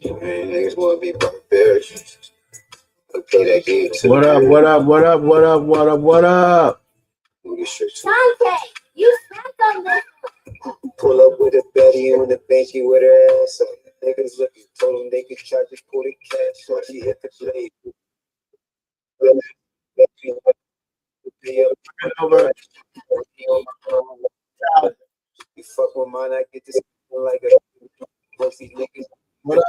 Niggas want to be barbaric. Okay, that game. What up? What up? What up? What up? What up? What up? Dante, you snapped on this. Pull up with a Betty on the banky with her ass up. Niggas looking, told them they could try to pull the cash, so she hit the blade. You fuck with mine, I get this like a pussy niggas. What up?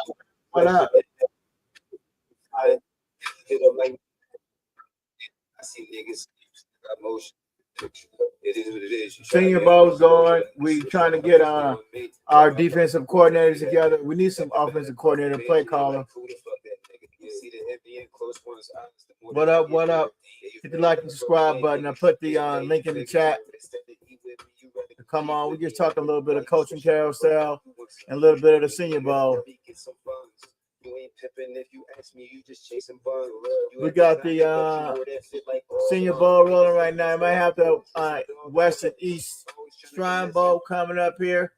What up? I hit them like I see niggas got motion. It is what it is. Senior Bowl's going. We trying to get our defensive coordinators together. We need some offensive coordinator, play caller. What up? What up? Hit the like and subscribe button. I put the link in the chat. Come on, we just talk a little bit of coaching carousel and a little bit of the Senior Bowl. We got the Senior Bowl rolling right now. I might have the West and East Shrine Bowl coming up here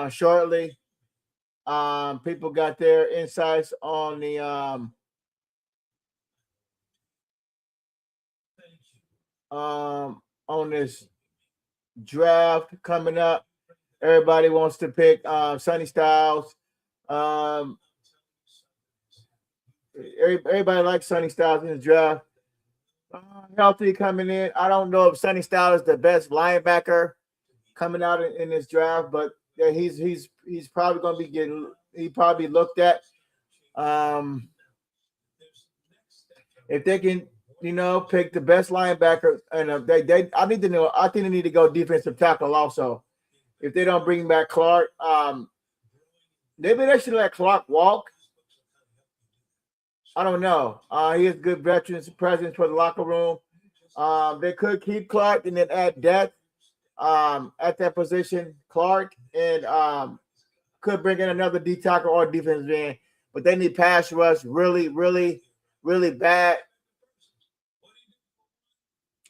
shortly. People got their insights on the on this draft coming up. Everybody wants to pick Sonny Styles. Everybody likes Sonny Styles in the draft. Healthy coming in. I don't know if Sonny Styles is the best linebacker coming out in this draft, but yeah, he's probably going to be getting. He probably looked at. If they can, pick the best linebacker, and I need to know. I think they need to go defensive tackle also. If they don't bring back Clark, maybe they should let Clark walk. I don't know. He has good veteran presence for the locker room. They could keep Clark and then add depth at that position, Clark, and could bring in another D tackle or defensive end. But they need pass rush really, really, really bad.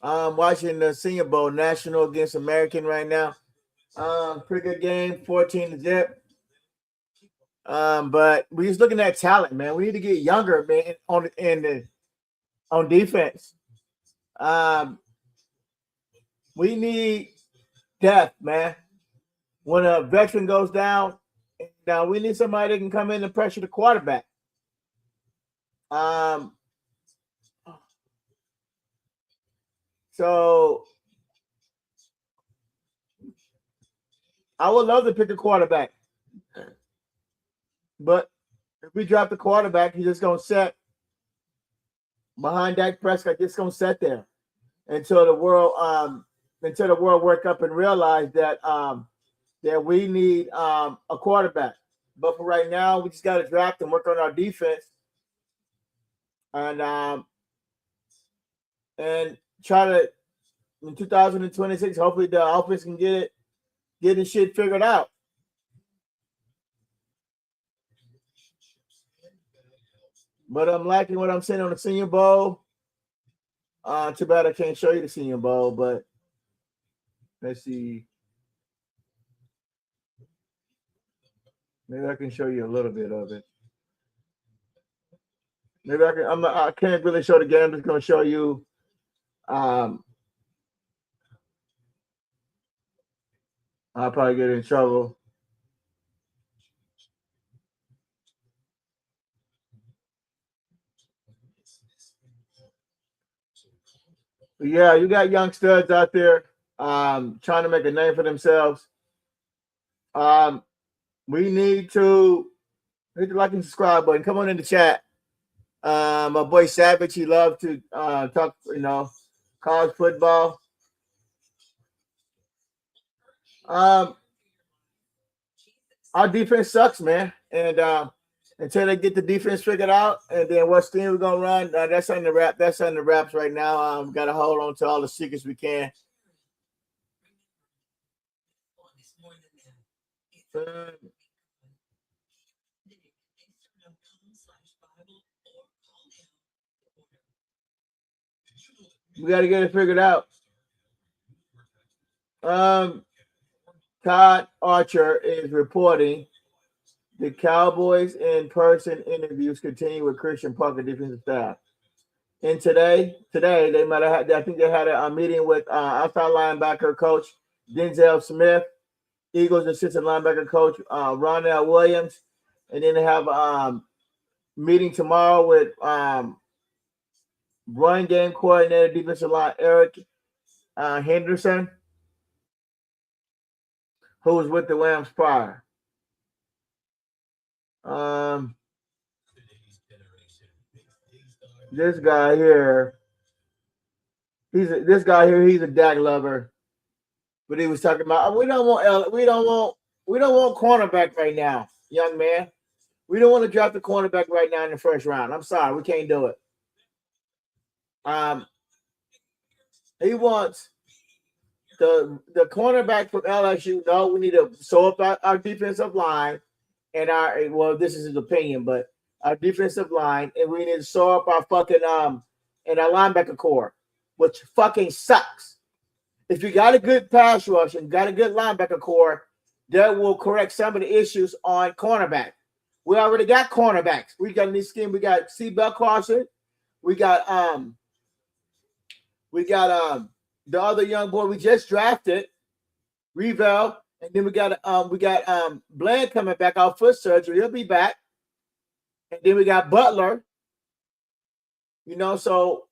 Watching the Senior Bowl National against American right now. Pretty good game, 14-0. But we're just looking at talent, man. We need to get younger, man, on defense. We need depth, man. When a veteran goes down, now we need somebody that can come in and pressure the quarterback. So I would love to pick a quarterback. But if we drop the quarterback, he's just going to sit behind Dak Prescott, just going to sit there until the world wake up and realize that that we need a quarterback. But for right now, we just got to draft and work on our defense and try to in 2026. Hopefully, the offense can get the shit figured out. But I'm liking what I'm seeing on the Senior Bowl. Too bad I can't show you the Senior Bowl, but let's see. Maybe I can show you a little bit of it. Maybe I can. I can't really show the game. I'm just going to show you. I'll probably get in trouble. Yeah, you got young studs out there trying to make a name for themselves. We need to hit the like and subscribe button. Come on in the chat. My boy Savage, he loves to talk, college football. Our defense sucks, man. And until they get the defense figured out, and then what scheme we're gonna run, that's on the wrap. That's on the wraps right now. We gotta hold on to all the secrets we can. We got to get it figured out. Todd Archer is reporting The Cowboys in-person interviews continue with Christian Parker, defensive staff. And today they might have had. I think they had a meeting with outside linebacker coach Denzel Smith, Eagles assistant linebacker coach Ronell Williams, and then they have meeting tomorrow with run game coordinator defensive line Eric Henderson, who was with the Rams prior. This guy here, he's a Dak lover, but he was talking about we don't want cornerback right now, young man. We don't want to draft the cornerback right now in the first round. I'm sorry, we can't do it. He wants the cornerback from LSU. No, we need to sew up our defensive line and this is his opinion, but our defensive line, and we need to sew up our fucking and our linebacker core, which fucking sucks. If you got a good pass rush and got a good linebacker core, that will correct some of the issues on cornerback. We already got cornerbacks. We got in this scheme. We got Seabell Carson. We got the other young boy we just drafted, Revel, and then we got Bland coming back out foot surgery. He'll be back. And then we got Butler. So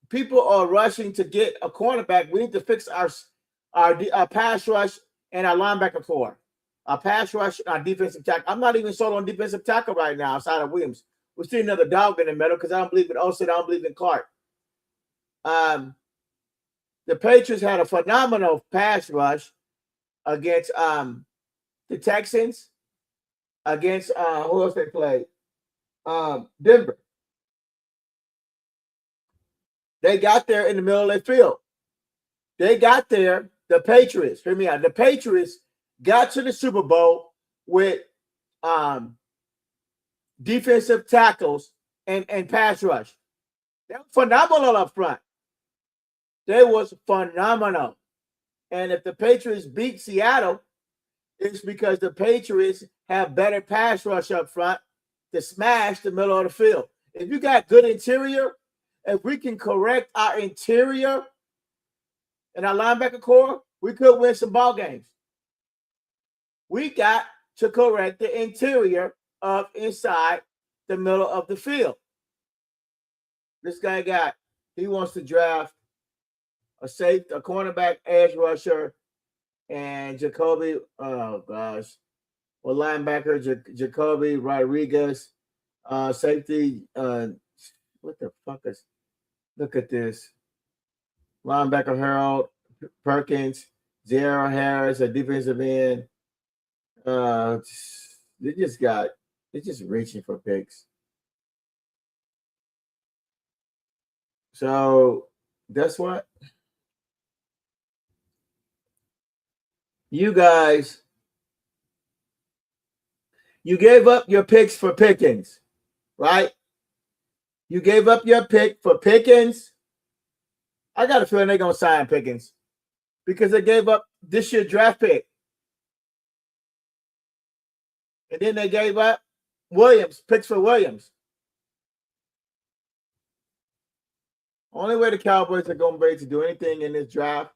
people are rushing to get a cornerback. We need to fix our pass rush and our linebacker core. Our pass rush, our defensive tackle. I'm not even sold on defensive tackle right now outside of Williams. We see another dog in the middle because I don't believe in Olsen. I don't believe in Clark. The Patriots had a phenomenal pass rush against the Texans, against who else they played? Denver. They got there in the middle of their field. They got there, the Patriots, hear me out. The Patriots got to the Super Bowl with defensive tackles and pass rush. They were phenomenal up front. They was phenomenal. And if the Patriots beat Seattle, it's because the Patriots have better pass rush up front to smash the middle of the field. If you got good interior, if we can correct our interior and our linebacker core, we could win some ball games. We got to correct the interior of inside the middle of the field. This guy he wants to draft a cornerback, edge rusher, and Jacoby. Oh gosh, or linebacker Jacoby Rodriguez, safety. What the fuck is? Look at this. Linebacker Harold Perkins, Zara Harris, a defensive end. They're just reaching for picks. So that's what you guys, you gave up your picks for Pickens, right? You gave up your pick for Pickens. I got a feeling they're going to sign Pickens because they gave up this year's draft pick. And then they gave up picks for Williams. Only way the Cowboys are going to be able to do anything in this draft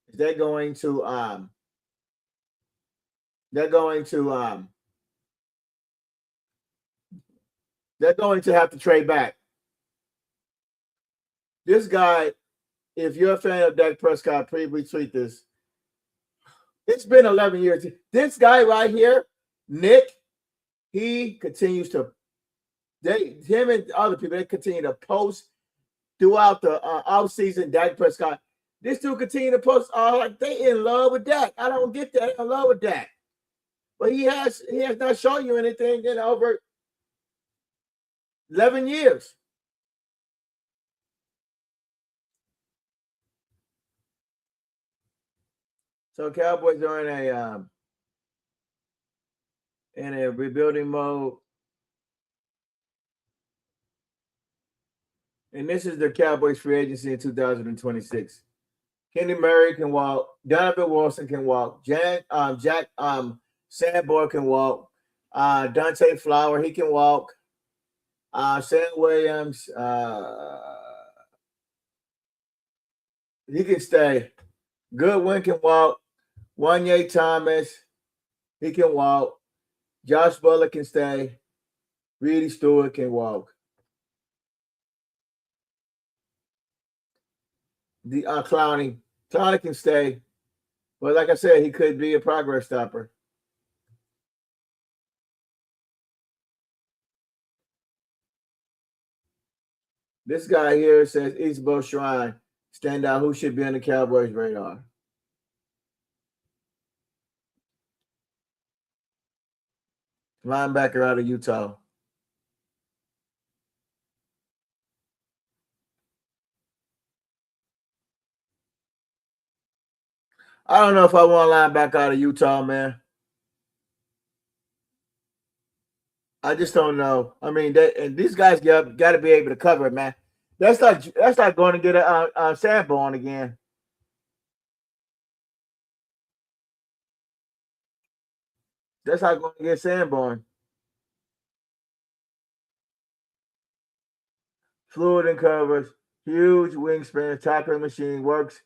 is they're going to have to trade back. This guy, if you're a fan of Dak Prescott, please retweet this. It's been 11 years. This guy right here, Nick, he continues to, him and other people, they continue to post throughout the offseason, Dak Prescott. This dude continue to post, like they in love with Dak. I don't get that. In love with Dak. But he has not shown you anything in over 11 years. So Cowboys are in a rebuilding mode. And this is the Cowboys free agency in 2026. Kenny Murray can walk. Donovan Wilson can walk. Jack Sanborn can walk. Dante Flower, he can walk. Sam Williams, he can stay. Goodwin can walk. Wanye Thomas, he can walk. Josh Butler can stay. Reedy Stewart can walk. The Clowney can stay. But like I said, he could be a progress stopper. This guy here says Isabel Shrine, stand out. Who should be on the Cowboys' radar? Linebacker out of Utah. I don't know if I want a linebacker out of Utah, man. I just don't know. I mean, these guys got to be able to cover it, man. That's not going to get a Sanborn again. That's not going to get Sanborn. Fluid and covers, huge wingspan, tackling machine, works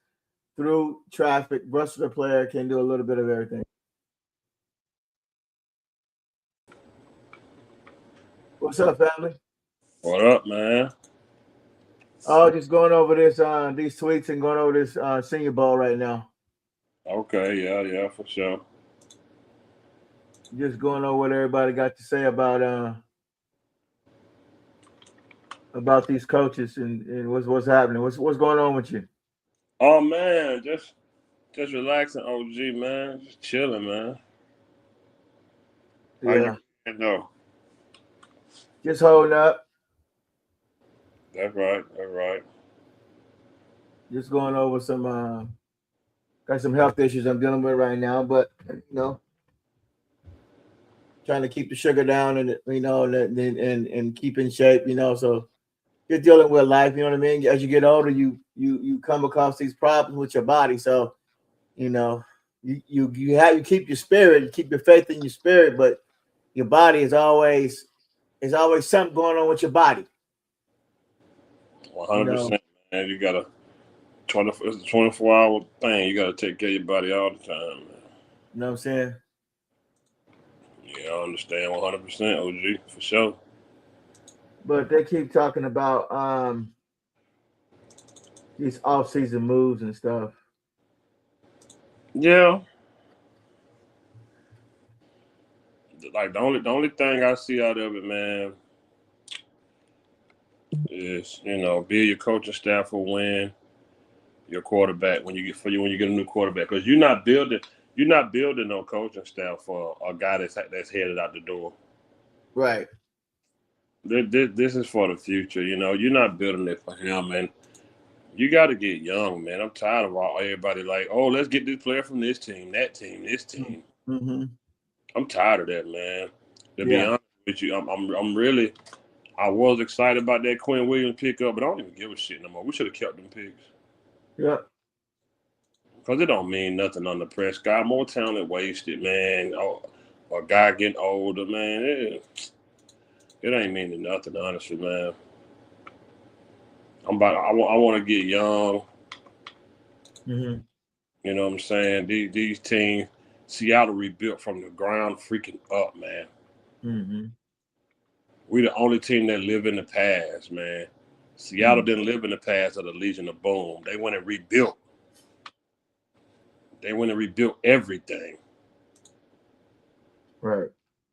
through traffic, versatile player, can do a little bit of everything. What's up, family? What up, man? Oh, just going over this these tweets and going over this Senior Bowl right now. Okay, yeah, for sure. Just going over what everybody got to say about these coaches and what's happening. What's going on with you? Oh man, just relaxing, OG, man. Just chilling, man. Yeah. How you know? Just holding up. That's right. Just going over some got some health issues I'm dealing with right now, but trying to keep the sugar down and and keep in shape, so you're dealing with life, you know what I mean? As you get older, you come across these problems with your body. So, you keep your spirit, you keep your faith in your spirit, but your body is always something going on with your body. 100%, man. You got a 24-hour thing. You got to take care of your body all the time, man. You know what I'm saying? Yeah, I understand 100%, OG, for sure. But they keep talking about these off-season moves and stuff. Yeah. Like the only thing I see out of it, man, is build your coaching staff will win, your quarterback when you get a new quarterback, because you're not building no coaching staff for a guy that's headed out the door. Right. This is for the future. You're not building it for him, man. You got to get young, man. I'm tired of everybody like, oh, let's get this player from this team, that team, this team. Mm-hmm. I'm tired of that, man. To be honest with you, I was excited about that Quinn Williams pickup, but I don't even give a shit no more. We should have kept them picks. Yeah. Because it don't mean nothing on the press. Guy, more talent wasted, man. A guy getting older, man. It ain't meaning nothing, honestly, man. I want to get young. Mm-hmm. You know what I'm saying? These teams, Seattle rebuilt from the ground freaking up, man. Mm-hmm. We the only team that live in the past, man. Seattle didn't live in the past of the Legion of Boom. They went and rebuilt. They went and rebuilt everything. Right.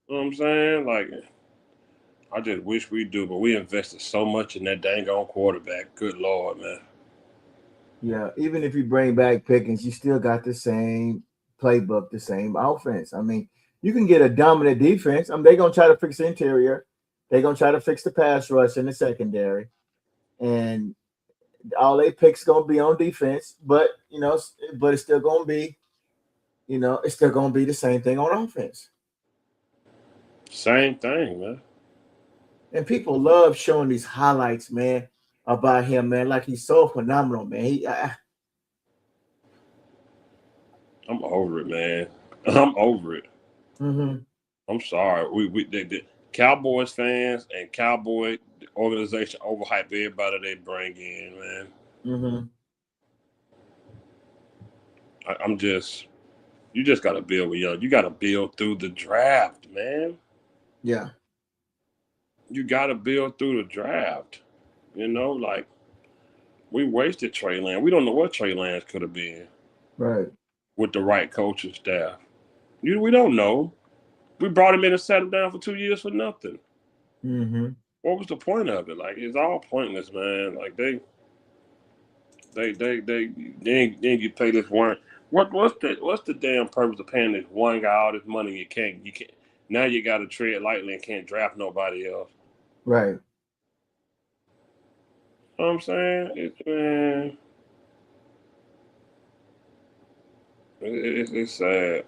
You know what I'm saying? Like, I just wish we do, but we invested so much in that dang on quarterback. Good Lord, man. Yeah, even if you bring back Pickens, you still got the same playbook, the same offense. I mean, you can get a dominant defense. They're going to try to fix the interior. They're going to try to fix the pass rush in the secondary. And all they picks going to be on defense. But it's still going to be, it's still going to be the same thing on offense. Same thing, man. And people love showing these highlights, man, about him, man. Like, he's so phenomenal, man. I'm over it, man. I'm over it. Mm-hmm. I'm sorry. The Cowboys fans and Cowboy organization overhype everybody they bring in, man. Mm-hmm. I'm just, you just got to build with young. You got to build through the draft, man. Yeah. You got to build through the draft. You know, like we wasted Trey Lance. We don't know what Trey Lance could have been Right. with the right coaching staff. We don't know. We brought him in and sat him down for 2 years for nothing. Mm-hmm. What was the point of it? Like it's all pointless, man. Like they didn't get paid this one. What's the damn purpose of paying this one guy all this money? You can't now you got to tread lightly and can't draft nobody else. Right. You know what I'm saying? It's sad.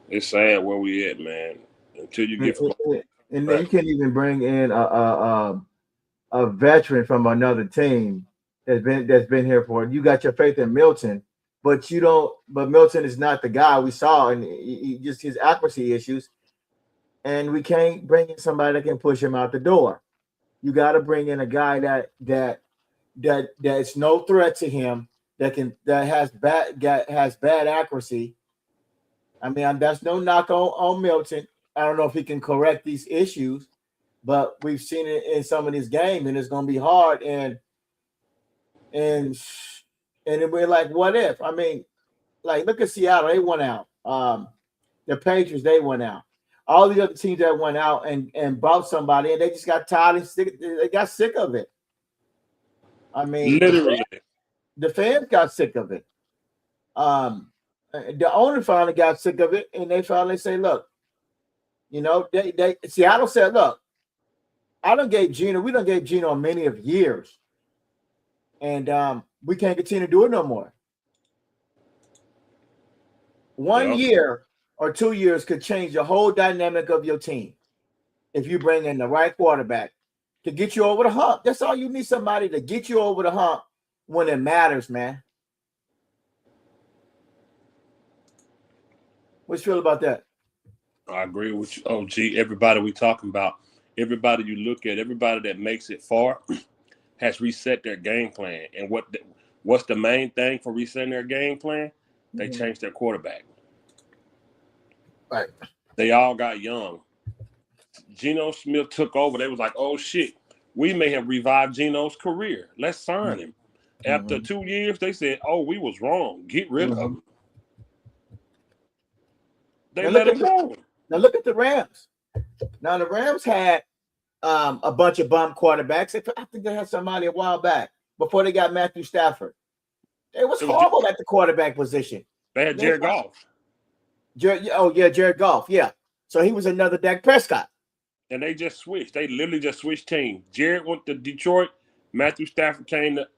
It's sad where we at, man. Until you get And then you can't even bring in a veteran from another team that's been here for it. You got your faith in Milton, but you don't. But Milton is not the guy we saw, and he just his accuracy issues. And we can't bring in somebody that can push him out the door. You got to bring in a guy that's no threat to him, that has bad accuracy. I mean, that's no knock on Milton. I don't know if he can correct these issues, but we've seen it in some of these games, and it's going to be hard. And we're like, what if? I mean, like, look at Seattle. They went out. The Patriots, they went out. All the other teams that went out and brought somebody, and they just got tired and sick. They got sick of it. I mean, literally, the fans got sick of it. The owner finally got sick of it, and they finally say, look, you know, they Seattle said, look, we done gave Geno many of years, and we can't continue to do it no more. 1 year or 2 years could change the whole dynamic of your team if you bring in the right quarterback to get you over the hump. That's all you need, somebody to get you over the hump when it matters, man. What you feel about that? I agree with you. Oh, gee, everybody we talking about, everybody you look at, everybody that makes it far has reset their game plan. And what's the main thing for resetting their game plan? They changed their quarterback. Right. They all got young. Geno Smith took over. They was like, oh, shit, we may have revived Geno's career. Let's sign him. After 2 years, they said, oh, we was wrong. Get rid of him. They let him go. Now look at the Rams. Now the Rams had a bunch of bum quarterbacks. I think they had somebody a while back before they got Matthew Stafford. It was horrible at the quarterback position. They had Jared Goff. Jared Goff. Yeah. So he was another Dak Prescott. And they just switched. They literally just switched teams. Jared went to Detroit. Matthew Stafford came to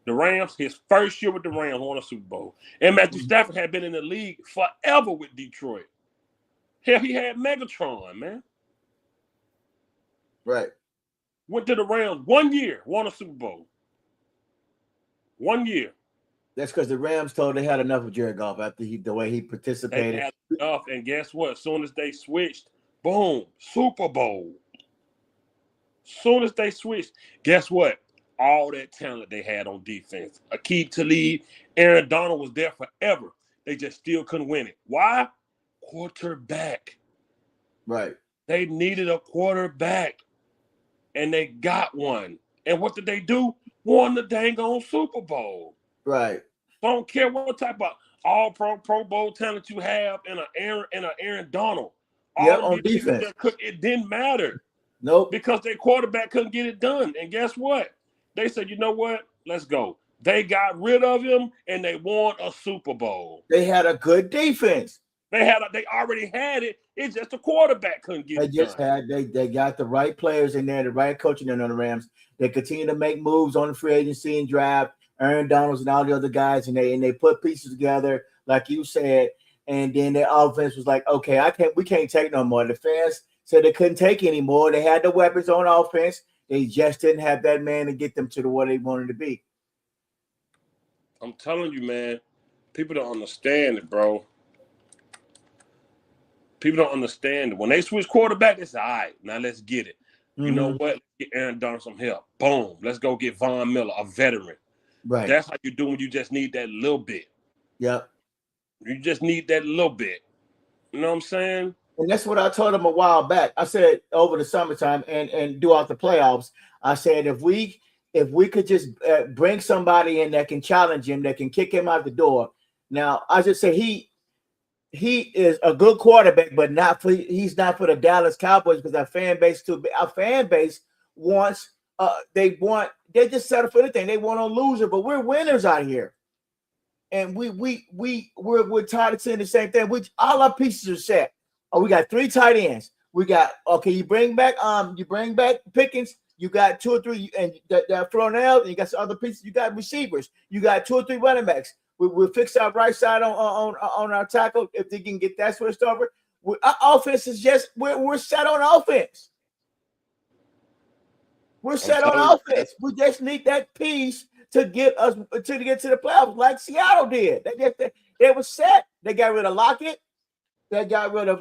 the Rams. His first year with the Rams won a Super Bowl. And Matthew Stafford had been in the league forever with Detroit. Hell, he had Megatron, man. Right. Went to the Rams 1 year, won a Super Bowl. 1 year. That's because the Rams told they had enough of Jared Goff after the way he participated. They had enough, and guess what? As soon as they switched, boom, Super Bowl. Soon as they switched, guess what? All that talent they had on defense. Aqib Talib, Aaron Donald was there forever. They just still couldn't win it. Why? Quarterback. Right. They needed a quarterback, and they got one. And what did they do? Won the dang on Super Bowl. Right. Don't care what type of all Pro Bowl talent you have in an Aaron Donald. On defense. It didn't matter. Nope. Because their quarterback couldn't get it done. And guess what? They said, you know what? Let's go. They got rid of him, and they won a Super Bowl. They had a good defense. They already had it. It's just the quarterback couldn't get it done. They got the right players in there, the right coaching in on the Rams. They continue to make moves on the free agency and draft, Aaron Donalds and all the other guys, and they put pieces together, like you said. And then their offense was like, okay, we can't take no more. The fans said they couldn't take anymore. They had the weapons on offense. They just didn't have that man to get them to where they wanted to be. I'm telling you, man, people don't understand it, bro. People don't understand. When they switch quarterback, it's all right. Now let's get it. You know Mhm. what? Get Aaron Donald some help. Boom. Let's go get Von Miller, a veteran. Right. That's how you do when you just need that little bit. Yep. You just need that little bit. You know what I'm saying? And that's what I told him a while back. I said over the summertime and throughout the playoffs, I said if we could just bring somebody in that can challenge him, that can kick him out the door. Now I just say he is a good quarterback, but he's not for the Dallas Cowboys because our fan base wants they just settle for anything. They want a loser, but we're winners out here. And we're tired of saying the same thing. All our pieces are set. Oh, we got 3 tight ends. We got you bring back Pickens. You got 2 or 3 and that Fronell, and you got some other pieces. You got receivers. You got 2 or 3 running backs. We'll fix our right side on our tackle if they can get that switched over. Our offense is just we're set on offense. We're set on offense. We just need that piece to get to the playoffs, like Seattle did. They were set. They got rid of Lockett. They got rid of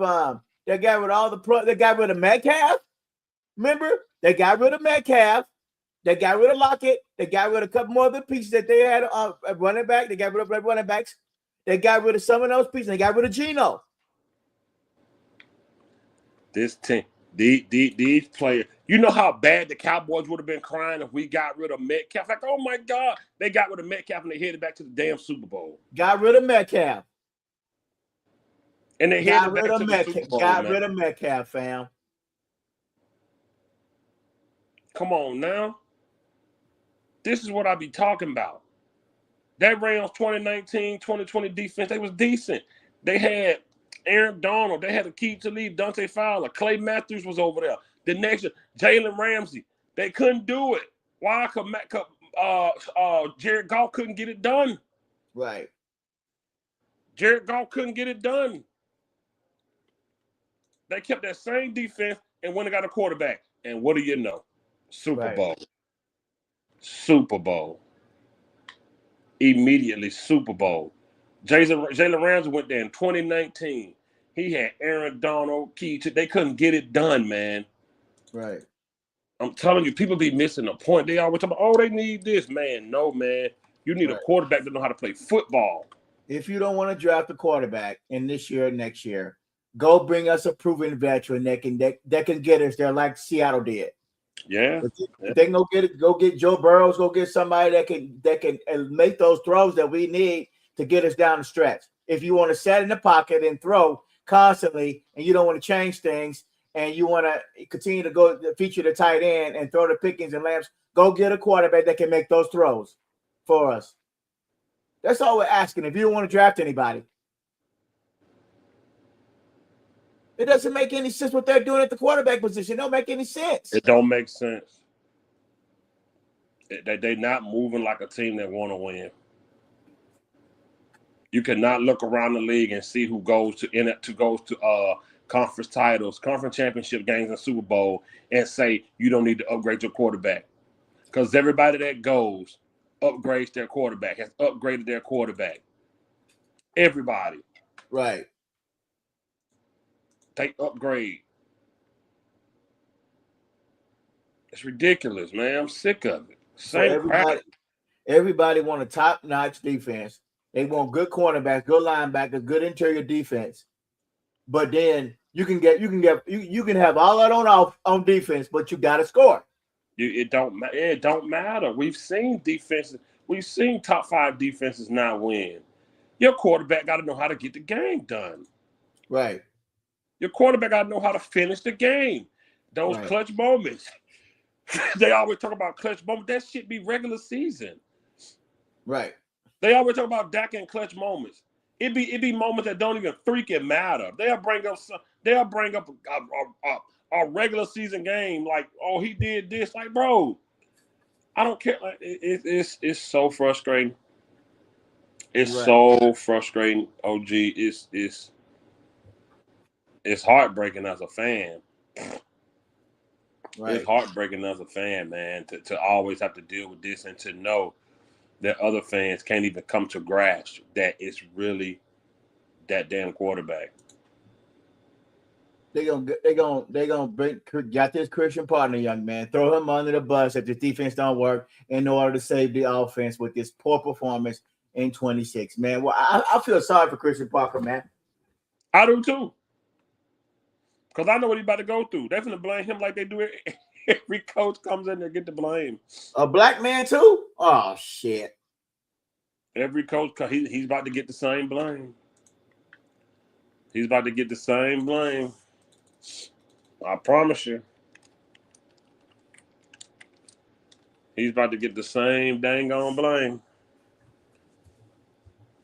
They got rid of all the They got rid of Metcalf. Remember, they got rid of Metcalf. They got rid of Lockett. They got rid of a couple more of the pieces that they had at running back. They got rid of running backs. They got rid of some of those pieces. They got rid of Geno. This team, these players, you know how bad the Cowboys would have been crying if we got rid of Metcalf. Like, oh my God, they got rid of Metcalf and they headed back to the damn Super Bowl. Got rid of Metcalf. And they headed back to the Super Bowl. Got rid of Metcalf, fam. Come on now. This is what I be talking about. That Rams 2019, 2020 defense, they was decent. They had Aaron Donald. They had a key to lead, Dante Fowler. Clay Matthews was over there. The next year, Jalen Ramsey. They couldn't do it. Why? Jared Goff couldn't get it done. Right. Jared Goff couldn't get it done. They kept that same defense and went and got a quarterback. And what do you know? Super Bowl. Super Bowl. Immediately Super Bowl. Jalen Ramsey went there in 2019. He had Aaron Donald, they couldn't get it done, man. Right. I'm telling you, people be missing the point. They always talk about, oh, they need this, man. No, man. You need a quarterback that know how to play football. If you don't want to draft a quarterback in this year or next year, go bring us a proven veteran that can get us there like Seattle did. Yeah. If they can go get Joe Burrows, go get somebody that can make those throws that we need to get us down the stretch. If you want to sit in the pocket and throw constantly and you don't want to change things and you want to continue to go feature the tight end and throw the Pickens and Lambs, go get a quarterback that can make those throws for us. That's all we're asking. If you don't want to draft anybody. It doesn't make any sense what they're doing at the quarterback position. It don't make any sense. It don't make sense. They're not moving like a team that want to win. You cannot look around the league and see who goes to conference titles, conference championship games, and Super Bowl, and say you don't need to upgrade your quarterback. Because everybody that goes upgrades their quarterback, has upgraded their quarterback. Everybody. Right. They upgrade. It's ridiculous, man. I'm sick of it. Everybody want a top-notch defense. They want good cornerbacks, good linebackers, good interior defense. But then you can have all that on defense, but you got to score. It don't matter. We've seen defenses. We've seen top 5 defenses not win. Your quarterback got to know how to get the game done. Right. Your quarterback got to know how to finish the game. Those clutch moments. They always talk about clutch moments. That shit be regular season. Right. They always talk about Dak and clutch moments. It be moments that don't even freaking matter. They'll bring up a regular season game like, oh, he did this. Like, bro, I don't care. Like, it's so frustrating. It's so frustrating. OG, it's heartbreaking as a fan. Right. It's heartbreaking as a fan, man, to always have to deal with this and to know that other fans can't even come to grasp that it's really that damn quarterback. they gonna bring got this Christian partner, young man. Throw him under the bus if the defense don't work in order to save the offense with this poor performance in 26. Man, well, I feel sorry for Christian Parker, man. I do too. Because I know what he's about to go through. They're going to blame him like they do every coach comes in there get the blame. A black man too? Oh shit. Every coach, he's about to get the same blame. He's about to get the same blame. I promise you. He's about to get the same dang on blame.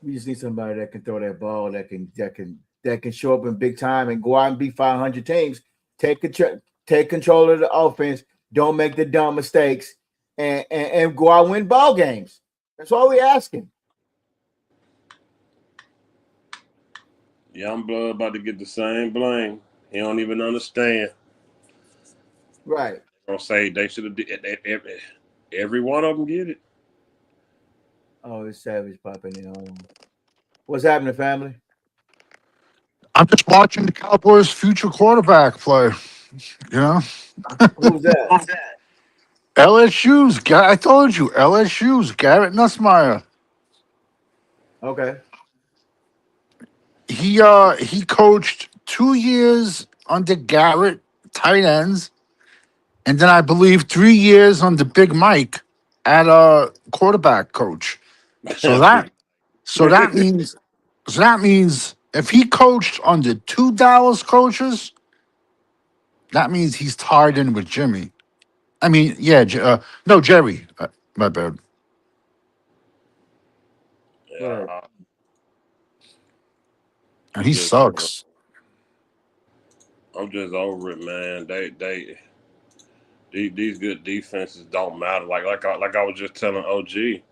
We just need somebody that can throw that ball, that can show up in big time and go out and beat 500 teams. Take control of the offense. Don't make the dumb mistakes, and go out and win ball games. That's all we asking. Youngblood about to get the same blame. He don't even understand. Right. They're gonna say they should have. Every one of them get it. Oh, it's Savage popping in. What's happening, family? I'm just watching the Cowboys' future quarterback play. You know, Who's that? LSU's. I told you, LSU's Garrett Nussmeier. Okay. He coached 2 years under Garrett, tight ends, and then I believe 3 years under Big Mike at a quarterback coach. So that means if he coached under 2 Dallas coaches, that means he's tied in with Jimmy. I mean, yeah, no, Jerry. My bad. Yeah, And he sucks. I'm just over it, man. These good defenses don't matter. Like I was just telling OG,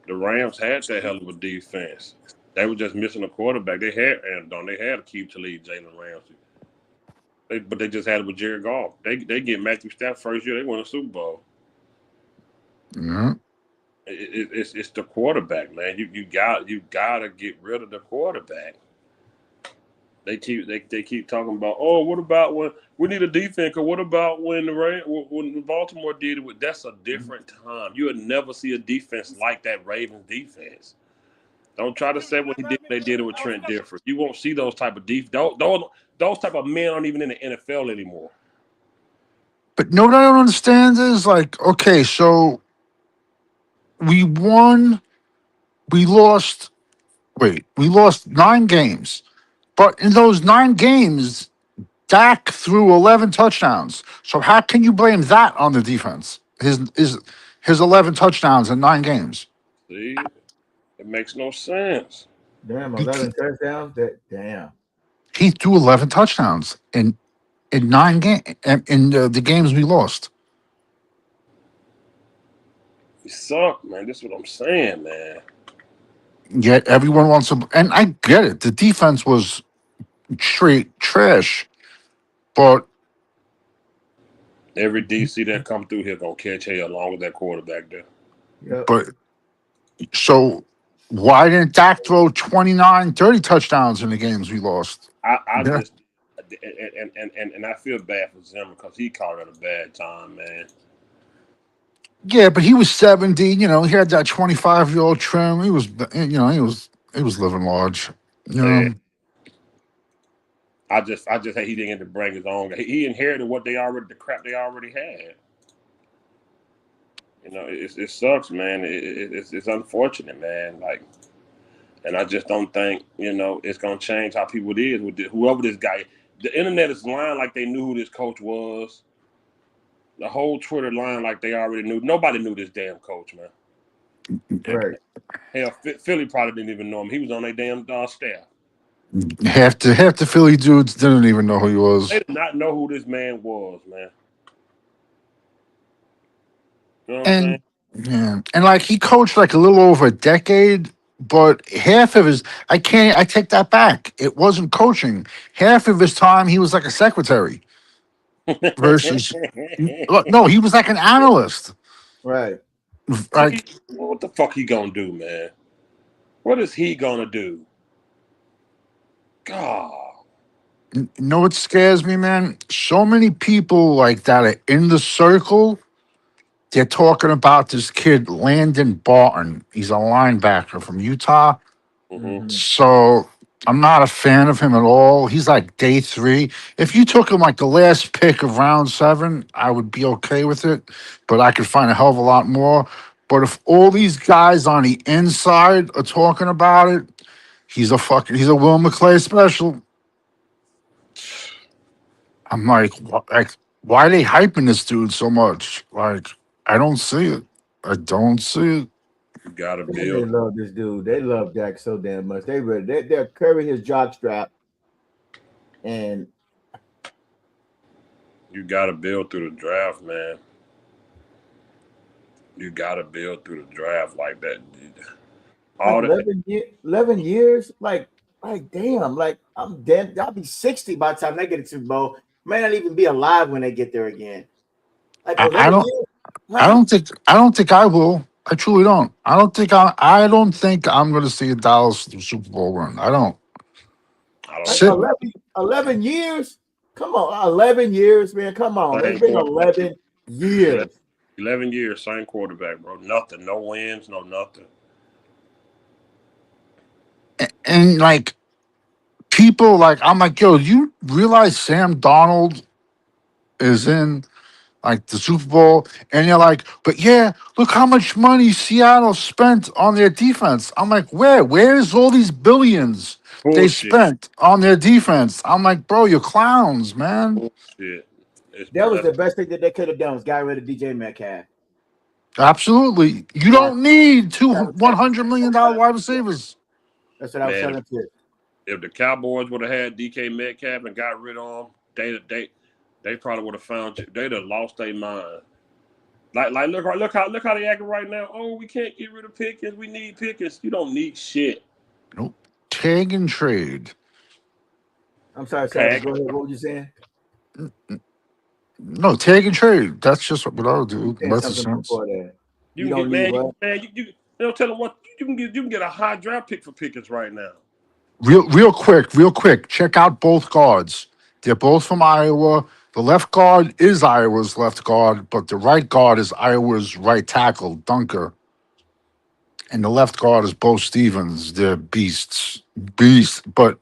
the Rams had that hell of a defense. They were just missing a quarterback. They had Andon. They had to keep to lead Jalen Ramsey. But they just had it with Jared Goff. They get Matthew Stafford first year. They won a Super Bowl. Yeah. It's the quarterback, man. You gotta get rid of the quarterback. They keep talking about, oh, what about when we need a defense? Or what about when when Baltimore did it? That's a different time. You would never see a defense like that Ravens defense. Don't try to say what they did it with Trent Dilfer. You won't see those type of those type of men aren't even in the NFL anymore. But no, what I don't understand is like, okay, so we won, we lost 9 games. But in those 9 games, Dak threw 11 touchdowns. So how can you blame that on the defense? His 11 touchdowns in 9 games. See, it makes no sense. Damn, 11 touchdowns. Damn. He threw 11 touchdowns in 9 games in the games we lost. You suck, man. This is what I'm saying, man. Yet everyone wants to, and I get it. The defense was straight trash, but Every DC that come through here gonna catch hell along with that quarterback there. Yep. but so why didn't Dak throw 29, 30 touchdowns in the games we lost? I Yeah. just and I feel bad for Zimmer because he caught it at a bad time, man. Yeah, but he was 70. You know, he had that 25-year-old trim. He was, he was living large. You know, Yeah. I just hate he didn't get to bring his own. He inherited the crap they already had. You know, it sucks, man. It's unfortunate, man. Like, and I just don't think it's gonna change how people it is with whoever this guy. The internet is lying like they knew who this coach was. The whole Twitter lying like they already knew. Nobody knew this damn coach, man. Right. Hell, Philly probably didn't even know him. He was on their damn staff. half the Philly dudes didn't even know who he was. They did not know who this man was, man. You know what I'm saying? And like he coached like a little over a decade, but half of his I take that back. It wasn't coaching. Half of his time he was like a secretary. Versus no, he was like an analyst. Right. Like what the fuck he gonna do, man? What is he gonna do? God. You know what scares me, man? So many people like that are in the circle. They're talking about this kid, Landon Barton. He's a linebacker from Utah. Mm-hmm. So I'm not a fan of him at all. He's like day 3. If you took him like the last pick of round 7, I would be okay with it. But I could find a hell of a lot more. But if all these guys on the inside are talking about it, he's a Will McClay special. I'm like, why are they hyping this dude so much? Like, I don't see it. I don't see it. You gotta Man, they build. love this dude. They love Dak so damn much. They're curving his jock strap, and You gotta build through the draft, man. You gotta build through the draft like that. All like that 11 years, like damn, like I'm dead. I'll be 60 by the time they get to Super Bowl. May not even be alive when they get there again. Like I 11 don't. years. I Huh? don't think. I don't think I will. I truly don't. I don't think. I don't think I'm going to see a Dallas Super Bowl run. I don't. I don't Like know. Sit. 11 years. Come on, 11 years, man. Come on. It's Same been quarterback. 11 years. 11 years, same quarterback, bro. Nothing, no wins, no nothing. And like people, like I'm like, yo, you realize Sam Donald is in like the Super Bowl, and you're like, but yeah, look how much money Seattle spent on their defense. I'm like, where? Where's all these billions they Bullshit. spent on their defense? I'm like, bro, you're clowns, man. Bullshit. That was the best thing that they could have done was got rid of DJ Metcalf. Absolutely. You don't need $100 million wide receivers. That's what I was Man, telling you. if the Cowboys would have had DK Metcalf and got rid of him, they probably would have found you. They'd have lost their mind. Like look how they acting right now. Oh, we can't get rid of Pickens. We need Pickens. You don't need shit. Nope. Tag and trade. I'm sorry, Savage. Tag. Go ahead. What were you saying? No, tag and trade. That's just what I would do. Saying That's the something sense. before that. You You can don't get need what? you don't tell them what you can get a high draft pick for Pickens right now. Real quick. Check out both guards. They're both from Iowa. The left guard is Iowa's left guard, but the right guard is Iowa's right tackle, Dunker. And the left guard is Bo Stevens. They're beasts. But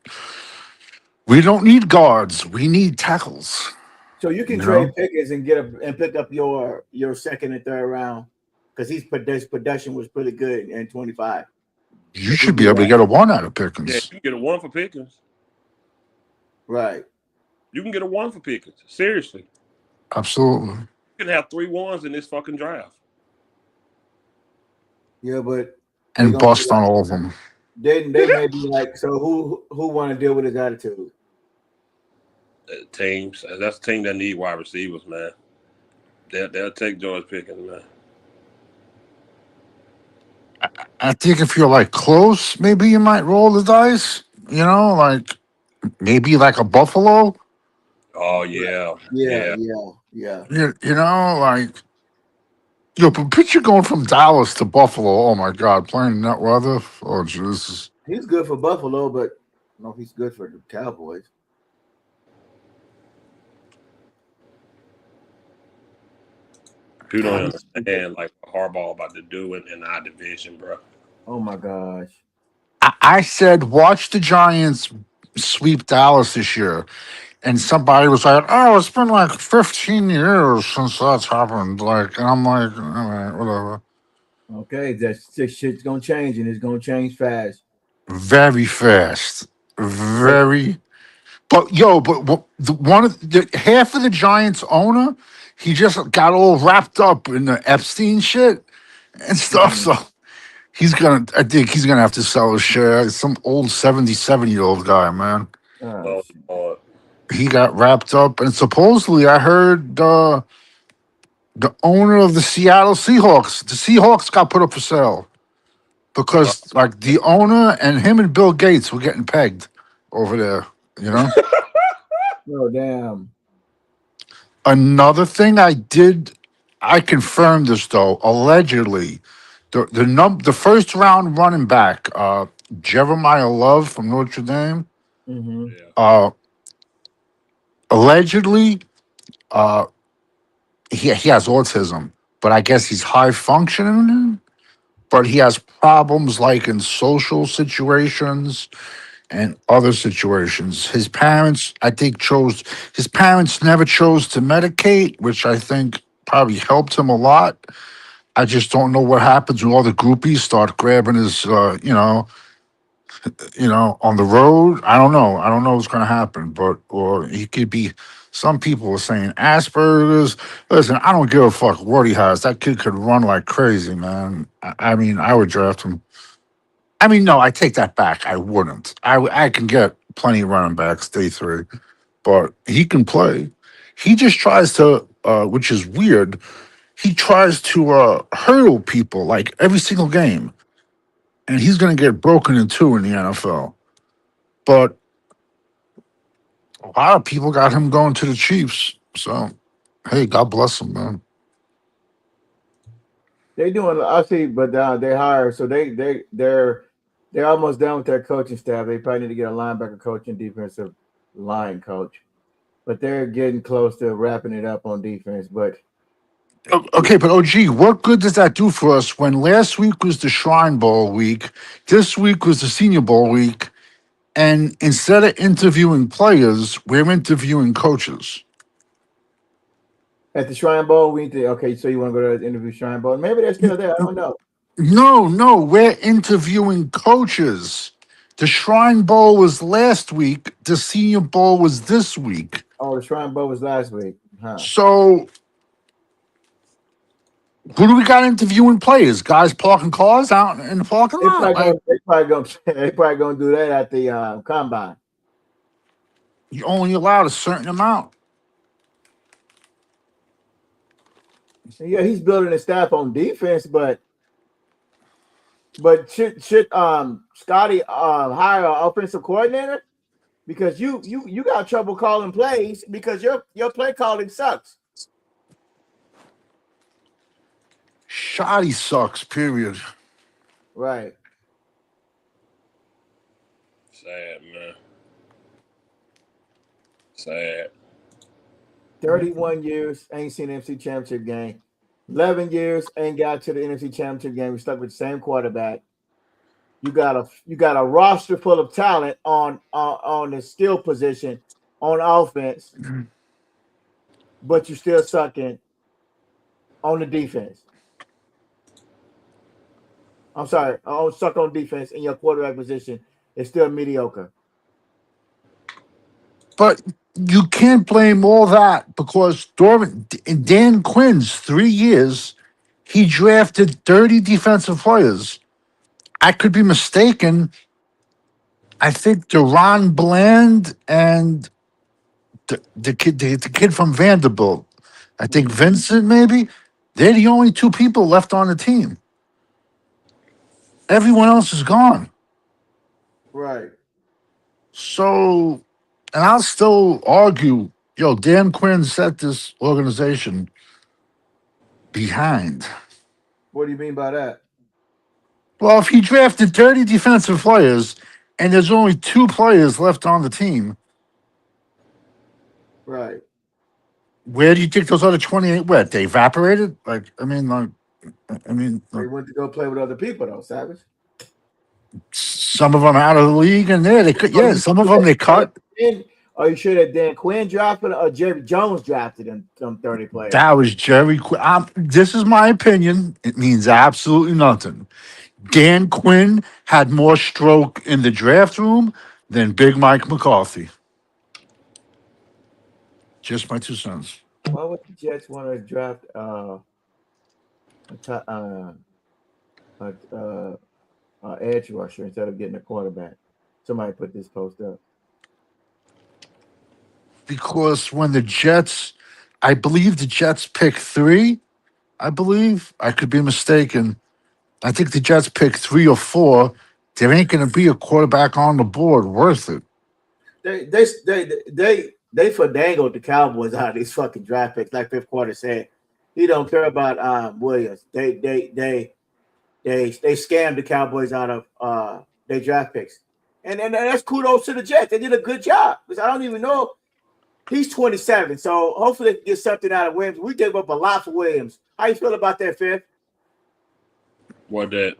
we don't need guards. We need tackles. So you can You trade know? Pickens and pick up your second and third round because his production was pretty good in 25. You should be able to get a 1 out of Pickens. Yeah, you can get a 1 for Pickens. Right. You can get a 1 for Pickens. Seriously. Absolutely. You can have 3 1s in this fucking draft. Yeah, but And bust on all of them. they may be like, so who want to deal with his attitude? Teams. That's a team that need wide receivers, man. They'll take George Pickens, man. I think if you're like close, maybe you might roll the dice. You know, like maybe like a Buffalo. Oh yeah. Yeah. You know, like but picture going from Dallas to Buffalo. Oh my God, playing in that weather. Oh Jesus. He's good for Buffalo, but I don't know if he's good for the Cowboys. You don't understand like what Harbaugh about to do in our division, bro. Oh my gosh. I said, watch the Giants sweep Dallas this year. And somebody was like, oh, it's been like 15 years since that's happened. Like, and I'm like, all right, whatever. Okay, this shit's gonna change and it's gonna change fast. Very fast. Very. But one of the half of the Giants owner, he just got all wrapped up in the Epstein shit and stuff. So I think he's gonna have to sell his share. Some old 77-year-old guy, man. Oh, Oh, He got wrapped up, and supposedly I heard the owner of the Seattle Seahawks, the Seahawks got put up for sale because like the owner and him and Bill Gates were getting pegged over there. You know. oh damn. Another thing I confirmed this though. Allegedly, the first round running back, Jeremiah Love from Notre Dame. Mm-hmm. yeah. allegedly, uh, he has autism, but I guess he's high functioning. But he has problems like in social situations and other situations. His parents, I think, his parents never chose to medicate, which I think probably helped him a lot. I just don't know what happens when all the groupies start grabbing his, on the road. I don't know. I don't know what's going to happen, but or he could be. Some people are saying Asperger's. Listen, I don't give a fuck what he has. That kid could run like crazy, man. I mean, I would draft him. I mean, no, I take that back. I wouldn't. I can get plenty of running backs day three, but he can play. He just tries to, which is weird. He tries to hurdle people like every single game, and he's going to get broken in two in the NFL. But a lot of people got him going to the Chiefs. So, hey, God bless him, man. They doing, I see, but they hire, so they're almost done with their coaching staff. They probably need to get a linebacker coach and defensive line coach, but they're getting close to wrapping it up on defense. But Okay, but OG, what good does that do for us when last week was the Shrine Bowl week, this week was the Senior Bowl week, and instead of interviewing players, we're interviewing coaches? at the Shrine Bowl, we need to, okay, so you want to go to the interview Shrine Bowl? Maybe they're still there. I don't know. No, we're interviewing coaches. The Shrine Bowl was last week, the Senior Bowl was this week. Oh, the Shrine Bowl was last week, huh? So, who do we got interviewing players? Guys parking cars out in the parking They lot? probably they probably gonna do that at the combine. You only allowed a certain amount. Yeah, he's building his staff on defense, but should Scotty hire an offensive coordinator? Because you got trouble calling plays because your play calling sucks. Shoddy sucks, period. Right. Sad, man. Sad. 31 years, ain't seen an NFC championship game. 11 years, ain't got to the NFC championship game. We stuck with the same quarterback. You got a roster full of talent on the skill position on offense, but you still sucking on the defense. I'm sorry, suck on defense in your quarterback position is still mediocre. But you can't blame all that because in Dan Quinn's 3 years, he drafted 30 defensive players. I could be mistaken. I think Deron Bland and the kid from Vanderbilt, I think Vincent maybe, they're the only two people left on the team. Everyone else is gone. Right. So, and I'll still argue, Dan Quinn set this organization behind. What do you mean by that? Well, if he drafted 30 defensive players and there's only 2 players left on the team, Right. where do you think those other 28 went? They evaporated? They went to go play with other people though, Savage. Some of them out of the league and there they could, some of them they cut. Are you sure that Dan Quinn drafted or Jerry Jones drafted them 30 players? That was Jerry Quinn. This is my opinion. It means absolutely nothing. Dan Quinn had more stroke in the draft room than Big Mike McCarthy. Just my 2 cents. Why would the Jets want to draft edge rusher instead of getting a quarterback? Somebody put this post up. Because when the Jets, I believe the Jets pick 3. I believe I could be mistaken. I think the Jets pick 3 or 4. There ain't going to be a quarterback on the board worth it. They finagled the Cowboys out of these fucking draft picks, like Fifth Quarter said. He don't care about Williams. They scammed the Cowboys out of their draft picks, and that's kudos to the Jets. They did a good job because I don't even know He's 27, so hopefully they can get something out of Williams. We gave up a lot for Williams. How you feel about that, Fifth? What that?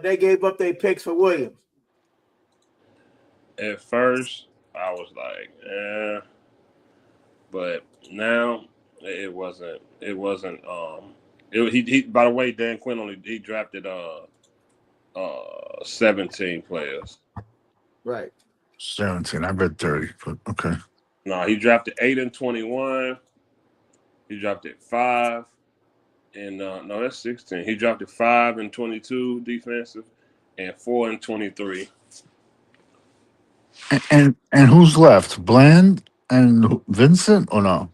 They gave up their picks for Williams. At first, I was like, but now it wasn't. It wasn't. He. By the way, Dan Quinn he drafted 17 players. Right. 17. I read 30, but okay. No, he drafted 8 and 21. He drafted 5, and no, that's 16. He drafted 5 and 22 defensive, and 4 and 23. And who's left? Bland and Vincent or no?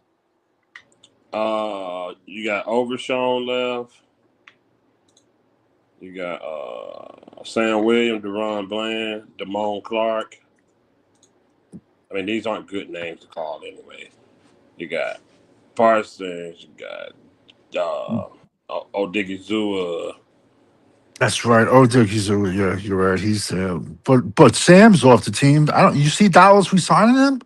You got Overshawn left. You got Sam Williams, Deron Bland, Damone Clark. I mean, these aren't good names to call anyway. You got Parsons. You got Odigizua. That's right. Oh, he's yeah, you're right. He's but Sam's off the team. I don't. You see Dallas resigning him?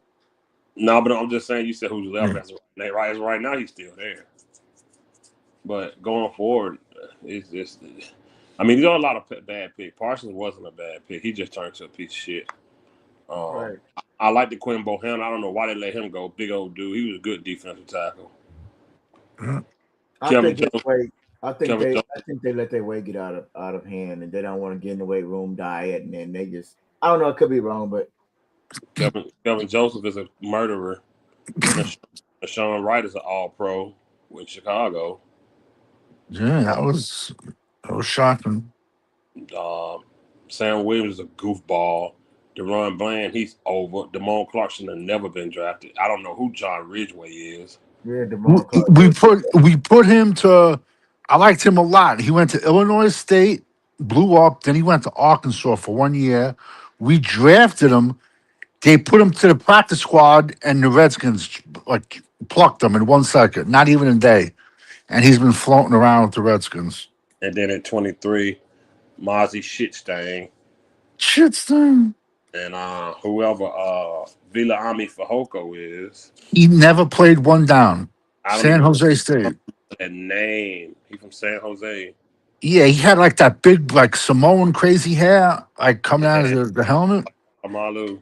No, but I'm just saying. You said who's left. Yeah. As right now, he's still there. But going forward, it's just. I mean, there are a lot of bad picks. Parsons wasn't a bad pick. He just turned to a piece of shit. Right. I like the Quinn Bohanna. I don't know why they let him go. Big old dude. He was a good defensive tackle. I Kevin think Jones. I think they let their weight get out of hand, and they don't want to get in the weight room diet, and then they just. I don't know. It could be wrong, but Kevin Joseph is a murderer. Sean Wright is an All-Pro with Chicago. Yeah, that was shocking. Sam Williams is a goofball. Deron Bland, he's over. Damone Clark should have never been drafted. I don't know who John Ridgeway is. yeah, We put him to. I liked him a lot. He went to Illinois State, blew up. Then he went to Arkansas for 1 year. We drafted him. They put him to the practice squad, and the Redskins like plucked him in 1 second, not even a day. And he's been floating around with the Redskins. And then at 23, Mozzie Shitstang. Shitstone. And whoever Vila Ami Fahoko is. He never played one down. I don't San even Jose State. that name. He from San Jose. Yeah, he had like that big, like Samoan crazy hair, like coming out of the helmet. Amalu.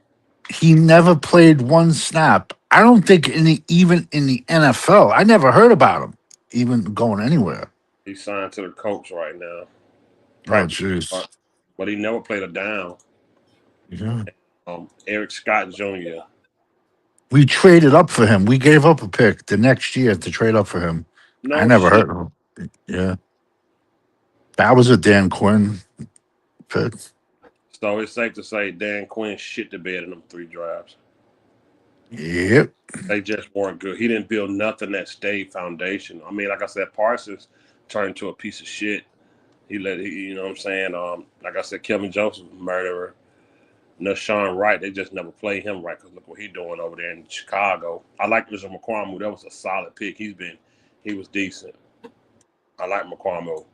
He never played one snap. I don't think even in the NFL. I never heard about him even going anywhere. He's signed to the Colts right now. Oh, jeez. But he never played a down. Yeah. Eric Scott Jr. We traded up for him. We gave up a pick the next year to trade up for him. No I never shit. heard of him. Yeah. That was a Dan Quinn pick. So it's safe to say Dan Quinn shit the bed in them 3 drives. Yep. They just weren't good. He didn't build nothing that stayed foundational. I mean, like I said, Parsons turned into a piece of shit. You know what I'm saying? Like I said, Kevin Joseph, murderer. Sean Wright, they just never played him right because look what he's doing over there in Chicago. I like Mr. McQuamu. That was a solid pick. He was decent. I like McQuamu.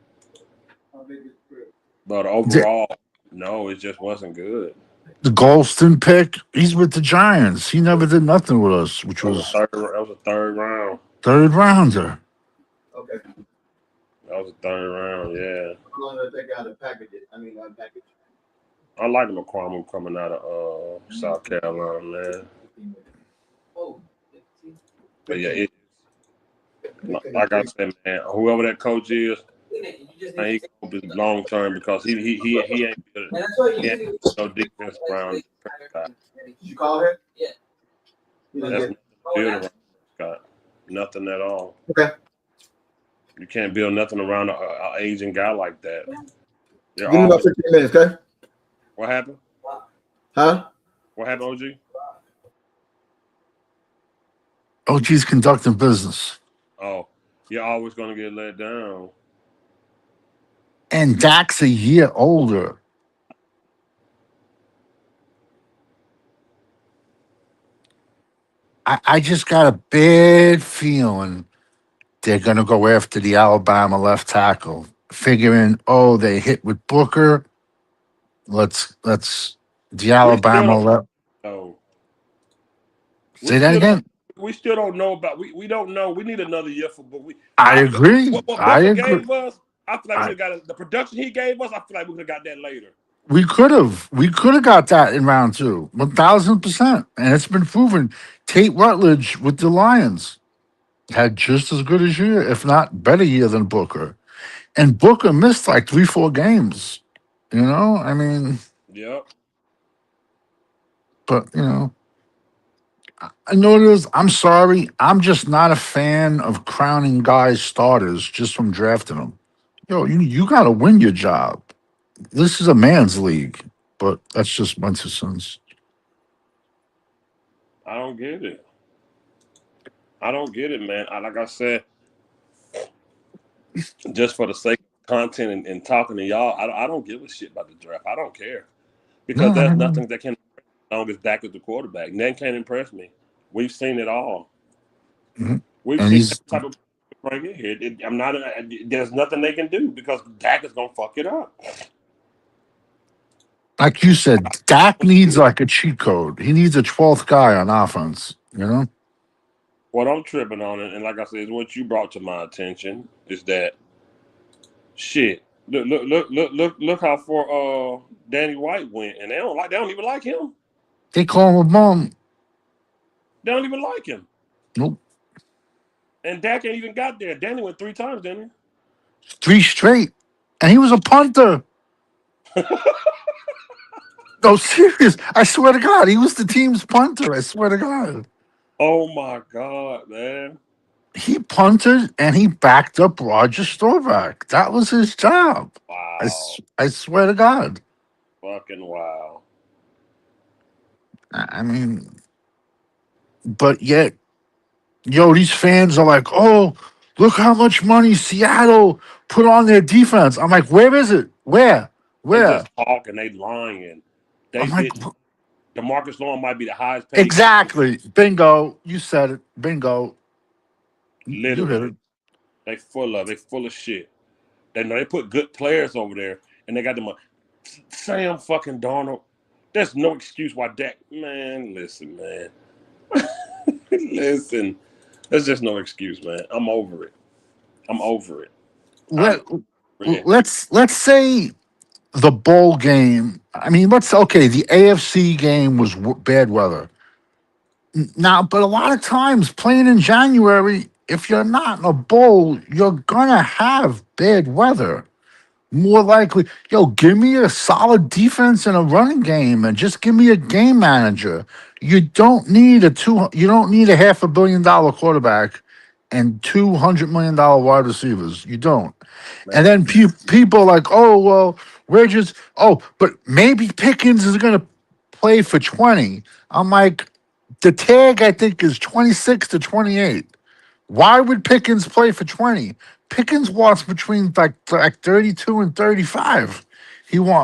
But overall, no, it just wasn't good. The Golston pick, he's with the Giants. He never did nothing with us, which was That was a third round. third rounder. Okay. That was a third round, yeah. How long did they got to package it? Package. I like McQuamu coming out of South Carolina, man. But yeah, like I said, man, whoever that coach is, man, he hope it's long term because he ain't no defense around. Did you call her? Yeah. That's build around Scott. Nothing at all. Okay. You can't build nothing around an Asian guy like that. Give me about 15 minutes, okay? What happened? Huh? What happened, OG? OG's conducting business. Oh, you're always going to get let down. And Dak's a year older. I just got a bad feeling they're going to go after the Alabama left tackle, figuring, oh, they hit with Booker. Let's the Alabama left. Oh, We Say that still don't. again. We still don't know about. We don't know. We need another year for. But I I feel agree. what I Booker agree. gave us. I feel like we I, could got the production he gave us. I feel like we could have got that later. we could have. We could have got that in round 2. 1,000%. And it's been proven. Tate Rutledge with the Lions had just as good a year, if not better year than Booker. And Booker missed like 3-4 games. You know, I mean, Yep. but I know it is. I'm sorry. I'm just not a fan of crowning guys starters just from drafting them. Yo, you got to win your job. This is a man's league, but that's just my 2 cents. I don't get it. I don't get it, man. Like I said, just for the sake of content and talking to y'all, I don't give a shit about the draft. I don't care because No, there's nothing that can as long as Dak is the quarterback. None can impress me. We've seen it all. Mhm. We've And seen he's that type of bring it here. I'm not. There's nothing they can do because Dak is gonna fuck it up. like you said, Dak needs like a cheat code. He needs a 12th guy on offense. What I'm tripping on, and like I said, is what you brought to my attention is that shit. Look how far Danny White went, and they don't even like him. They call him a bum. They don't even like him. Nope. And Dak ain't even got there. Danny went 3 times, didn't 3 straight. And he was a punter. he? No, serious. I swear to God, he was the team's punter. I swear to God. Oh my god, man! He punted and he backed up Roger Staubach. That was his job. Wow, I swear to God. fucking wow. I mean, but yet, these fans are like, oh, look how much money Seattle put on their defense. I'm like, where is it? Where? They Where? just talk and they lying. They I'm like, didn't. DeMarcus Lawrence might be the highest paid. exactly. Bingo. You said it. Bingo. You hit Literally, it. they full of shit. They know they put good players over there, and they got them. Sam fucking Darnold. There's no excuse why Dak. Man, listen, man. Listen, there's just no excuse, man. I'm over it. I'm over it. I'm Let, over it. let's say the bowl game. I mean, the AFC game was bad weather. Now, but a lot of times playing in January, if you're not in a bowl, you're gonna have bad weather. More likely, give me a solid defense and a running game, and just give me a game manager. You don't need You don't need a $500 million quarterback and $200 million wide receivers. You don't. And Man, then people are like, oh well, but maybe Pickens is gonna play for 20. I'm like, the tag I think is 26 to 28. Why would Pickens play for 20? Pickens wants between like 32 and 35.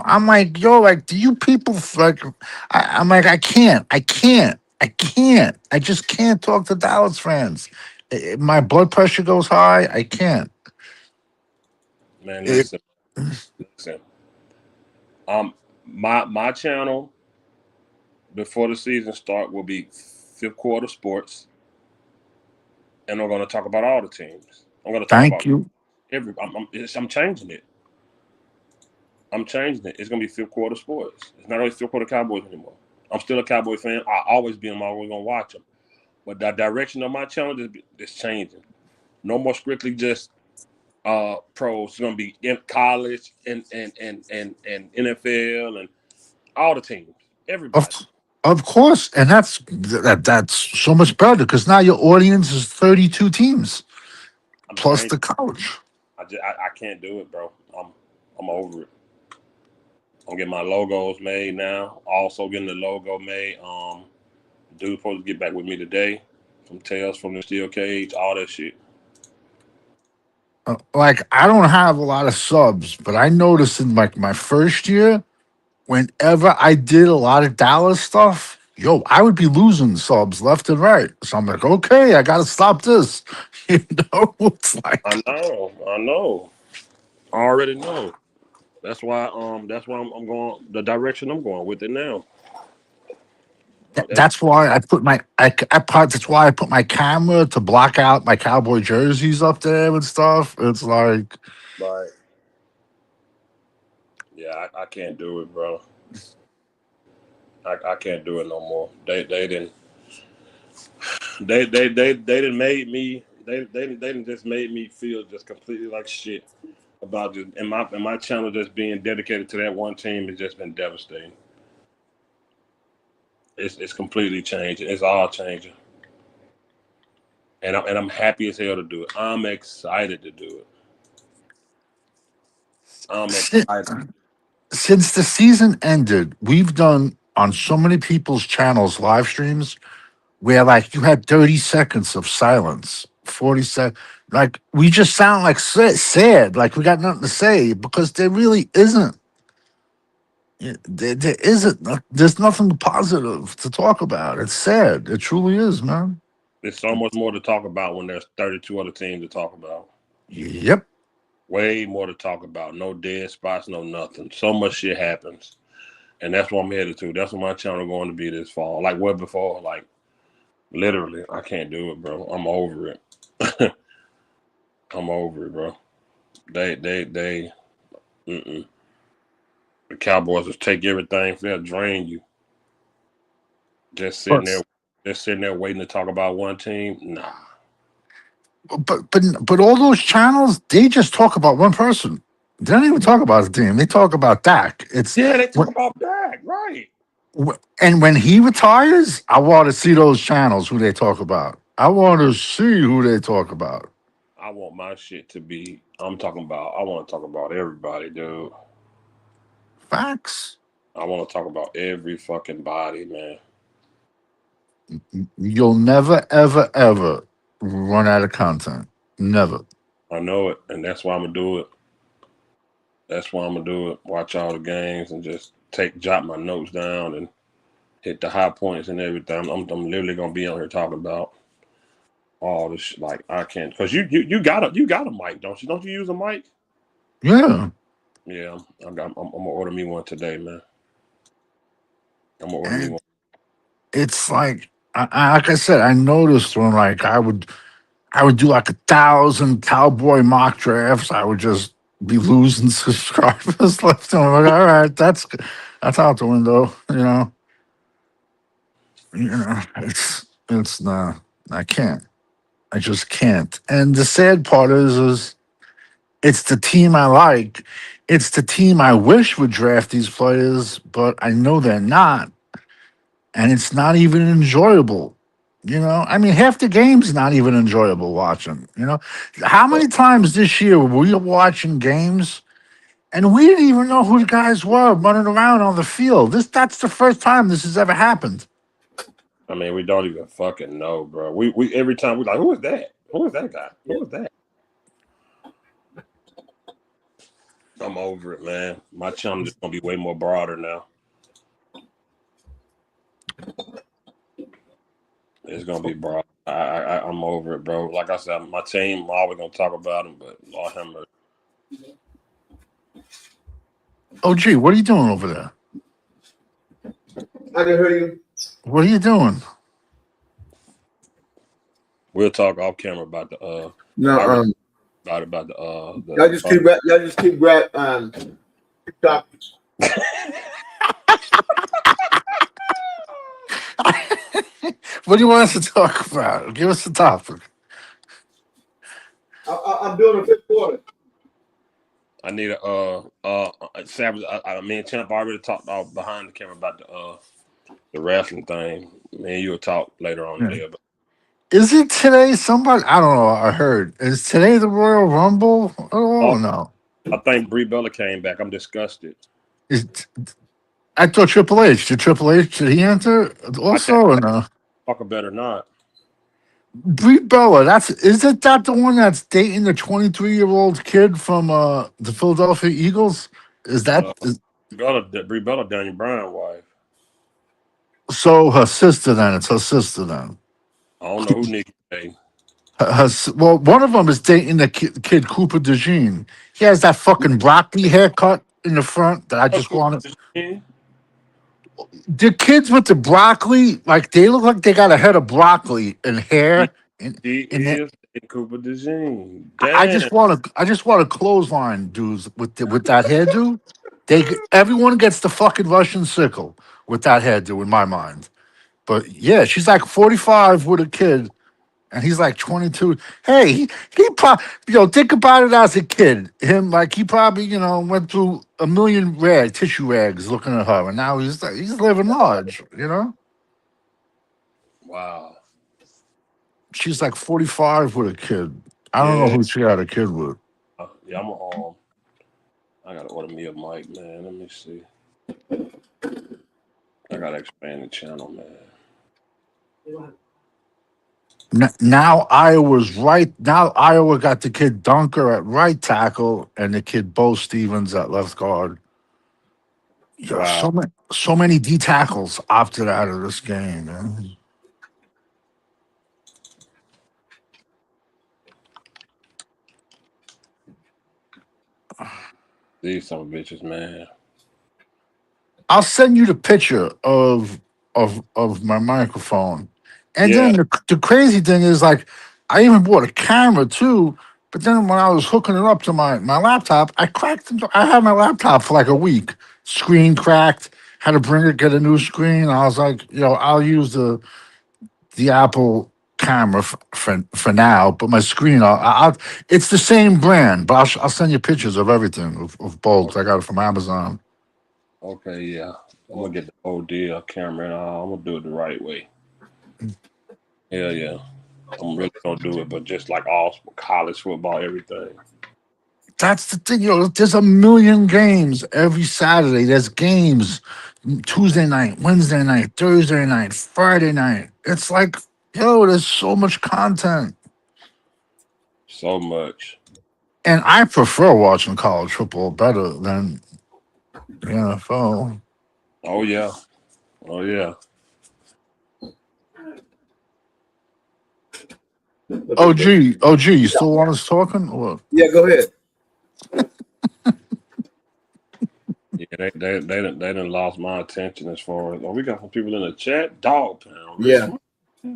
I'm like, do you people I'm like, I just can't talk to Dallas fans. My blood pressure goes high. I can't. man, It, listen. My channel before the season start will be fifth quarter sports, and I'm going to talk about all the teams. I'm going to talk Thank about you. I'm changing it. I'm changing it. It's going to be fifth quarter sports. It's not only fifth quarter Cowboys anymore. I'm still a Cowboy fan. I always be. I'm always going to watch them. But the direction of my channel is changing. No more strictly just pros. It's going to be in college and NFL and all the teams. Of, Everybody. of course. And that's so much better because now your audience is 32 teams I'm plus changing. the college. I can't do it, bro. I'm over it. I'm getting my logos made now. Also getting the logo made. Dude supposed to get back with me today from Tales from the Steel Cage, all that shit. Like I don't have a lot of subs, but I noticed in like my first year, whenever I did a lot of Dallas stuff, I would be losing subs left and right. So I'm like, okay, I gotta stop this. It's I like know. I already know. That's why I'm going the direction I'm going with it now. That's why I put that's why I put my camera to block out my cowboy jerseys up there and stuff. It's like Right. Yeah, I can't do it, bro. I can't do it no more. They didn't they didn't made me they didn't just made me feel just completely like shit about just and my channel just being dedicated to that one team has just been devastating. It's completely changing. It's all changing. And I'm happy as hell to do it. I'm excited to do it. I'm si- excited. since the season ended, we've done on so many people's channels live streams where like you had 30 seconds of silence, 40 seconds. Like we just sound like sad, like we got nothing to say because there really isn't. There isn't. There's nothing positive to talk about. It's sad. It truly is, man. There's so much more to talk about when there's 32 other teams to talk about. Yep. Way more to talk about. No dead spots, no nothing. So much shit happens. And that's what I'm headed to. That's what my channel going to be this fall. Like well before, like literally, I can't do it, bro. I'm over it. I'm over it, bro. They the Cowboys just take everything, they'll drain you. Just sitting there waiting to talk about one team. Nah. But all those channels, they just talk about one person. They don't even talk about the team. They talk about Dak. It's Yeah, they talk about that, right? and when he retires, I want to see those channels who they talk about. I want to see who they talk about. I want my shit to be. I want to talk about everybody, dude. Facts. I want to talk about every fucking body, man. You'll never, ever, ever run out of content. Never. I know it, and that's why I'm gonna do it. That's why I'm gonna do it. Watch all the games and just jot my notes down and hit the high points and everything. I'm literally gonna be on here talking about all this. Like I can't, because you got a mic, don't you? Don't you use a mic? Yeah. Yeah, I'm gonna order me one today, man. I'm gonna order me And one. it's like, like I said, I noticed when like I would do like 1,000 cowboy mock drafts. I would just be losing subscribers left and right. Like, all right, that's out the window. It's not. I can't. I just can't. And the sad part is it's the team I like. It's the team I wish would draft these players, but I know they're not, and it's not even enjoyable. I mean, half the game's not even enjoyable watching. How many times this year were we watching games and we didn't even know who the guys were running around on the field? That's the first time this has ever happened. I mean, we don't even fucking know, bro. We every time we like, who is that? Who is that guy? Who is that? I'm over it, man. My channel is gonna be way more broader now. It's gonna be broad. I'm over it, bro. Like I said, my team, I'm always gonna talk about them, but Lord have mercy. Oh, gee, what are you doing over there? I can hear you. What are you doing? We'll talk off camera about the No, about the y'all just keep talking. What do you want us to talk about? Give us the topic. I'm doing a fifth quarter. I need Savage. Me and Champ already talked off behind the camera about the wrestling thing. Me and you'll talk later on today. But Is it today? Somebody, I don't know. I heard. Is today the Royal Rumble? Oh, no. I think Brie Bella came back. I'm disgusted. I thought Triple H. Did he enter also or no? Fucker better not. Brie Bella, isn't that the one that's dating the 23-year-old kid from the Philadelphia Eagles? Brie Bella, Danny Bryan wife. So her sister then. It's her sister then. I don't know who Nikki Day. Well, one of them is dating the kid Cooper DeJean. He has that fucking broccoli haircut in the front that I just wanted. The kids with the broccoli, like they look like they got a head of broccoli and hair. And, He and is in Cooper DeJean. I Damn. just want to clothesline dudes with that hairdo. Everyone gets the fucking Russian sickle with that hairdo in my mind. But yeah, she's like 45 with a kid, and he's like 22. Hey, he probably, think about it as a kid. Him, like, he probably, went through a million tissue rags looking at her, and now he's living large. Wow. She's like 45 with a kid. I don't know Yeah. who she had a kid with. Yeah, I gotta order me a mic, man. Let me see. I gotta expand the channel, man. Now Iowa's right. Now Iowa got the kid Dunker at right tackle and the kid Bo Stevens at left guard. Yeah, Wow. so many D tackles opted out of this game, man. These some bitches, man. I'll send you the picture of my microphone. And Yeah. then the crazy thing is, like, I even bought a camera too. But then when I was hooking it up to my laptop, I cracked it. I had my laptop for like a week. Screen cracked. Had to bring it, get a new screen. I was like, I'll use the Apple camera for now, but my screen, it's the same brand, but I'll send you pictures of everything of both. I got it from Amazon. Okay, yeah. I'm gonna get the old deal camera and I'm gonna do it the right way. Hell yeah. I'm really gonna do it, but just like all college football, everything. That's the thing, there's a million games every Saturday. There's games Tuesday night, Wednesday night, Thursday night, Friday night. It's like, there's so much content. So much. And I prefer watching college football better than the NFL. Oh yeah. Oh yeah. OG, you still want us talking? Or what? Yeah, go ahead. Yeah, they done lost my attention as far as we got some people in the chat. Dog pound. Yeah.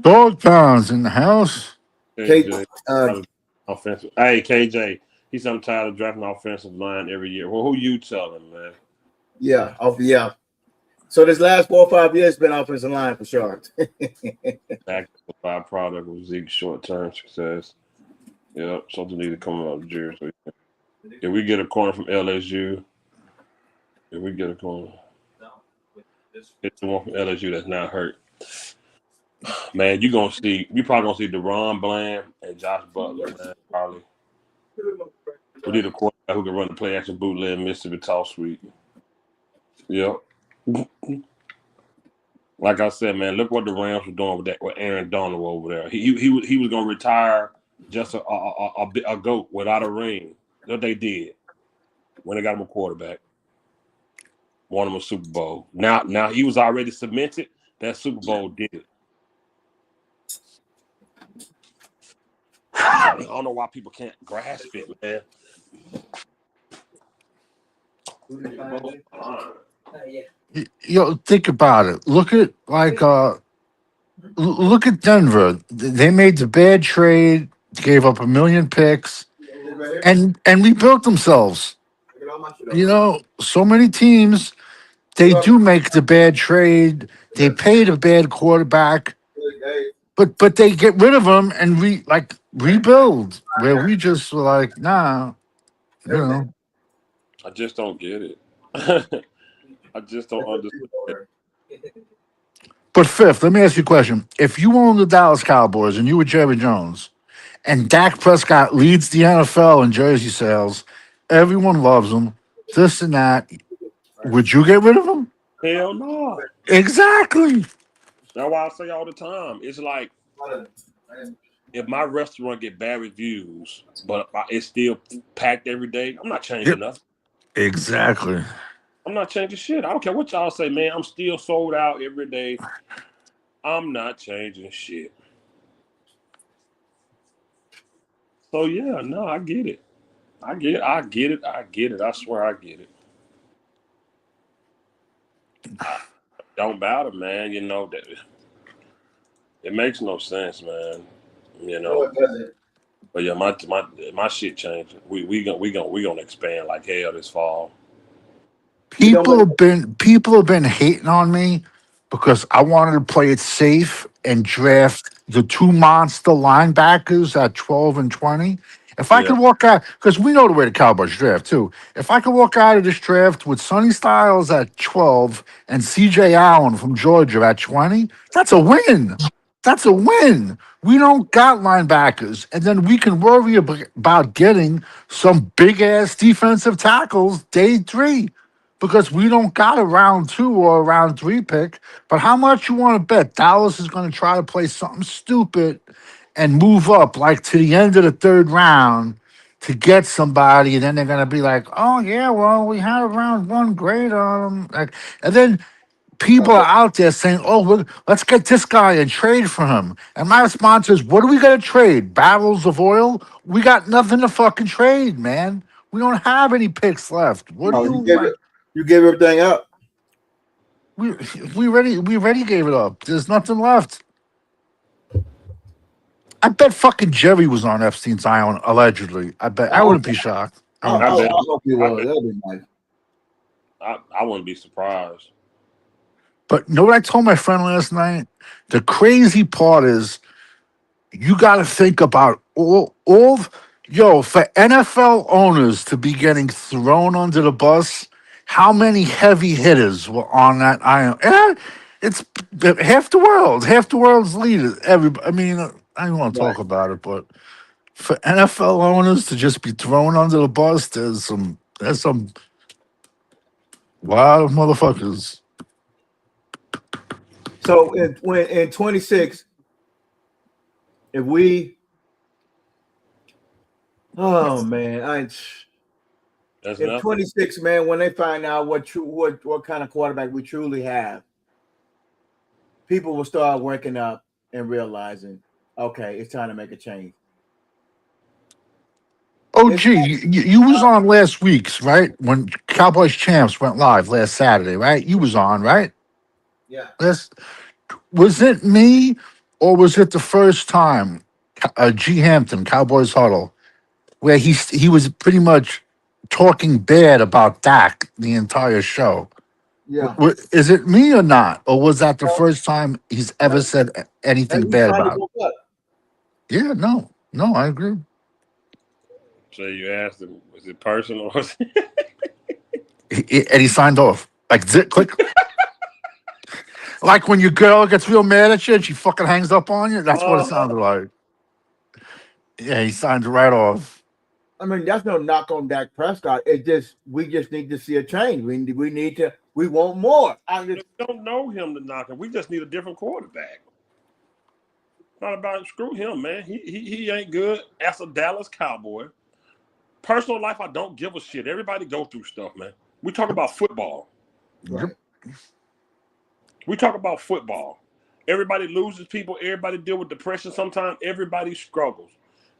Dog pounds in the house. KJ, uh, offensive. Hey KJ, he's I'm tired of drafting offensive line every year. Well, who you telling, man? Yeah. Yeah. So this last 4 or 5 years been offensive line for sure. Back to the byproduct of Zeke's short-term success. Yep, something need to come out of Jersey. If we get a corner from LSU, it's the one from LSU that's not hurt. Man, you probably gonna see Deron Bland and Josh Butler, man, probably. We need a quarterback who can run the play action bootleg Mississippi toss sweep. Yep. Like I said, man, look what the Rams were doing with Aaron Donald over there. He was gonna retire just a goat without a ring. What they did when they got him a quarterback, won him a Super Bowl. Now he was already cemented. That Super Bowl did it. I don't know why people can't grasp it, man. Think about it. Look at look at Denver. They made the bad trade, gave up 1,000,000 picks, and rebuilt themselves. So many teams, they do make the bad trade. They paid a bad quarterback, but they get rid of them and rebuild. Where we just were like, nah, I just don't get it. I just don't understand. But Fifth, let me ask you a question. If you own the Dallas Cowboys and you were Jerry Jones and Dak Prescott leads the NFL in jersey sales, everyone loves him, this and that, would you get rid of him? Hell no. Exactly. That's why I say all the time. It's like if my restaurant get bad reviews, but it's still packed every day, I'm not changing nothing. Exactly. I'm not changing shit. I don't care what y'all say, man. I'm still sold out every day. I'm not changing shit. So yeah, no, I get it. I get it. I swear I get it. don't matter, man. You know that it makes no sense, man. You No, know, it doesn't. but yeah, my shit changed. We gonna expand like hell this fall. It don't make People have been hating on me because I wanted to play it safe and draft the two monster linebackers at 12 and 20. If I Yeah, could walk out, because we know the way the Cowboys draft too. If I could walk out of this draft with Sonny Styles at 12 and CJ Allen from Georgia at 20, that's a win. That's a win. We don't got linebackers, and then we can worry about getting some big ass defensive tackles day 3 because we don't got a round 2 or a round 3 pick. But how much you want to bet Dallas is going to try to play something stupid and move up like to the end of the 3rd round to get somebody, and then they're going to be like, "Oh yeah, well we had a round 1 grade on them," like, and then people are out there saying, "Oh, let's get this guy and trade for him." And my response is, "What are we going to trade? Barrels of oil? We got nothing to fucking trade, man. We don't have any picks left. What do no, you you gave like? it. You gave everything up. We we already gave it up. There's nothing left." I bet fucking Jerry was on Epstein's island allegedly. I bet I I wouldn't be shocked. I wouldn't I be bet. shocked. hope you I was. bet. That'd be nice. I wouldn't be surprised. But you know what I told my friend last night? The crazy part is you got to think about for NFL owners to be getting thrown under the bus. How many heavy hitters were on that island? And it's half the world. Half the world's leaders. Everybody. I mean, I don't want to Right. talk about it, but for NFL owners to just be thrown under the bus, there's some wild motherfuckers. So in 26, if we, oh man, That's in nothing. 26, man, when they find out what kind of quarterback we truly have, people will start waking up and realizing, okay, it's time to make a change. Oh, It's gee, you was on last week's, right? When Cowboys Champs went live last Saturday, right? You was on, right? yeah, Last, was it me or was it the first time, G. Hampton, Cowboys Huddle, where he was pretty much talking bad about Dak the entire show? yeah. Is it me or not? Or was that the first time he's ever said And anything you bad finally about it? woke up. Yeah, no, I agree. So you asked him, was it personal? Or And he signed off. Like, zip, click. Like when your girl gets real mad at you and she fucking hangs up on you. That's what it sounded like. Yeah, he signed right off. I mean, that's no knock on Dak Prescott. We just need to see a change. We want more. we don't know him to knock him. We just need a different quarterback. Not about screw him, man. He ain't good as a Dallas Cowboy. Personal life, I don't give a shit. Everybody go through stuff, man. We talk about football. Right. We talk about football. Everybody loses people. Everybody deal with depression. Sometimes everybody struggles.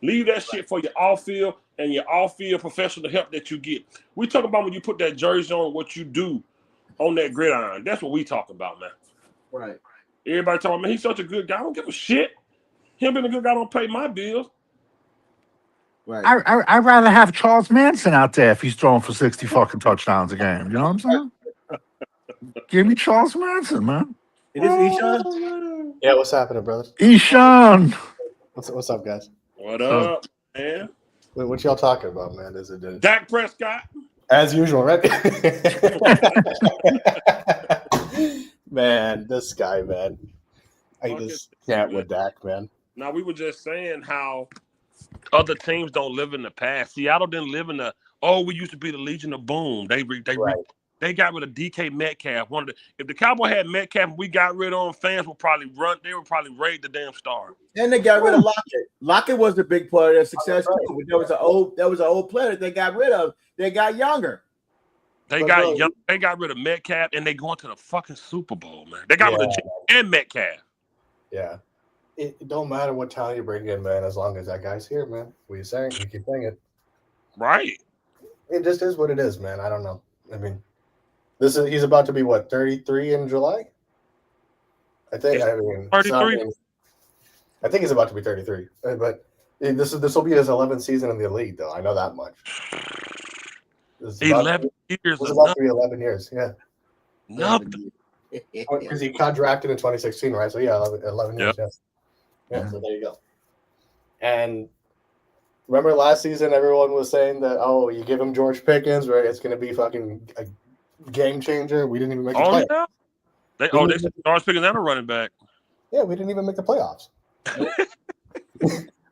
Leave that shit for your off-field and your off-field professional help that you get. We talk about when you put that jersey on, what you do on that gridiron. That's what we talk about, man. Right. Everybody talking, man, he's such a good guy. I don't give a shit. Him being a good guy don't pay my bills. Right. I'd rather have Charles Manson out there if he's throwing for 60 fucking touchdowns a game. You know what I'm saying? Give me Charles Manson, man. It is Eshawn. Oh, man. Yeah, what's happening, brother? Eshawn. What's up, guys? What up, man? What y'all talking about, man? Is it Dak Prescott. as usual, right? Man, this guy, man. I just can't with Dak, man. Now, we were just saying how other teams don't live in the past. Seattle didn't live in the, we used to be the Legion of Boom. They got rid of DK Metcalf. If the Cowboy had Metcalf, we got rid of him, fans would probably run. They would probably raid the damn Star. And they got rid of Lockett. Lockett was a big part of their success too. There was an old player that they got rid of. They got younger. They got rid of Metcalf, and they going to the fucking Super Bowl, man. They got rid of Jimmy and Metcalf. Yeah. It don't matter what talent you bring in, man, as long as that guy's here, man. What you saying? You keep saying it. Right. It just is what it is, man. I don't know. I mean, he's about to be what, 33 in July? I think. I mean, it's not 33. I think he's about to be 33. But this will be his 11th season in the league, though. I know that much. This is 11 years It's of about to be 11 years. Yeah, nothing. because he got drafted in 2016, right? So yeah, 11 years. Yep. Yes. Yeah. So there you go. And remember last season, everyone was saying that, oh, you give him George Pickens, right? It's going to be fucking a game changer. We didn't even make the Oh, playoffs. yeah. They George Pickens and a running back. Yeah, we didn't even make the playoffs.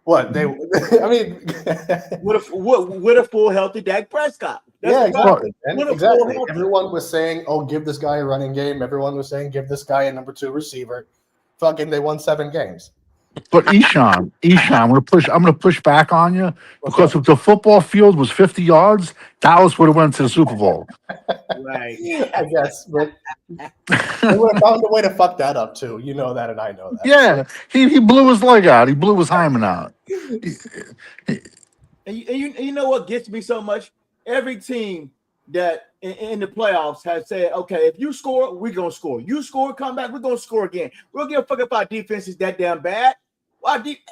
What they? I mean, With a full healthy Dak Prescott. That's yeah, the problem. exactly. And What a exactly. full- Everyone was saying, "Oh, give this guy a running game." Everyone was saying, "Give this guy a number 2 receiver." Fucking, they won 7 games. But Eshan, I'm gonna push back on you because if the football field was 50 yards, Dallas would have went to the Super Bowl. Right. I guess, but they would have found a way to fuck that up too. You know that, and I know that. Yeah, he blew his leg out. He blew his hymen out. And you know what gets me so much? Every team that in the playoffs has said, okay, if you score, we're going to score. You score, come back, we're going to score again. We don't give a fuck if our defense is that damn bad.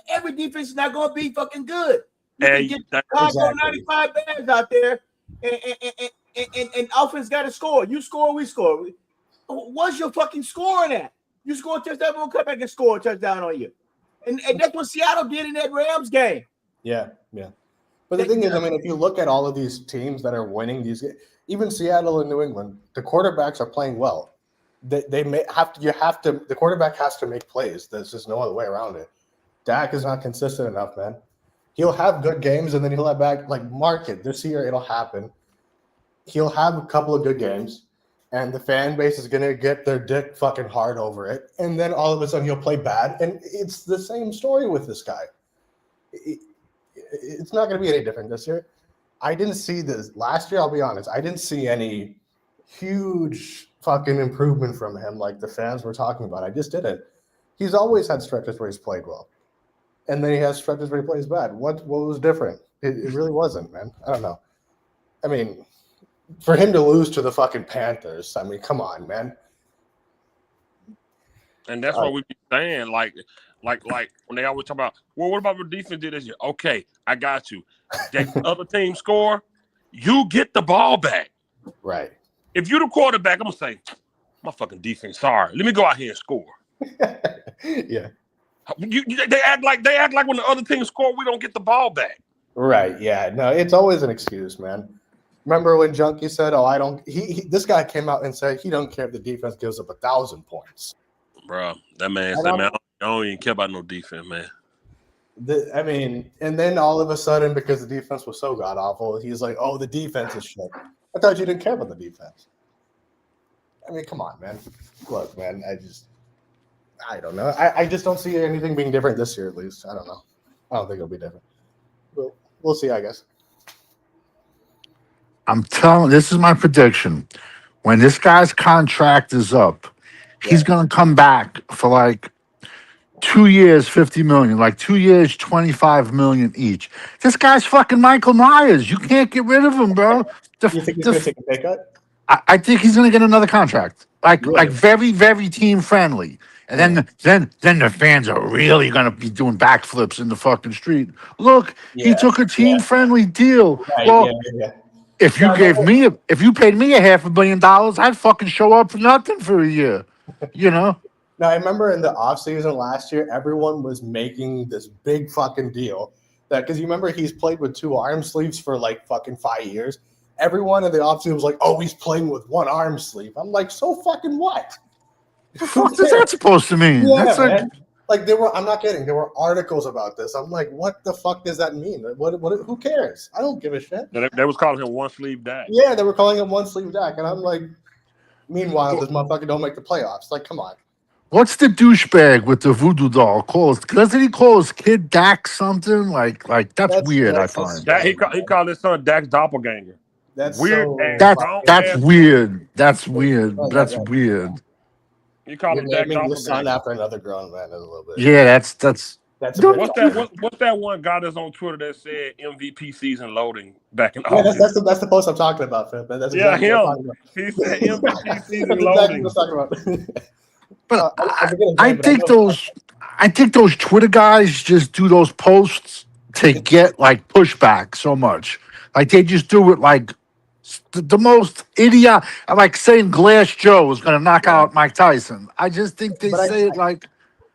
Every defense is not going to be fucking good. You Hey, can get that- Chicago Exactly. 95 bands out there, and offense got to score. You score, we score. What's your fucking scoring at? You score a touchdown, we'll come back and score a touchdown on you. And that's what Seattle did in that Rams game. Yeah, yeah. But the thing is, I mean, if you look at all of these teams that are winning these, even Seattle and New England, the quarterbacks are playing well. They may have to. You have to. The quarterback has to make plays. There's just no other way around it. Dak is not consistent enough, man. He'll have good games and then he'll have bad. Like, mark it this year, it'll happen. He'll have a couple of good games, and the fan base is gonna get their dick fucking hard over it, and then all of a sudden he'll play bad, and it's the same story with this guy. It's not going to be any different this year. I didn't see this last year. I'll be honest. I didn't see any huge fucking improvement from him like the fans were talking about. I just didn't. He's always had stretches where he's played well, and then he has stretches where he plays bad. What was different? It really wasn't, man. I don't know. I mean, for him to lose to the fucking Panthers, I mean, come on, man. And that's what we be saying. Like when they always talk about, well, what about the defense did this year? Okay, I got you. The other team score, you get the ball back. Right. If you're the quarterback, I'm gonna say, my fucking defense, sorry. Let me go out here and score. Yeah. They act like when the other team score, we don't get the ball back. Right. Yeah. No, it's always an excuse, man. Remember when Junkie said, "Oh, I don't." This guy came out and said he don't care if the defense gives up 1,000 points. Bro, that man said, man, I don't even care about no defense, man. I mean, and then all of a sudden, because the defense was so god awful, he's like, "Oh, the defense is shit." I thought you didn't care about the defense. I mean, come on, man. Look, man, I don't know. I just don't see anything being different this year, at least. I don't know. I don't think it'll be different. We'll see, I guess. I'm telling. This is my prediction. When this guy's contract is up, he's gonna come back for like 2 years, 50 million, like 2 years, 25 million each. This guy's fucking Michael Myers. You can't get rid of him, bro. You think he's going to take a pay cut? I think he's going to get another contract, like Really? very, very team friendly. And then the fans are really going to be doing backflips in the fucking street. Look, he Yeah, took a team friendly deal. Right, Well, yeah. if you if you paid me $500 million, I'd fucking show up for nothing for a year. You know. Now, I remember in the offseason last year, everyone was making this big fucking deal that because you remember he's played with 2 arm sleeves for like fucking 5 years. Everyone in the offseason was like, "Oh, he's playing with 1 arm sleeve." I'm like, so fucking what? What the fuck is that supposed to mean? Yeah, That's man. Like there were, I'm not kidding. There were articles about this. I'm like, what the fuck does that mean? What? Who cares? I don't give a shit. They was calling him one sleeve Dak. Yeah, they were calling him one sleeve Dak, and I'm like, meanwhile, this motherfucker don't make the playoffs. Like, come on. What's the douchebag with the voodoo doll called? Doesn't he call his kid Dak something? Like that's weird. I find He called his son Dak's doppelganger. That's Weird so ass. that's weird. That's weird. Oh, That's right. weird. You call You're him Dak naming the son doppelganger. after another grown man is a little bit. Yeah, that's That's a Don't- bit. What's that one guy that's on Twitter that said MVP season loading back in Yeah, August? that's the post I'm talking about, Finn. That's Yeah, exactly what I'm him. talking about. He said MVP season That's exactly loading. what I'm talking about. But I forget his I name, but I think know I think those Twitter guys just do those posts to get like pushback so much. Like they just do it like the most idiot, like saying Glass Joe is going to knock yeah. out Mike Tyson. I just think they But say it like,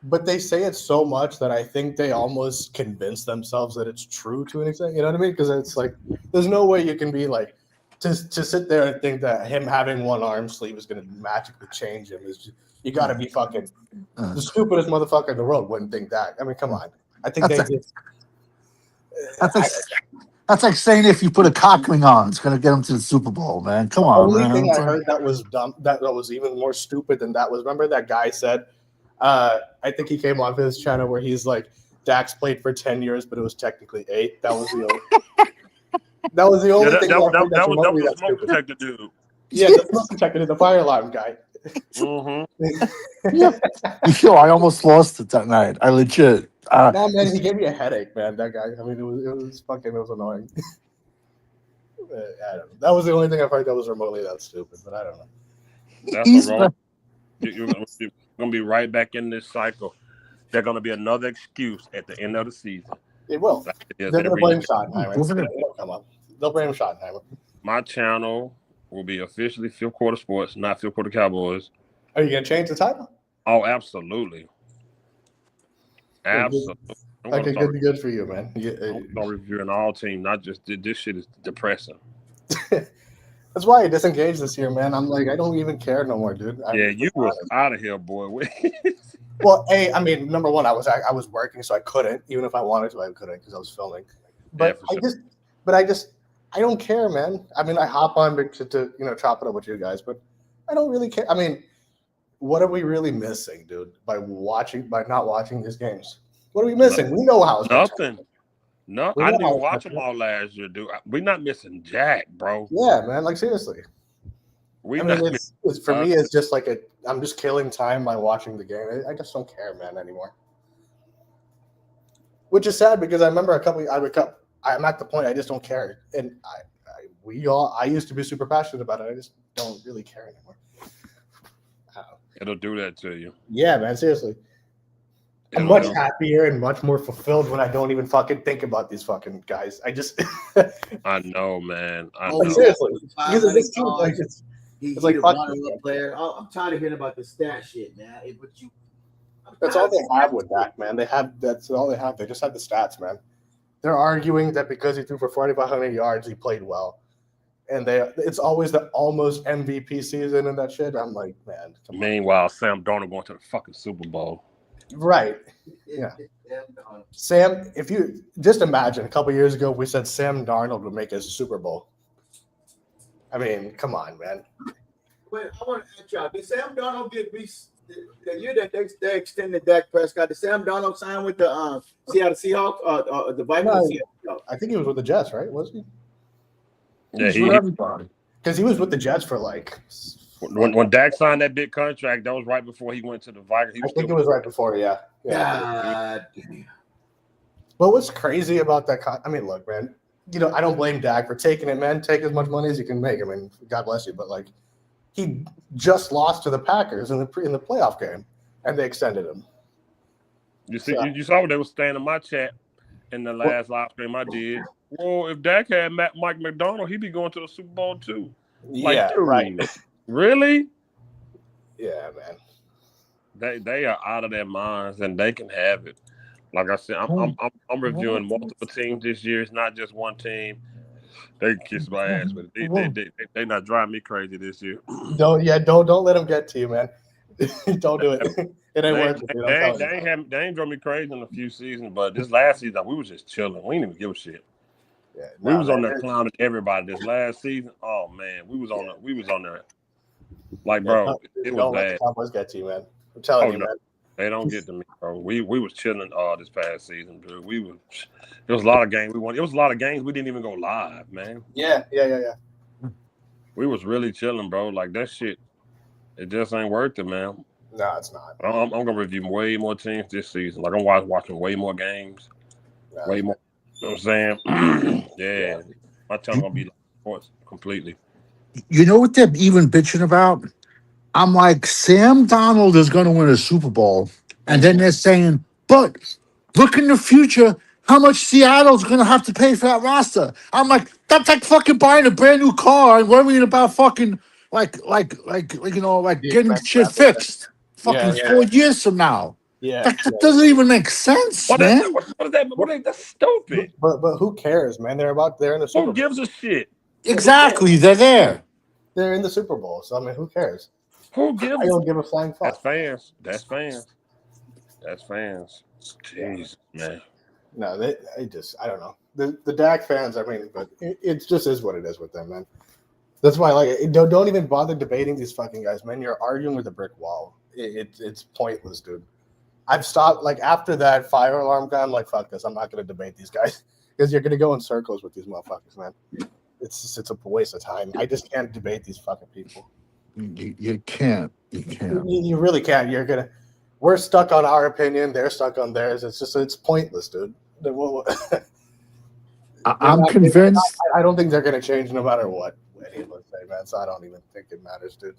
but they say it so much that I think they almost convince themselves that it's true to an extent. You know what I mean? Because it's like there's no way you can be like to sit there and think that him having one arm sleeve is going to magically change him. Is just, you got to be fucking uh, the stupidest motherfucker in the world wouldn't think that. I mean, come on. I think that's they a, just. that's like that's like saying if you put a cock ring on, it's going to get them to the Super Bowl, man. Come The on, only man. thing It's I like- heard that was dumb, that was even more stupid than that was remember that guy said, I think he came on his channel where he's like, Dax played for 10 years, but it was technically 8. That was the only, that was the Yeah, only that, thing that, I that, heard that, that's was, that remotely was that a smoke stupid. detector dude. Yeah, the smoke detector, the fire alarm guy. Mm-hmm. Yo, I almost lost it that night. I legit. No, man, he gave me a headache, man, that guy. I mean, it was annoying. I don't know. That was the only thing I've heard that was remotely that stupid, but I don't know. That's He's a roll. You're gonna be right back in this cycle. There's gonna be another excuse at the end of the season. It will. Like it is They're going to every blame year. Schottenheimer. Wasn't it? It'll come up. They'll blame Schottenheimer. My channel will be officially Fifth Quarter Sports, not Fifth Quarter Cowboys. Are you going to change the title? Oh, absolutely. Absolutely. I'm Okay, gonna good for you, man. start reviewing all teams, not just this shit is depressing. That's why I disengaged this year, man. I'm like, I don't even care no more, dude. Yeah, you was out of here, boy. Well, I mean, number one, I was working, so I couldn't. Even if I wanted to, I couldn't because I was filming. But Yeah, for I don't care, man. I mean, I hop on to chop it up with you guys, but I don't really care. I mean, what are we really missing, dude? By not watching these games, what are we missing? We know how it's Nothing. No, We I know didn't how even it's watch them happening. all last year, dude. We're not missing jack, bro. Yeah, man. Like seriously. We I not mean, it's for me. It's just like I'm just killing time by watching the game. I just don't care, man, anymore. Which is sad because I remember I'm at the point I just don't care, and I used to be super passionate about it. I just don't really care anymore. It'll do that to you. Yeah, man. Seriously, I'm It'll- much it'll- happier and much more fulfilled when I don't even fucking think about these fucking guys. I just I know, man. I Oh, like know. seriously because of this team, like He's It's like a fuck runner-up player. Oh, I'm tired of hearing about the stat shit, man. that's all they have with Dak, man. That's all they have. They just have the stats, man. They're arguing that because he threw for 4,500 yards, he played well, and it's always the almost MVP season and that shit. I'm like, man. Come on. Meanwhile, Sam Darnold going to the fucking Super Bowl. Right. Yeah. Sam, if you just imagine a couple years ago, we said Sam Darnold would make us a Super Bowl. I mean, come on, man. Wait, I want to ask y'all, did Sam Darnold get the year that they extended Dak Prescott? Did Sam Darnold sign with the Seattle Seahawks, the Vikings? No. I think he was with the Jets, right? Was he? Yeah, for everybody. Because he was with the Jets for like. when Dak signed that big contract, that was right before he went to the Vikings. I think it was right before, yeah. God damn. But what's crazy about that? I mean, look, man. I don't blame Dak for taking it, man. Take as much money as you can make. I mean, God bless you, but like, he just lost to the Packers in the playoff game, and they extended him. You see, you saw what they were saying in my chat in the last live stream I did. Well, if Dak had Mike McDonald, he'd be going to the Super Bowl too. Like, Yeah, dude, right. Really? Yeah, man. They are out of their minds, and they can have it. Like I said, I'm reviewing multiple teams this year. It's not just one team. They can kiss my ass, but they not driving me crazy this year. Don't let them get to you, man. Don't do it. It ain't worth it. Dude, They ain't drove me crazy in a few seasons, but this last season we was just chilling. We didn't even give a shit. Yeah, We was on there clowning everybody this last season. Oh man, we was on there. Like, bro, it was don't let bad. the Cowboys get to you, man. I'm telling you, no. man. They don't get to me, bro. We was chilling this past season, dude. There was a lot of games we won. It was a lot of games we didn't even go live, man. Yeah. We was really chilling, bro. Like that shit, it just ain't worth it, man. No, it's not. I'm gonna review way more teams this season. Like I'm watching way more games, No. way more. You know what I'm saying? Yeah, my channel gonna be like sports completely. You know what they're even bitching about? I'm like, Sam Donald is going to win a Super Bowl. And then they're saying, but look in the future, how much Seattle's going to have to pay for that roster. I'm like, that's like fucking buying a brand new car and worrying about fucking, like The getting expense shit of it. fixed Yeah, fucking yeah, 4 years from now. yeah. That doesn't even make sense, What is that? man. What is that? That's stupid. But who cares, man? They're in the Super Who Bowl. gives a shit? Exactly. They're there. They're in the Super Bowl. So I mean, who cares? Who gives I a don't give a flying That's fuck. fans. That's fans. That's fans. Jeez, man. No, I don't know. The Dak fans, I mean, but it just is what it is with them, man. That's why, like, don't even bother debating these fucking guys, man. You're arguing with a brick wall. It's pointless, dude. I've stopped, like, after that fire alarm guy, I'm like, fuck this. I'm not going to debate these guys because you're going to go in circles with these motherfuckers, man. It's a waste of time. I just can't debate these fucking people. You can't. You can't. You really can't. We're stuck on our opinion. They're stuck on theirs. It's pointless, dude. I'm convinced. I don't think they're going to change no matter what any of us say, man. So I don't even think it matters, dude.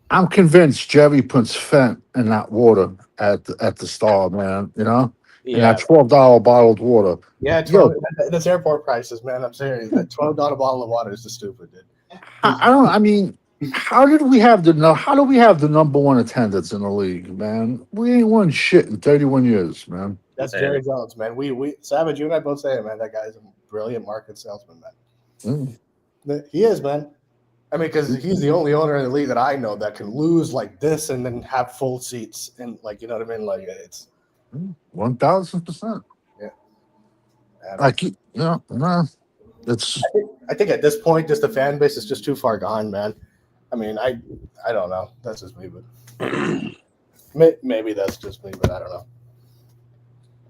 I'm convinced Jerry puts Fent in that water at the Star, man. You know, in that $12 bottled water. Yeah. That's airport prices, man. I'm serious. That $12 bottle of water is just stupid, dude. I don't. I mean, how do we have the number one attendance in the league, man? We ain't won shit in 31 years, man. That's Jerry Jones, man. We Savage, you and I both say it, man. That guy's a brilliant market salesman, man. He is, man. I mean, because he's the only owner in the league that I know that can lose like this and then have full seats and, like, you know what I mean? Like, it's 1,000%. Yeah. Like, you know, no, it's. I think at this point, just the fan base is just too far gone, man. I mean, I don't know. That's just me, but maybe that's just me, but I don't know.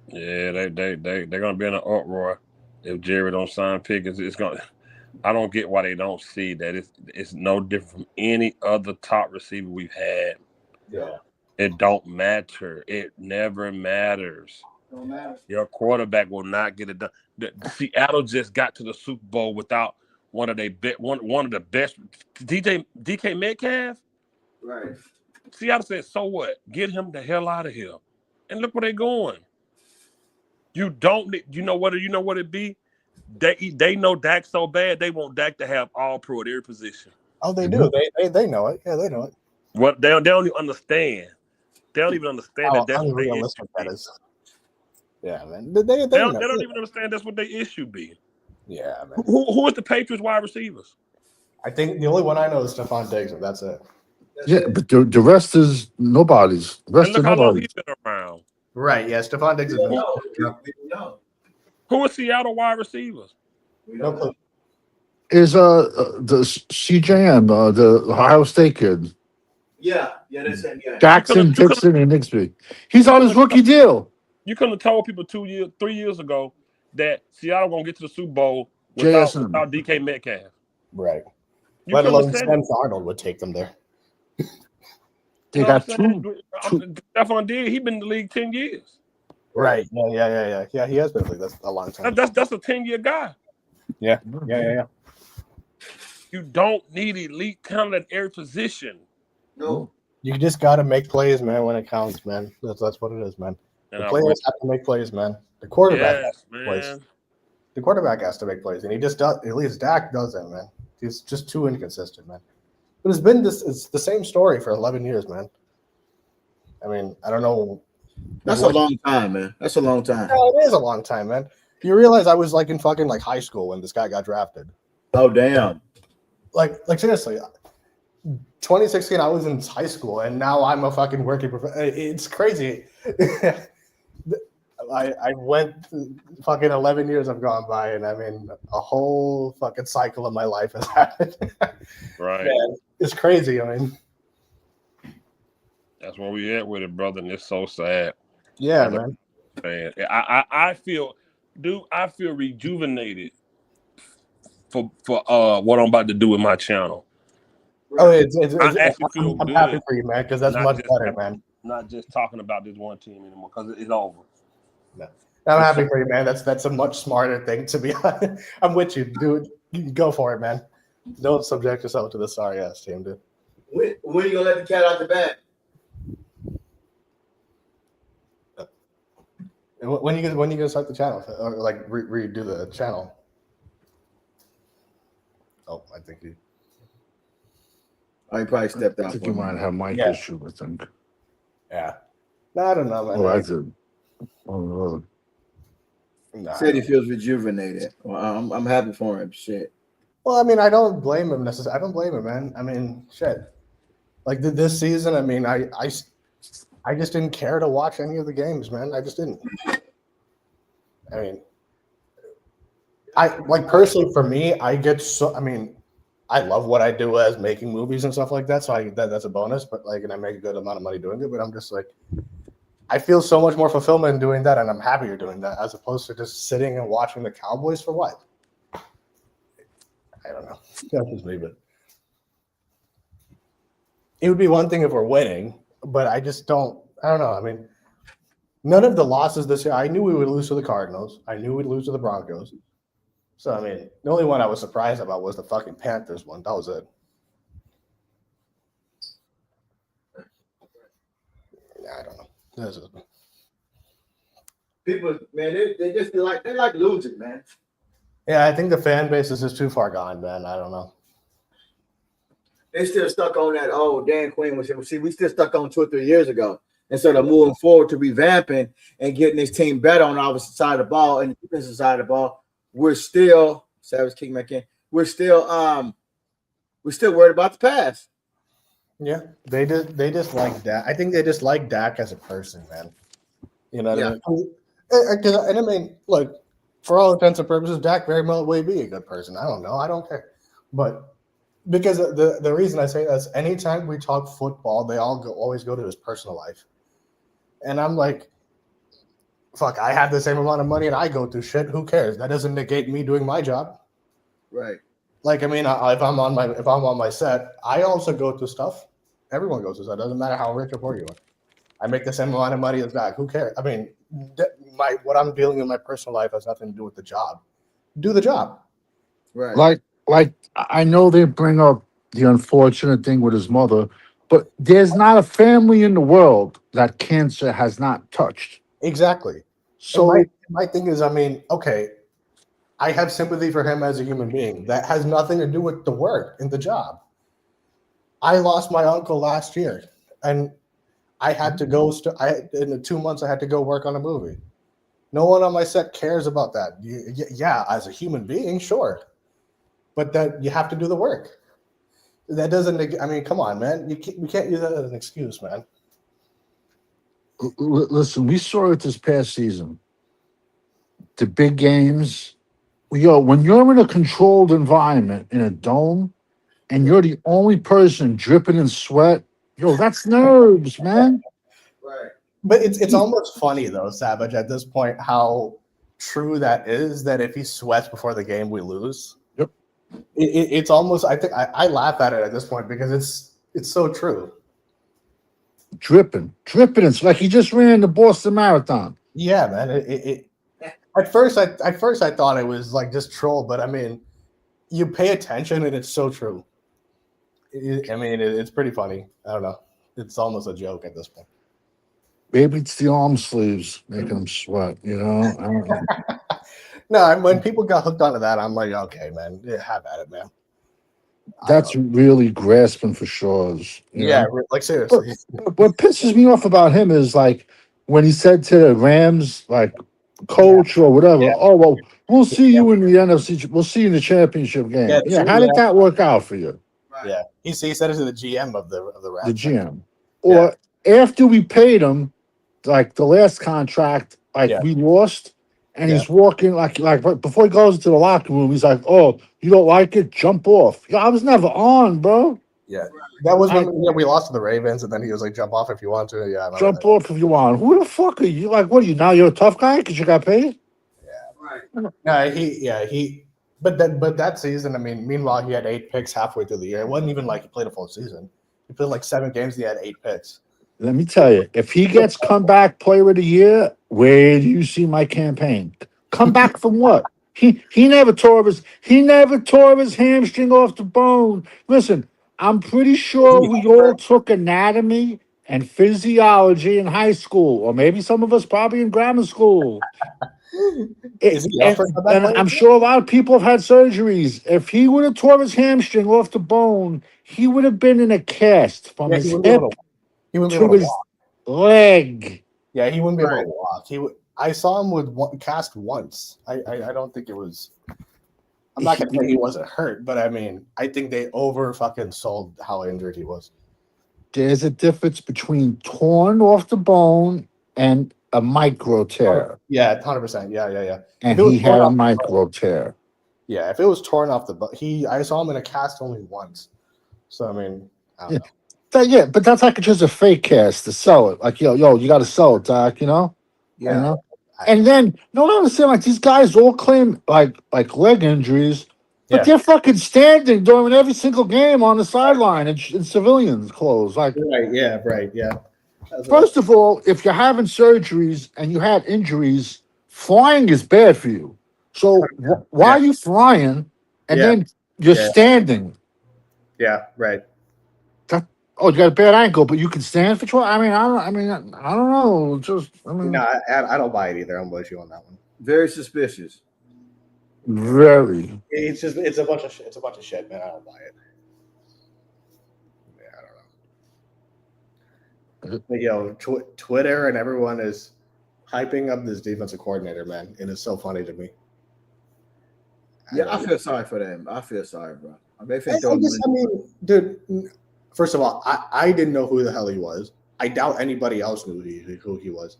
Yeah, they're gonna be in an uproar if Jerry don't sign Pickens. It's gonna. I don't get why they don't see that it's no different from any other top receiver we've had. Yeah. It don't matter. It never matters. Don't matter. Your quarterback will not get it done. Seattle just got to the Super Bowl without one of the best DK Metcalf. Right. Seattle said, "So what? Get him the hell out of here." And look where they're going. You don't need. You know what it be? They know Dak so bad they want Dak to have all pro at every position. Oh, they do. They know it. Yeah, they know it. What they don't even understand. They don't even understand How that that's what they unrealistic issue that be. is. Yeah, man. They don't even understand that's what they issue be. Yeah, man. Who is the Patriots wide receivers? I think the only one I know is Stephon Diggs, and that's it. Yeah, but the rest is nobody's. The rest And is look how long nobody's. he's been around. Right. Yeah, Stephon Diggs is Who is Seattle wide receivers? no clue. Is the CJM, the Ohio State kid, Yeah, that's him. Yeah. Jackson, Dixon, and Nixby. He's on his rookie deal. You couldn't have told people 3 years ago that Seattle gonna get to the Super Bowl without DK Metcalf. Right. You Let couldn't alone have said Sam Darnold would take them there. They got two. Stephon Diggs, he's been in the league 10 years. Right. Yeah. Yeah, he has been like that's a long time. That's a 10-year guy. Yeah. You don't need elite talent at every position. No. You just got to make plays, man, when it counts, man. That's what it is, man. And The I players wish- have to make plays, man. The quarterback has yes, to make plays. man. The quarterback has to make plays, and he just does. At least Dak does that, man. He's just too inconsistent, man. But it's been this. It's the same story for 11 years, man. I mean, I don't know. That's a long time, man. That's a long time. Yeah, it is a long time, man. You realize I was like in fucking like high school when this guy got drafted. Oh, damn. Like seriously, 2016, I was in high school, and now I'm a fucking working professional. It's crazy. I went fucking 11 years have gone by, and I mean a whole fucking cycle of my life has happened. Right. Man, it's crazy. I mean, That's where we at with it, brother, and it's so sad. yeah, man. Man, I feel rejuvenated for what I'm about to do with my channel. Oh, I actually feel I'm good. happy for you, man, because that's Not much just better, happy. man. Not just talking about this one team anymore because it's over. I'm happy for you, man. That's a much smarter thing to be honest. I'm with you, dude. Go for it, man. Don't subject yourself to the sorry ass team, dude. When you gonna let the cat out the bag? When you gonna start the channel or like redo the channel? Oh, I think he. Oh, he probably stepped I out. think For you a might minute. have mic Yeah. issue, I think. Yeah. No, I don't know, man. Oh, that's it. Oh, Nah, Said he feels rejuvenated. Well, I'm happy for him. Shit. well, I mean, I don't blame him necessarily. I don't blame him, man. I mean, shit. Like this season, I mean, I just didn't care to watch any of the games, man. I just didn't. I mean, I like personally for me, I get so. I mean, I love what I do as making movies and stuff like that, so that's a bonus. But like, and I make a good amount of money doing it. But I'm just like, I feel so much more fulfillment in doing that, and I'm happier doing that as opposed to just sitting and watching the Cowboys for what? I don't know. That's just me, but it would be one thing if we're winning, but I just don't. I don't know. I mean, none of the losses this year. I knew we would lose to the Cardinals. I knew we'd lose to the Broncos. So I mean, the only one I was surprised about was the fucking Panthers one. That was it. Yeah, I don't know. That's just me. People, man, they just they like losing, man. Yeah, I think the fan base is just too far gone, man. I don't know. They still stuck on that. Oh, Dan Quinn was here. See, we still stuck on 2 or 3 years ago. Instead of moving forward to revamping and getting this team better on the opposite side of the ball and the defensive side of the ball, we're still Savage kicking back in. We're still worried about the past. Yeah, they just like Dak. I think they just like Dak as a person, man. You know what I mean? And I mean, look, for all intents and purposes, Dak very well may be a good person. I don't know. I don't care. But because the reason I say that is anytime we talk football, they always go to his personal life. And I'm like, fuck, I have the same amount of money and I go through shit. Who cares? That doesn't negate me doing my job. Right. Like, I mean, if I'm on my set, I also go through stuff. Everyone goes through stuff. It doesn't matter how rich or poor you are. I make the same amount of money as Dak. Who cares? I mean, what I'm dealing in my personal life has nothing to do with the job. Do the job. Right. like I know they bring up the unfortunate thing with his mother, but there's not a family in the world that cancer has not touched. Exactly. So And my thing is, I mean, okay, I have sympathy for him as a human being. That has nothing to do with the work and the job. I lost my uncle last year, and I had to go. In the 2 months, I had to go work on a movie. No one on my set cares about that. Yeah, as a human being, sure, but that you have to do the work. That doesn't. I mean, come on, man. We can't use that as an excuse, man. listen, we saw it this past season. The big games. When you're in a controlled environment in a dome, and you're the only person dripping in sweat, that's nerves, man. Right. But it's almost funny though, Savage, at this point, how true that is. That if he sweats before the game, we lose. Yep. It's almost. I think I laugh at it at this point because it's so true. Dripping. It's like he just ran the Boston Marathon. Yeah, man. At first I thought it was like just troll, but I mean, you pay attention and it's so true. It's pretty funny. I don't know. It's almost a joke at this point. Maybe it's the arm sleeves making him sweat, I don't know. No, when people got hooked onto that, I'm like, okay, man, yeah, have at it, man. That's really grasping for straws. Yeah, like seriously. What pisses me off about him is like when he said to the Rams, like coach or whatever, oh well, we'll see you in the NFC. We'll see you in the championship game. Yeah, how did that work out for you? Right. Yeah, he said it to the GM of the Rams. The GM, or after we paid him, like the last contract, we lost, and he's walking like right before he goes into the locker room, he's like, "Oh, you don't like it? Jump off." I was never on, bro. Yeah, that was when we lost to the Ravens, and then he was like, "Jump off if you want to." Yeah, jump off if you want. Who the fuck are you? Like, what are you now? You're a tough guy because you got paid. Right. No, but that season, I mean, meanwhile he had 8 picks halfway through the year. It wasn't even like he played a full season. He played like 7 games. He had 8 picks. Let me tell you, if he gets comeback player of the year, where do you see my campaign? Come back from what? He never tore his hamstring off the bone. Listen, I'm pretty sure we all took anatomy and physiology in high school, or maybe some of us probably in grammar school. Is he up for comeback And player? I'm sure a lot of people have had surgeries. If he would have tore his hamstring off the bone, he would have been in a cast from Yeah, he his wouldn't be hip able to. He wouldn't be to able to his walk. leg. Yeah, he wouldn't be able Right. to walk. I saw him with one cast once. I don't think it was. I'm not gonna say he wasn't hurt, but I mean, I think they over fucking sold how injured he was. There's a difference between torn off the bone and a micro tear. Yeah, 100%. Yeah. And If it was he torn had a off, micro tear. yeah, if it was torn off the bone, I saw him in a cast only once. So I mean, I don't know. Yeah, but that's like just a fake cast to sell it. Like, yo, you got to sell it, Doc. You know. Yeah. You know? And then no, I understand. Like these guys all claim like leg injuries, but Yeah. they're fucking standing during every single game on the sideline in civilians' clothes. Like, Right. Yeah. Right. Yeah. first of all, if you're having surgeries and you had injuries, flying is bad for you. So why are you flying and Yeah. then you're Yeah. standing? Yeah. Right. Oh, you got a bad ankle, but you can stand for 12. I don't know. No, I don't buy it either. I'm with you on that one. Very suspicious. Very. It's a bunch of shit, man. I don't buy it. Yeah, I don't know. But yo, Twitter and everyone is hyping up this defensive coordinator, man, and it's so funny to me. Yeah, I feel sorry for them. I feel sorry, bro. Dude. First of all, I didn't know who the hell he was. I doubt anybody else knew who he was.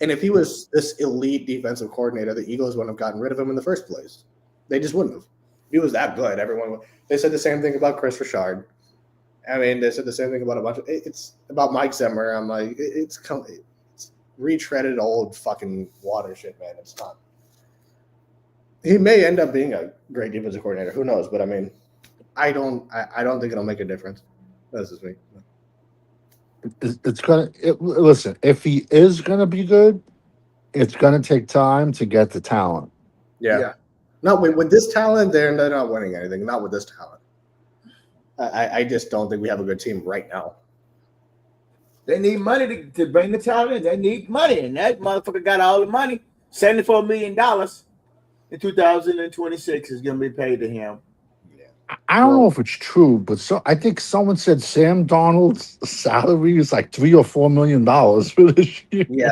And if he was this elite defensive coordinator, the Eagles wouldn't have gotten rid of him in the first place. They just wouldn't have. If he was that good, everyone would. They said the same thing about Chris Richard. I mean, they said the same thing about a bunch of. It's about Mike Zimmer. I'm like, it's retreaded old fucking water shit, man. It's not. He may end up being a great defensive coordinator. Who knows? But I mean, I don't think it'll make a difference. That's just me. Listen, if he is gonna be good, it's gonna take time to get the talent. Yeah. No, with this talent, they're not winning anything. Not with this talent. I just don't think we have a good team right now. They need money to bring the talent in. They need money, and that motherfucker got all the money. $74 million in 2026 is going to be paid to him. I don't know if it's true, but I think someone said Sam Darnold's salary is like $3 or $4 million for this year. Yeah.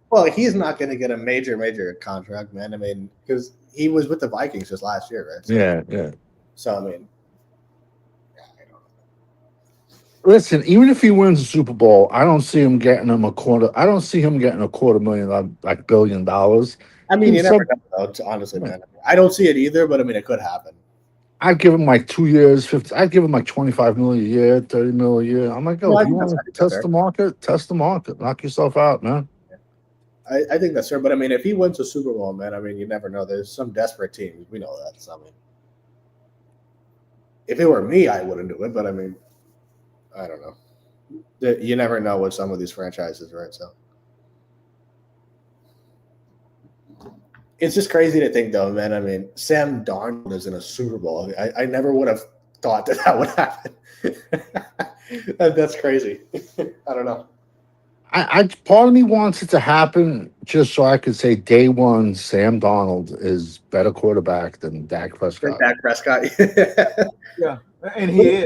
Well, he's not going to get a major contract, man. I mean, because he was with the Vikings just last year, right? So, Yeah. So I mean, I don't know. Listen, even if he wins the Super Bowl, I don't see him getting him a quarter. I don't see him getting a $250,000, like $1 billion. I mean, you never know, though, honestly, man. I don't see it either, but I mean, it could happen. I'd give him like 2 years, 50. I'd give him like 25 million a year, 30 million a year. I'm like, if you want to test the market, knock yourself out, man. I think that's fair, but I mean, if he wins a Super Bowl, man, I mean, you never know. There's some desperate teams. We know that. So, I mean, if it were me, I wouldn't do it, but I mean, I don't know. You never know with some of these franchises, right? So it's just crazy to think, though, man. I mean, Sam Darnold is in a Super Bowl. I never would have thought that would happen. That's crazy. I don't know. I part of me wants it to happen just so I could say day one, Sam Darnold is better quarterback than Dak Prescott. Yeah, and he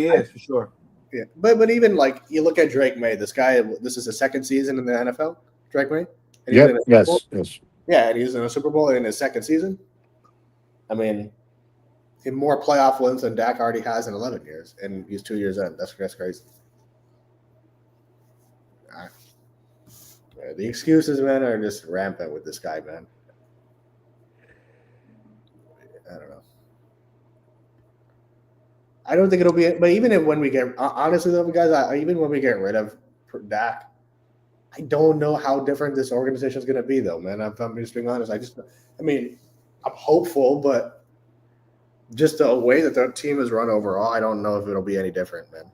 is for sure. Yeah, but even like you look at Drake May, this guy. This is his second season in the NFL. Drake May. Yes. Yeah, and he's in a Super Bowl in his second season. I mean, he had more playoff wins than Dak already has in 11 years, and he's 2 years in. That's crazy. The excuses, man, are just rampant with this guy, man. I don't know. I don't think it'll be, but even when we get, honestly, though, guys, even when we get rid of Dak, I don't know how different this organization is going to be, though, man. If I'm just being honest, I mean, I'm hopeful, but just the way that the team is run overall, I don't know if it'll be any different, man.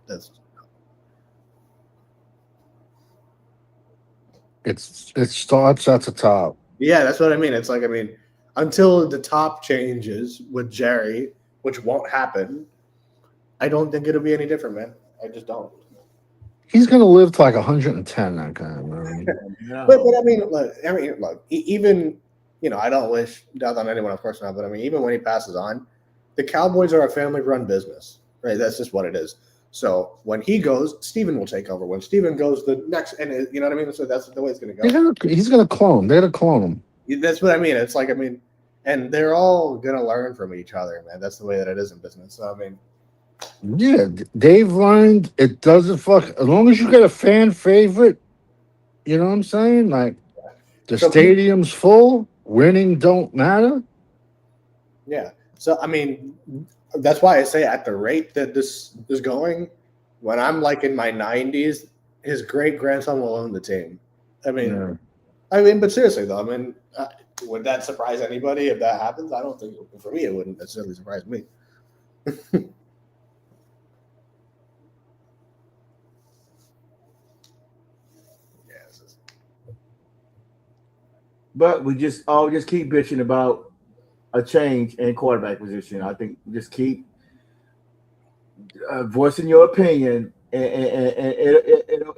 It starts at the top. Yeah, that's what I mean. It's like, I mean, until the top changes with Jerry, which won't happen, I don't think it'll be any different, man. I just don't. He's gonna live to like 110. That guy, man. Yeah. But I mean, look, even I don't wish death on anyone, of course not. But I mean, even when he passes on, the Cowboys are a family-run business, right? That's just what it is. So when he goes, Steven will take over. When Steven goes, the next, and you know what I mean. So that's the way it's going to go. He's gonna clone. They're gonna clone him. That's what I mean. It's like and they're all going to learn from each other, man. That's the way that it is in business. So I mean, Yeah, they've learned it doesn't as long as you get a fan favorite. You know what I'm saying? Like the So- stadium's full, winning don't matter. yeah. So I mean, that's why I say at the rate that this is going, when I'm like in my 90s, his great grandson will own the team. I mean, Yeah. but seriously though, I mean, would that surprise anybody if that happens? I don't think. For me, it wouldn't necessarily surprise me. But we just keep bitching about a change in quarterback position. I think just keep voicing your opinion, and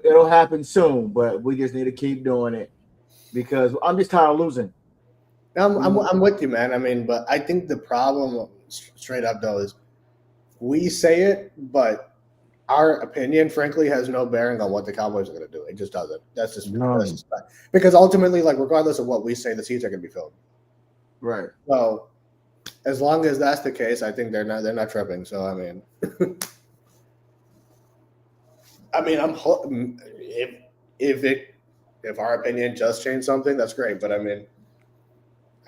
it'll happen soon. But we just need to keep doing it because I'm just tired of losing. I'm with you, man. I mean, but I think the problem, straight up though, is we say it, but our opinion, frankly, has no bearing on what the Cowboys are going to do. It just doesn't. That's just fact. Because ultimately, like regardless of what we say, the seats are going to be filled. Right. So, as long as that's the case, I think they're not tripping. So I mean, if our opinion just changed something, that's great. But I mean,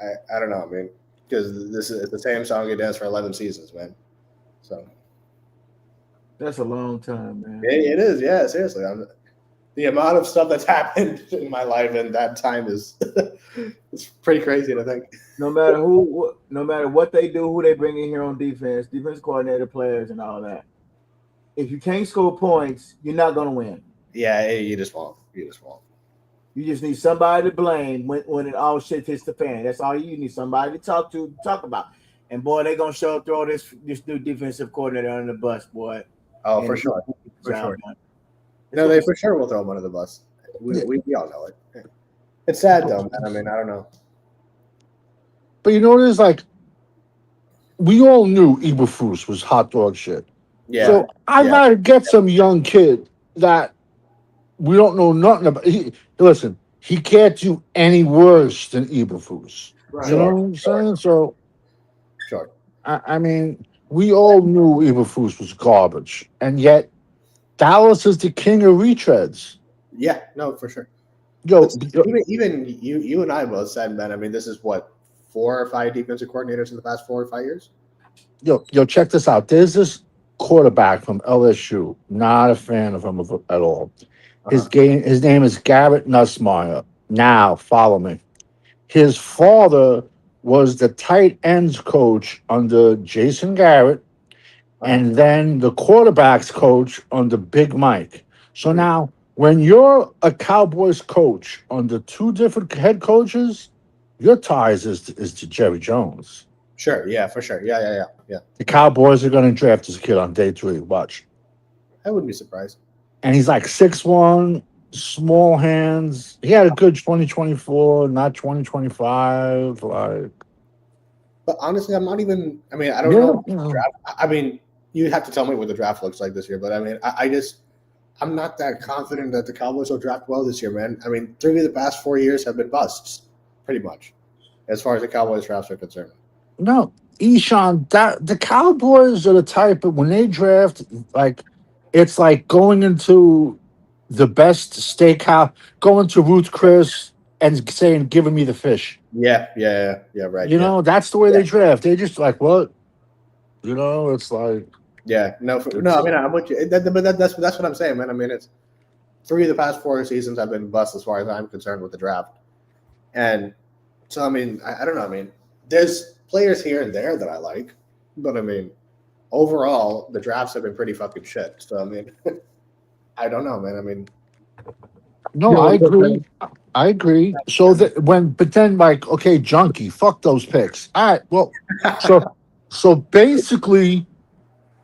I don't know. I mean, because this is the same song you danced for 11 seasons, man. So. That's a long time, man. It is, yeah. Seriously, the amount of stuff that's happened in my life in that time is it's pretty crazy to think. No matter what they do, who they bring in here on defense coordinator, players, and all that. If you can't score points, you're not going to win. Yeah, you just won't. You You just need somebody to blame when it all shit hits the fan. That's all you need. Somebody to talk about. And boy, they're gonna throw this new defensive coordinator under the bus, boy. Oh, And for sure. For sure. No, They for sure will throw him under the bus. We all know it. It's sad though, man. I mean, I don't know. But you know what it is like? We all knew Eberflus was hot dog shit. Yeah. So I gotta get some young kid that we don't know nothing about. Listen, he can't do any worse than Eberflus. Right. You know what I'm saying? So, Sure. I mean, we all knew Eberflus was garbage, and yet Dallas is the king of retreads. Yeah. No, for sure. Yo, Even you and I both said, man. I mean, this is what 4 or 5 defensive coordinators in the past 4 or 5 years. yo, check this out. There's this quarterback from LSU. Not a fan of him at all. His name is Garrett Nussmeier. Now, follow me. His father was the tight ends coach under Jason Garrett, and then the quarterbacks coach under Big Mike. So now, when you're a Cowboys coach under 2 different head coaches, your ties is to Jerry Jones. Sure. Yeah. For sure. Yeah. The Cowboys are going to draft this kid on day 3. Watch. I wouldn't be surprised. And he's like 6'1", small hands. He had a good 2024, not 2025. Like, But honestly, I'm not even. I mean, I don't know. you know. Draft. I mean, you have to tell me what the draft looks like this year. But I mean, I'm not that confident that the Cowboys will draft well this year, man. I mean, 3 of the past 4 years have been busts, pretty much, as far as the Cowboys drafts are concerned. No, Eshan, the Cowboys are the type of when they draft, like it's like going into the best steakhouse, going to Ruth Chris and saying, "Giving me the fish." Yeah, right. You know, that's the way they draft. They just like what, you know. It's like no. I mean, I'm with you. But that's what I'm saying, man. I mean, it's 3 of the past 4 seasons have been busts as far as I'm concerned with the draft, and so I mean, I don't know. I mean, there's players here and there that I like, but I mean, overall, the drafts have been pretty fucking shit. So I mean, I don't know, man. I mean, no, I agree. So that but then like, okay, junkie, fuck those picks. All right, well, so basically,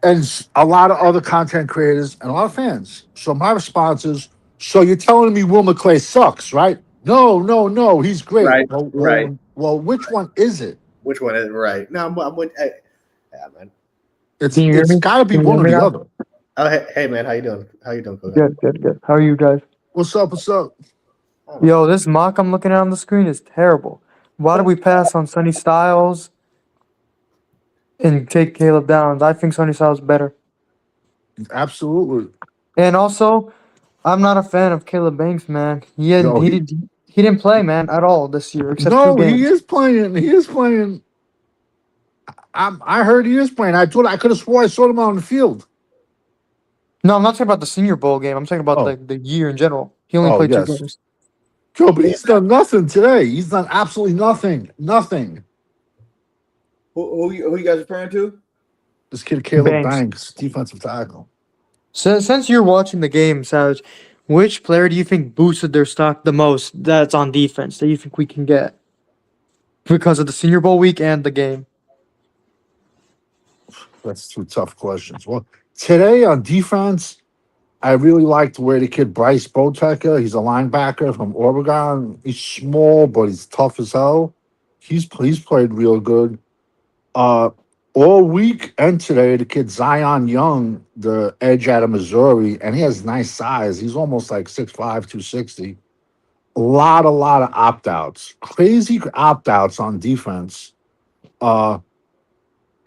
a lot of other content creators and a lot of fans. So my response is, so you're telling me Will McClay sucks, right? No, no, no, he's great. Right, right. Well, which one is it? Which one is right? No, I'm with, yeah, man. Can you hear It's me? got to be Can you one or hear me the now? other. Oh, hey, man, how you doing? How you doing, Kogan? Good. How are you guys? What's up? What's up? Yo, this mock I'm looking at on the screen is terrible. Why do we pass on Sonny Styles and take Caleb Downs? I think Sonny Styles is better. Absolutely. And also, I'm not a fan of Caleb Banks, man. He didn't play, man, at all this year except No, 2 games. he is playing. He is playing. I heard he is playing. I could have swore I saw him on the field. No, I'm not talking about the Senior Bowl game. I'm talking about Oh. the year in general. He only Oh, played 2 yes. games. Joe, but he's done nothing today. He's done absolutely nothing. Nothing. Who you guys referring to? This kid Caleb Banks. Banks, defensive tackle. So since you're watching the game, Savage, which player do you think boosted their stock the most that's on defense that you think we can get? Because of the Senior Bowl week and the game. That's 2 tough questions. Well, today on defense, I really liked the way the kid Bryce Botecker, he's a linebacker from Oregon. He's small, but he's tough as hell. He's played real good. All week and today, the kid Zion Young, the edge out of Missouri, and he has nice size. He's almost like 6'5", 260. A lot of opt-outs. Crazy opt-outs on defense.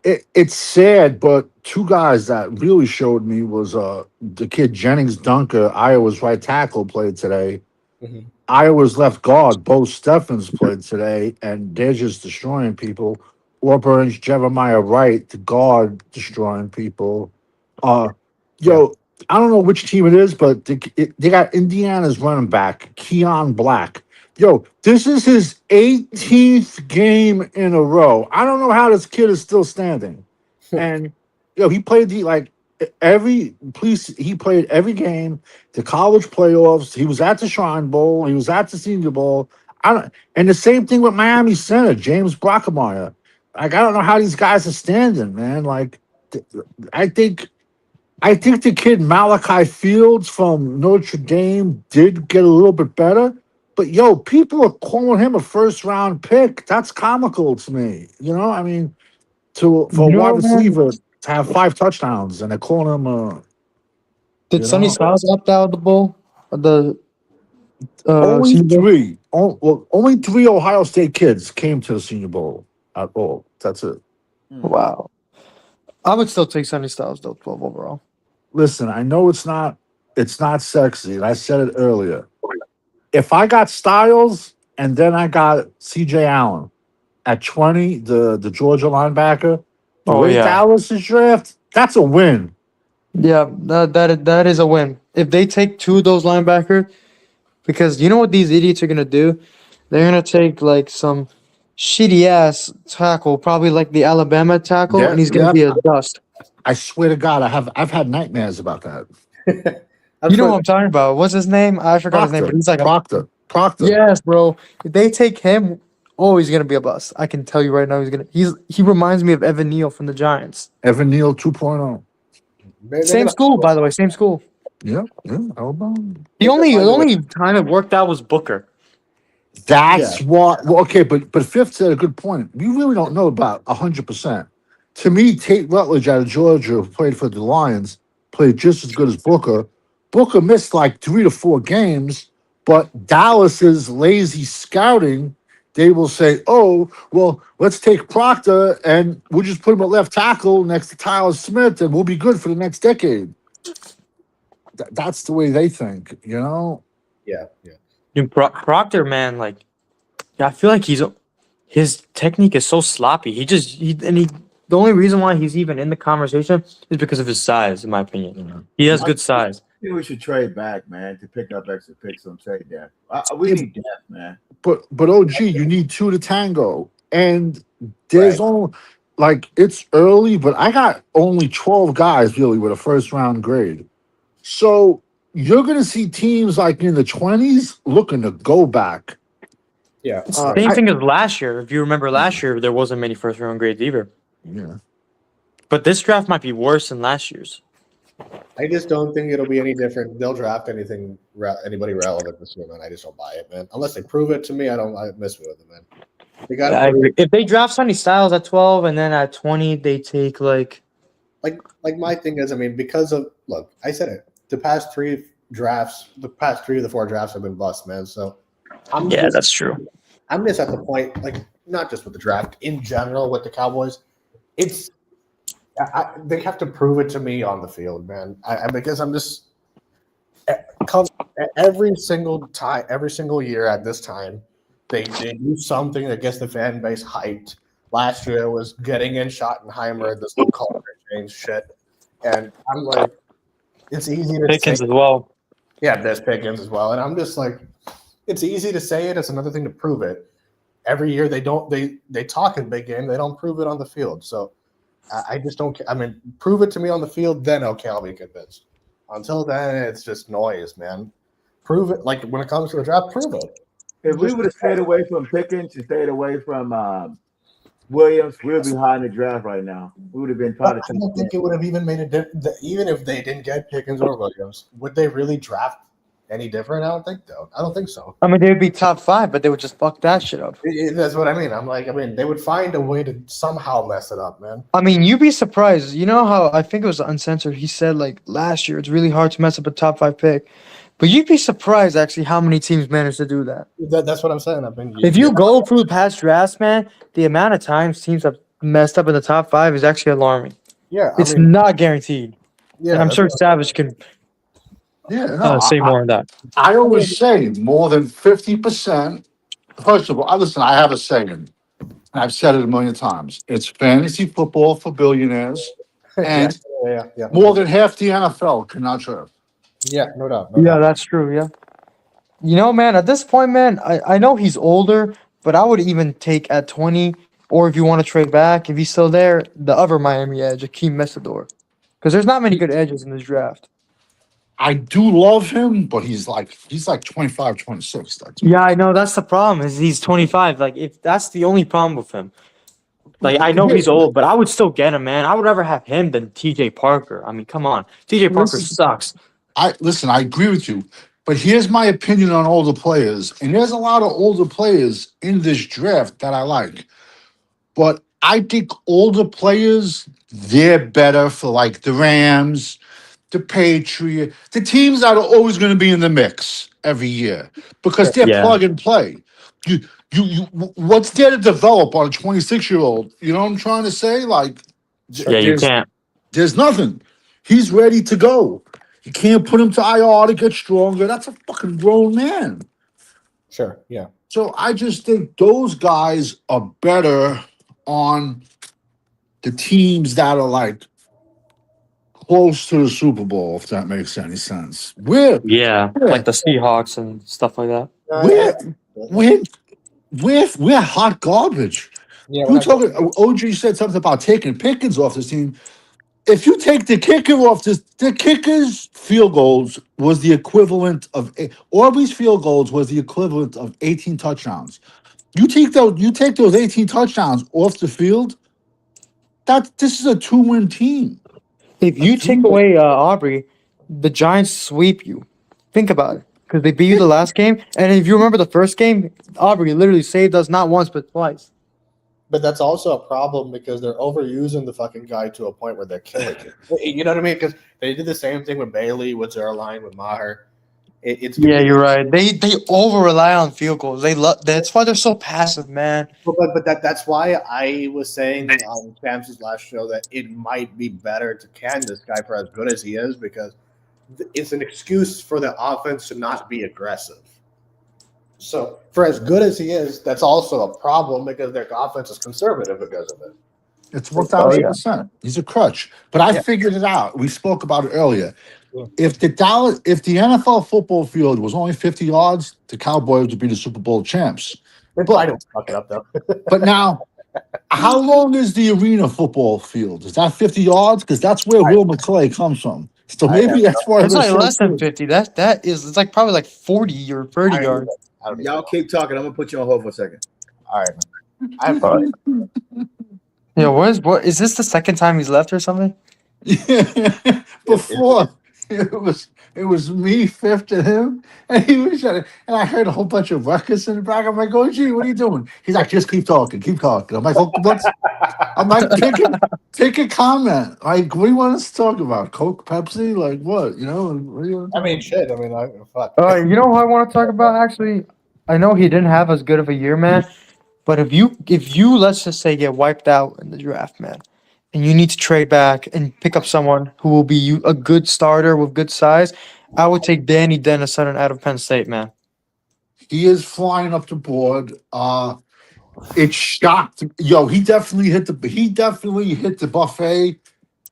It's sad, but 2 guys that really showed me was the kid Jennings Dunker, Iowa's right tackle, played today. Mhm. Iowa's left guard, Bo Steffens, played today, and they're just destroying people. Auburn's Jeremiah Wright, the guard, destroying people. Yo, I don't know which team it is, but they got Indiana's running back, Keon Black. Yo, this is his 18th game in a row. I don't know how this kid is still standing. And he played he played every game, the college playoffs. He was at the Shrine Bowl. He was at the Senior Bowl. And the same thing with Miami Center, James Brockemeyer. Like, I don't know how these guys are standing, man. Like, I think the kid Malachi Fields from Notre Dame did get a little bit better. But, yo, people are calling him a first-round pick. That's comical to me. I mean, for a wide receiver to have 5 touchdowns, and they're calling him Did Sonny Styles opt out of the bowl? The only Senior Bowl? 3. Only 3 Ohio State kids came to the Senior Bowl at all. That's it. Wow. I would still take Sonny Styles though, 12 overall. Listen, I know it's not sexy, and I said it earlier. If I got Styles and then I got CJ Allen at 20, the Georgia linebacker, the way Dallas is draft, that's a win. Yeah, that is a win. If they take 2 of those linebackers, because you know what these idiots are gonna do? They're gonna take like some shitty ass tackle, probably like the Alabama tackle, Yeah, and he's gonna be a dust. I swear to God, I've had nightmares about that. You know what I'm talking about? What's his name? I forgot his name, but he's like Proctor. Yes, bro. If they take him, he's gonna be a bust. I can tell you right now, he reminds me of Evan Neal from the Giants. Evan Neal 2.0. Same school, by the way, same school. Yeah, Alabama. The only time it worked out was Booker. That's what. Well, okay, but Fifth said a good point. We really don't know about 100%. To me, Tate Rutledge out of Georgia, who played for the Lions, played just as good as Booker. Booker missed like 3 to 4 games, but Dallas's lazy scouting, they will say, "Oh, well, let's take Proctor and we'll just put him at left tackle next to Tyler Smith, and we'll be good for the next decade." That's the way they think, Yeah. Dude, Proctor, man, like, I feel like his technique is so sloppy. The only reason why he's even in the conversation is because of his size, in my opinion. He has good size. I think we should trade back, man, to pick up extra picks on trade depth. We need depth, man. But OG, you need 2 to tango, and there's only it's early, but I got only 12 guys really with a first round grade. So you're gonna see teams like in the 20s looking to go back. Yeah. Same thing as last year. If you remember last year, there wasn't many first round grades either. Yeah. But this draft might be worse than last year's. I just don't think it'll be any different. They'll draft anybody relevant this year, man. I just don't buy it, man. Unless they prove it to me, I miss me with it, man. They got I agree. If they draft Sonny Styles at 12 and then at 20 they take like my thing is, I mean, because of look, I said it. The past three of the four drafts have been bust, man. So that's true. I'm just at the point, like, not just with the draft in general with the Cowboys. It's they have to prove it to me on the field, man. Because I'm just every single time, every single year at this time, they do something that gets the fan base hyped. Last year was getting in Schottenheimer, this whole culture change shit, and I'm like, it's easy to Pickens say. as well. Yeah, there's Pickens as well, and I'm just like, it's easy to say it. It's another thing to prove it. Every year they talk in big game, they don't prove it on the field. So I just don't. I mean, prove it to me on the field, then okay, I'll be convinced. Until then, it's just noise, man. Prove it. Like when it comes to the draft, prove it. If we would have stayed away from Pickens and stayed away from Williams, we would be high in the draft right now. We would have been I don't think it would have even made a difference. Even if they didn't get Pickens or Williams, would they really draft any different? I don't think so. I mean, they would be top 5, but they would just fuck that shit up. That's what I mean. I'm like, they would find a way to somehow mess it up, man. I mean, you'd be surprised. You know how I think it was Uncensored. He said like last year it's really hard to mess up a top 5 pick, but you'd be surprised actually how many teams managed to do that. That's what I'm saying. If you go through past drafts, man, the amount of times teams have messed up in the top 5 is actually alarming. Yeah, It's not guaranteed. Yeah, And I'm sure Savage can say more on that. I always say more than 50%. First of all, listen, I have a saying, and I've said it a million times. It's fantasy football for billionaires, and yeah. more than half the NFL cannot draft. Yeah, no doubt. Yeah, that's true. Yeah. You know, man, at this point, man, I know he's older, but I would even take at 20, or if you want to trade back, if he's still there, the other Miami edge, Akeem Messador. Because there's not many good edges in this draft. I do love him, but he's like 25, 26. Yeah, I know. That's the problem, is he's 25. Like, if that's the only problem with him. Like, I know he's old, but I would still get him, man. I would rather have him than TJ Parker. I mean, come on. TJ Parker sucks. I agree with you, but here's my opinion on older players, and there's a lot of older players in this draft that I like, but I think older players, they're better for like the Rams, the Patriots, the teams that are always going to be in the mix every year because they're plug and play. You what's there to develop on a 26-year-old? You know what I'm trying to say? Like, you can't. There's nothing. He's ready to go. You can't put him to IR to get stronger. That's a fucking grown man. Sure, yeah. So I just think those guys are better on the teams that are like close to the Super Bowl, if that makes any sense. Like the Seahawks and stuff like that. We're hot garbage. Yeah, We're talking. OG said something about taking Pickens off this team. If you take the kicker off this, the kicker's field goals was the equivalent of Aubrey's field goals was the equivalent of 18 touchdowns. You take those 18 touchdowns off the field. This is a 2-win team. If you take away Aubrey, the Giants sweep you. Think about it, because they beat you the last game, and if you remember the first game, Aubrey literally saved us not once but twice. But that's also a problem because they're overusing the fucking guy to a point where they're killing it. You know what I mean? Because they did the same thing with Bailey, with Zerline, with Maher. You're right. They over rely on field goals. That's why they're so passive, man. But that's why I was saying on Sam's last show that it might be better to can this guy for as good as he is, because it's an excuse for the offense to not be aggressive. So for as good as he is, that's also a problem because their offense is conservative because of it. It's 1,000%. He's a crutch. But I figured it out. We spoke about it earlier. Yeah. If the NFL football field was only 50 yards, the Cowboys would be the Super Bowl champs. I don't fuck it up though. But now, how long is the arena football field? Is that 50 yards? Because that's where Will McClay comes from. So maybe that's why it's like less than 50. It's like probably like 40 or 30 yards. Y'all keep talking. I'm gonna put you on hold for a second. All right, man. Yeah, what is this the second time he's left or something? Before it was me fifth and him, and he was and I heard a whole bunch of ruckus in the back. I'm like, oh gee, what are you doing? He's like, just keep talking, keep talking. I'm like, what's I'm like, pick a comment. Like, what do you want us to talk about? Coke, Pepsi, like what? You know? What do you want to I talk mean, about? shit. I mean, fuck. You know who I want to talk about actually? I know he didn't have as good of a year, man. But if you let's just say get wiped out in the draft, man, and you need to trade back and pick up someone who will be a good starter with good size, I would take Danny Dennison out of Penn State, man. He is flying up the board. It shocked. Yo, he definitely hit the buffet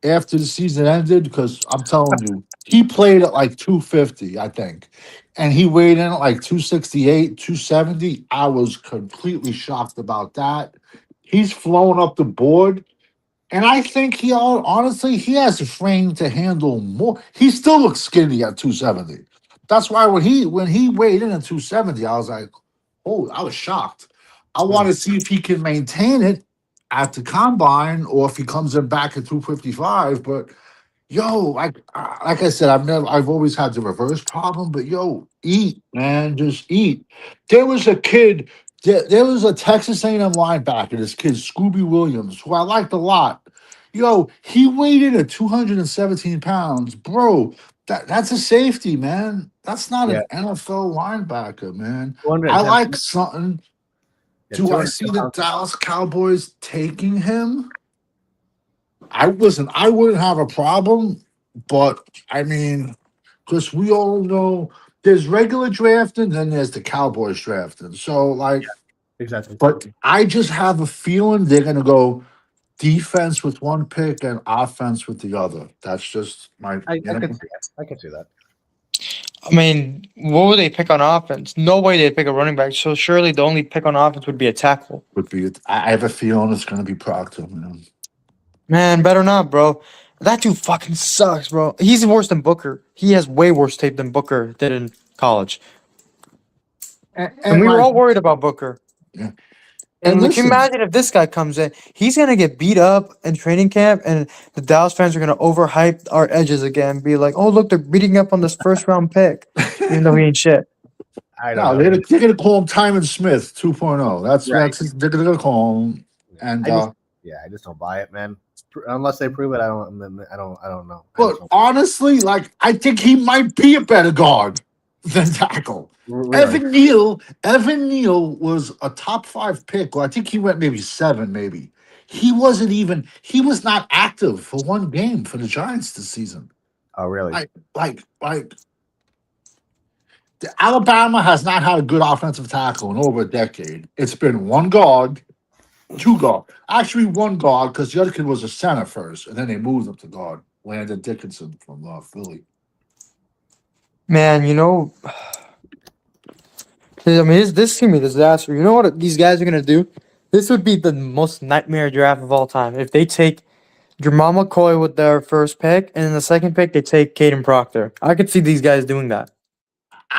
after the season ended because I'm telling you, he played at like 250, I think. And he weighed in at like 268, 270. I was completely shocked about that. He's flown up the board. And I think honestly, he has a frame to handle more. He still looks skinny at 270. That's why when he weighed in at 270, I was like, oh, I was shocked. I want to see if he can maintain it at the combine or if he comes in back at 255. But yo, like I said, I've always had the reverse problem, but yo, eat, man, just eat. There was a kid, there was a Texas A&M linebacker, this kid Scooby Williams, who I liked a lot. Yo, he weighed in at 217 pounds, bro. That's a safety, man. That's not Yeah, an NFL linebacker, man. 210 I like pounds. something. Yeah, Do I 210 see the pounds. Dallas Cowboys taking him? I wouldn't have a problem, but I mean, because we all know there's regular drafting, then there's the Cowboys drafting. So like, Exactly. but I just have a feeling they're gonna go defense with one pick and offense with the other. That's just my I could see that. I could see that. I mean, what would they pick on offense? No way they'd pick a running back. So surely the only pick on offense would be a tackle. would be it. I have a feeling it's gonna be Proctor, man. Man, better not, bro. That dude fucking sucks, bro. He's worse than Booker. He has way worse tape than Booker did in college. And we were like, all worried about Booker. yeah. And And can you listen, imagine if this guy comes in? He's gonna get beat up in training camp, and the Dallas fans are gonna overhype our edges again. Be like, "Oh, look, they're beating up on this first round pick," even though he ain't shit. I no, don't they're, know. they're gonna call him Timon Smith 2.0. Right. They're gonna call him. And I just don't buy it, man. Unless they prove it, I don't know. I but just don't- honestly, like I think he might be a better guard than tackle. really. Evan Neal was a top 5 pick, or I think he went maybe 7, maybe. He was not active for one game for the Giants this season. Oh, really? Like the Alabama has not had a good offensive tackle in over a decade. It's been one guard, two guard. Actually, one guard, because the other kid was a center first, and then they moved him to guard. Landon Dickinson from Philly. Man, you know, I mean, this is gonna be a disaster. You know what these guys are gonna do? This would be the most nightmare draft of all time if they take Jamal McCoy with their first pick, and in the second pick they take Caden Proctor. I could see these guys doing that.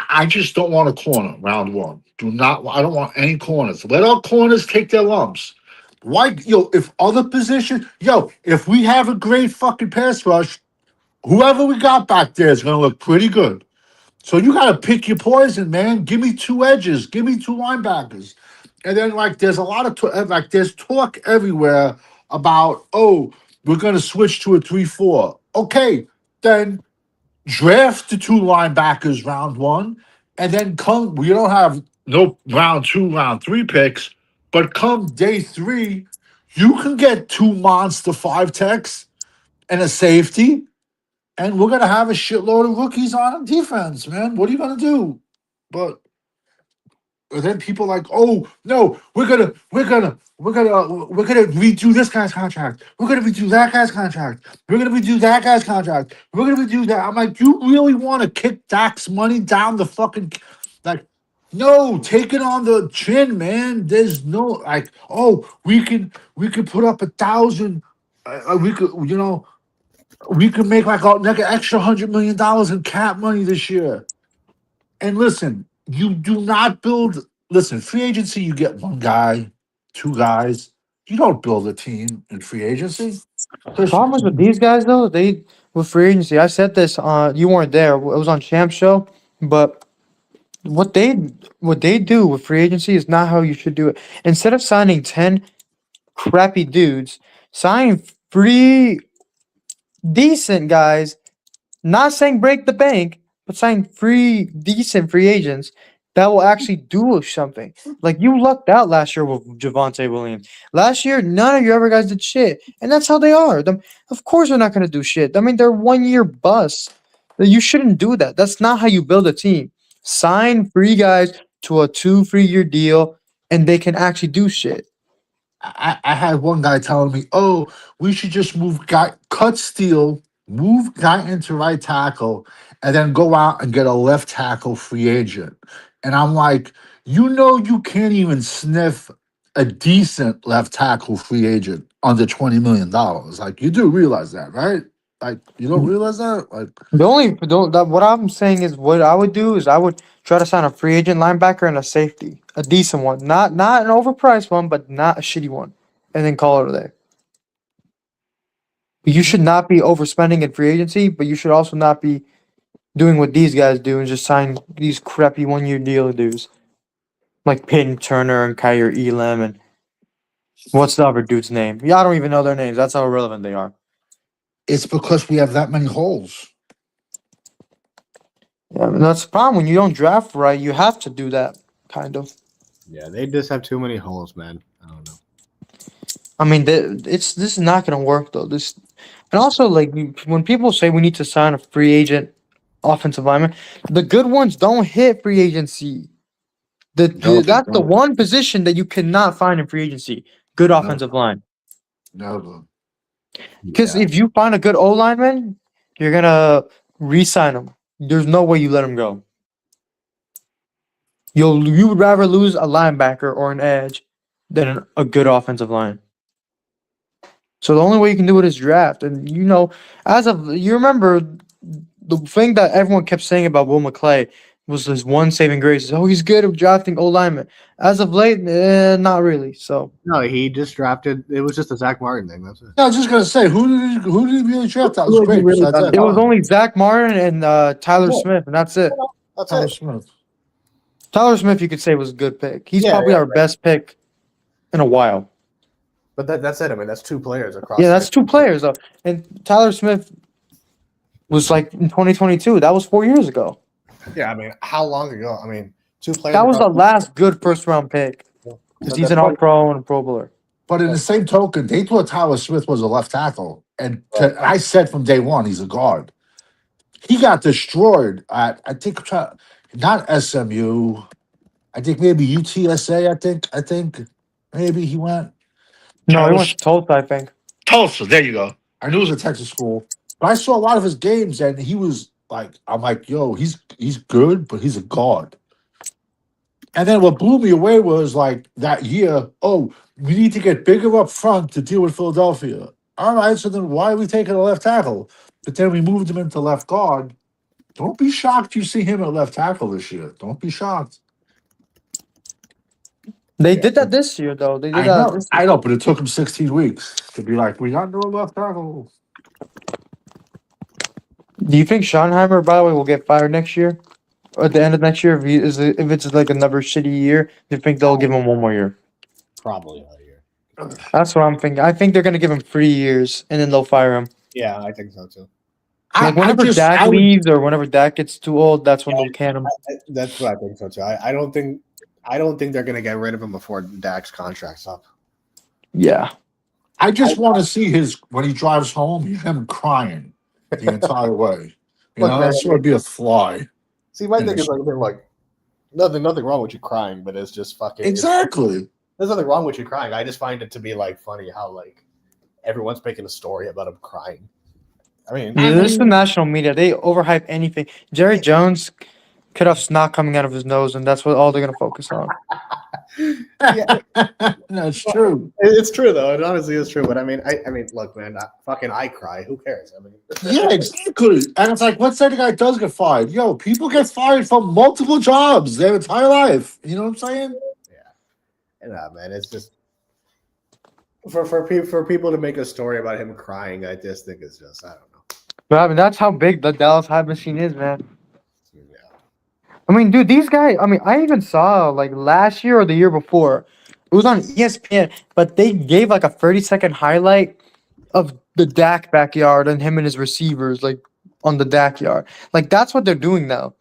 I just don't want a corner round one. I don't want any corners. Let our corners take their lumps. Why, if other position, if we have a great fucking pass rush, whoever we got back there is gonna look pretty good. So you gotta pick your poison, man. Give me 2 edges, give me 2 linebackers. And then there's a lot of there's talk everywhere about, oh, we're gonna switch to a 3-4. Okay, then draft the 2 linebackers round 1, and then we don't have no round 2, round 3 picks, but come day 3, you can get 2 monster 5 techs and a safety, and we're gonna have a shitload of rookies on defense, man. What are you gonna do? But then people like, oh no, we're gonna redo this guy's contract. We're gonna redo that guy's contract. We're gonna redo that guy's contract. We're gonna redo that. I'm like, you really want to kick Dak's money down the fucking no, take it on the chin, man. There's no we can put up 1,000. We could we could make like an extra $100 million in cap money this year. And listen, you do not build. Listen, free agency, you get 1 guy, 2 guys. You don't build a team in free agency. Problem is with these guys though, they with free agency. I said this on you weren't there. It was on Champ Show, but what they do with free agency is not how you should do it. Instead of signing 10 crappy dudes, sign 3 decent guys. Not saying break the bank, but sign 3 decent free agents that will actually do something. Like you lucked out last year with Javante Williams. Last year, none of your other guys did shit, and that's how they are. Of course, they're not going to do shit. I mean, they're 1-year busts. You shouldn't do that. That's not how you build a team. Sign 3 guys to a 2 3-year deal, and they can actually do shit. I had one guy telling me, "Oh, we should just cut Steele, move guy into right tackle, and then go out and get a left tackle free agent." And I'm like, you can't even sniff a decent left tackle free agent under $20 million. Like, you do realize that, right? Like, you don't realize that? Like, What I'm saying is what I would do is I would try to sign a free agent linebacker and a safety, a decent one, not an overpriced one, but not a shitty one, and then call it a day. You should not be overspending in free agency, but you should also not be doing what these guys do and just sign these crappy 1-year deal dudes like Peyton Turner and Kyrie Elam and what's the other dude's name? Yeah, I don't even know their names. That's how irrelevant they are. it's because we have that many holes. Yeah, I mean, that's the problem. When you don't draft right, you have to do that kind of. Yeah, they just have too many holes, man. I don't know. I mean, this is not going to work though. And also like when people say we need to sign a free agent offensive lineman, the good ones don't hit free agency. No, they That's the don't. one position that you cannot find in free agency. Good offensive line. Never. Because if you find a good O lineman, you're gonna re-sign him. There's no way you let him go. You would rather lose a linebacker or an edge than a good offensive line. So the only way you can do it is draft. And you remember the thing that everyone kept saying about Will McClay was his one saving grace. Oh, he's good at drafting O linemen. As of late, not really. So No, he just drafted. It was just a Zach Martin thing. That's it. I was just gonna say, who did he really draft? That was Who had he great. really Besides done? that, it was only Zach Martin and Tyler Yeah. Smith, and that's it. That's Tyler it. Smith. Tyler Smith, you could say, was a good pick. He's Yeah, probably yeah, our best pick in a while. But that's it. I mean, that's 2 players across. Yeah, that's 2 players though. And Tyler Smith was like in 2022. That was 4 years ago. Yeah, I mean, how long ago? I mean, 2 players. That was the across- last good first round pick. Yeah. Because So he's that's an all probably- pro and a pro bowler. But in the same token, they thought Tyler Smith was a left tackle, and I said from day one he's a guard. He got destroyed at not SMU. I think maybe UTSA. I think maybe he went. No, he Tyler went to Tulsa, I think. Tulsa. There you go. I knew it was a Texas school, but I saw a lot of his games, and he was like, I'm like, yo, he's good, but he's a guard. And then what blew me away was like that year, oh, we need to get bigger up front to deal with Philadelphia. All right, so then why are we taking a left tackle? But then we moved him into left guard. Don't be shocked you see him at left tackle this year. Don't be shocked. They did that this year, though. They did I that. know, I know, but it took him 16 weeks to be like, we got no left tackle. Do you think Schottenheimer, by the way, will get fired next year? Or at the end of next year, if it's like another shitty year, do you think they'll give him 1 more year? Probably a year. That's what I'm thinking. I think they're gonna give him 3 years and then they'll fire him. Yeah, I think so too. Like whenever Dak leaves or whenever Dak gets too old, that's when they'll can him. That's what I think so too. I don't think they're gonna get rid of him before Dak's contract's up. Yeah. I just want to see when he drives home, him crying the entire way. You Look, know, man, that's going to be a fly. See, my thing is like nothing wrong with you crying, but it's just fucking Exactly. There's nothing wrong with you crying. I just find it to be like funny how like everyone's making a story about him crying. I mean, This is the national media. They overhype anything. Jerry Jones could have snot coming out of his nose, and that's what all they're gonna focus on. That's true. it's true though. It honestly is true. But I mean, look, man, I cry. Who cares? I mean, Yeah, exactly. And it's like, let's say the guy does get fired. Yo, people get fired from multiple jobs their entire life. You know what I'm saying? yeah, man, it's just for people to make a story about him crying, I just think it's just I don't know. But I mean, that's how big the Dallas Hype Machine is, man. Yeah. I mean, dude, these guys. I mean, I even saw like last year or the year before. It was on ESPN, but they gave like a 30-second highlight of the Dak backyard and him and his receivers, like on the Dak yard. Like that's what they're doing now.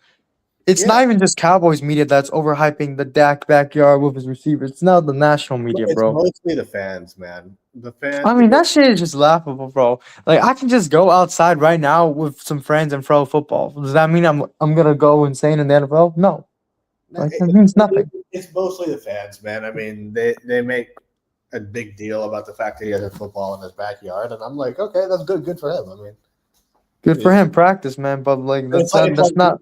It's not even just Cowboys media that's overhyping the Dak backyard with his receivers. It's now the national media, It's bro. mostly the fans, man. The fans. I mean, that shit is just laughable, bro. Like, I can just go outside right now with some friends and throw football. Does that mean I'm gonna go insane in the NFL? No. Like, that means nothing. It's mostly the fans, man. I mean, they make a big deal about the fact that he has a football in his backyard, and I'm like, okay, that's good for him. I mean, Good for him, practice, man. But like, that's It's like- that's not.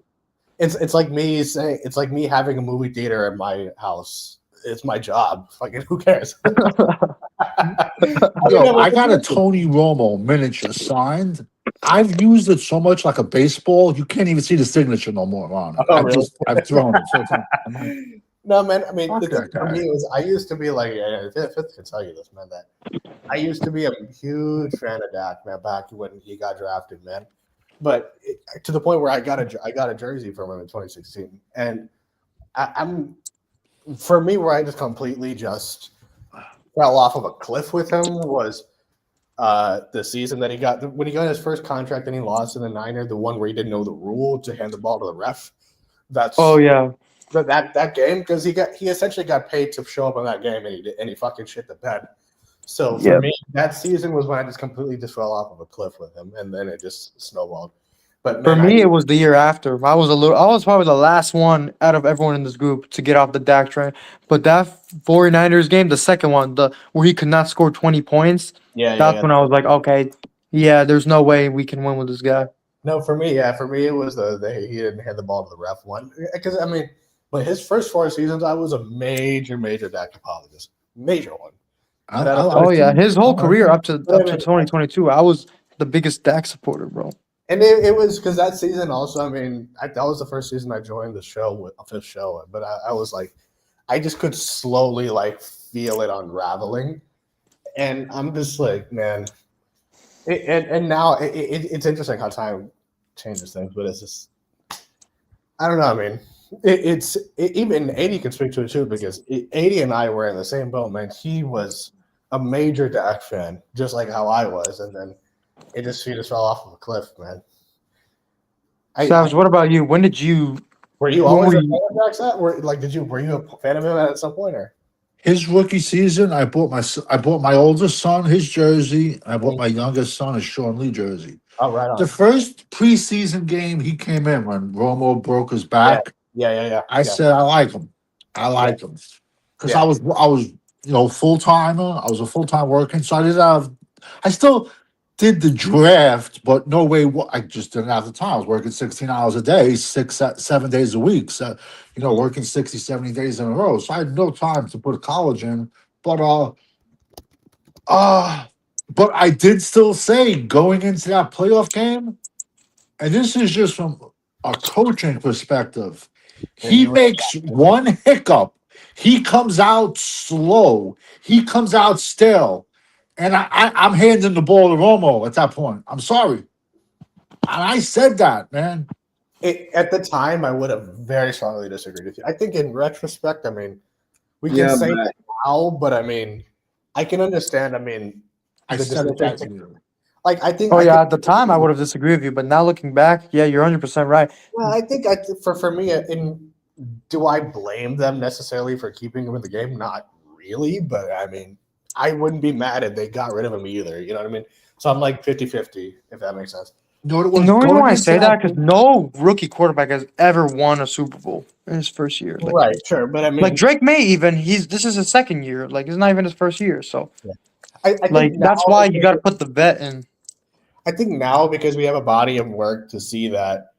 it's like me saying it's like me having a movie theater at my house. It's my job. Fucking who cares? Yo, I got a Tony Romo miniature signed. I've used it so much like a baseball, you can't even see the signature no more on it. Oh, really? I've thrown it. So it's like, I'm like, No, man. I mean, Fuck the thing that for guy. me was I used to be like, Fifth can tell you this, man. That I used to be a huge fan of Dak, man, back when he got drafted, man. But to the point where I got a jersey from him in 2016, and I'm for me where I just completely just fell off of a cliff with him was the season that he got when he got his first contract and he lost in the Niner, the one where he didn't know the rule to hand the ball to the ref. That's Oh yeah. that game because he essentially got paid to show up on that game and he fucking shit the bed. So for Yeah. me, that season was when I just completely just fell off of a cliff with him, and then it just snowballed. But For man, me, it was the year after. I was probably the last one out of everyone in this group to get off the Dak train. But that 49ers game, the second one, the where he could not score 20 points, that's when I was like, okay, yeah, there's no way we can win with this guy. No, for me, it was the he didn't hand the ball to the ref one because I mean, but his first 4 seasons, I was a major Dak apologist, major one. Oh yeah, his whole career up to But I mean- 2022, I was the biggest Dak supporter, bro. And it was because that season also, I mean, that was the first season I joined the show with a fifth show, but I was like, I just could slowly like feel it unraveling, and I'm just like, man, and now it's interesting how time changes things, but it's just, I don't know. I mean, even 80 can speak to it too because 80 and I were in the same boat, man. He was a major Dak fan, just like how I was, and then. He just fell off of a cliff, man. Savage, what about you? When did you? Were you when always were a you- fan of Dak's? Were you a fan of him at some point, or? his rookie season, I bought my oldest son his jersey. I bought my youngest son a Sean Lee jersey. Oh, right The on. first preseason game he came in when Romo broke his back. Yeah. I said I like him. I like him because Yeah. I was full timer. I was a full time working, so I still did the draft, but no way. I just didn't have the time. I was working 16 hours a day, 7 days a week. So working 60, 70 days in a row. So I had no time to put college in. But I did still say going into that playoff game, and this is just from a coaching perspective. He makes one hiccup. He comes out slow. He comes out stale. And I'm handing the ball to Romo at that point. I'm sorry. And I said that, man. At the time, I would have very strongly disagreed with you. I think in retrospect, I mean, we can say that now, but I mean, I can understand. I mean, I the said it decision that to- year. like I think. Oh I yeah, think- at the time I would have disagreed with you, but now looking back, yeah, you're 100% right. Well, I think for me, do I blame them necessarily for keeping him in the game? Not really, but I mean, I wouldn't be mad if they got rid of him either. You know what I mean? So I'm like 50-50, if that makes sense. You know what it was? The reason Going why I into say that because no rookie quarterback has ever won a Super Bowl in his first year. Like, Right, sure, but I mean, like Drake May, even this is his second year. Like it's not even his first year. So I think like that's now- why you got to put the bet in. I think now because we have a body of work to see that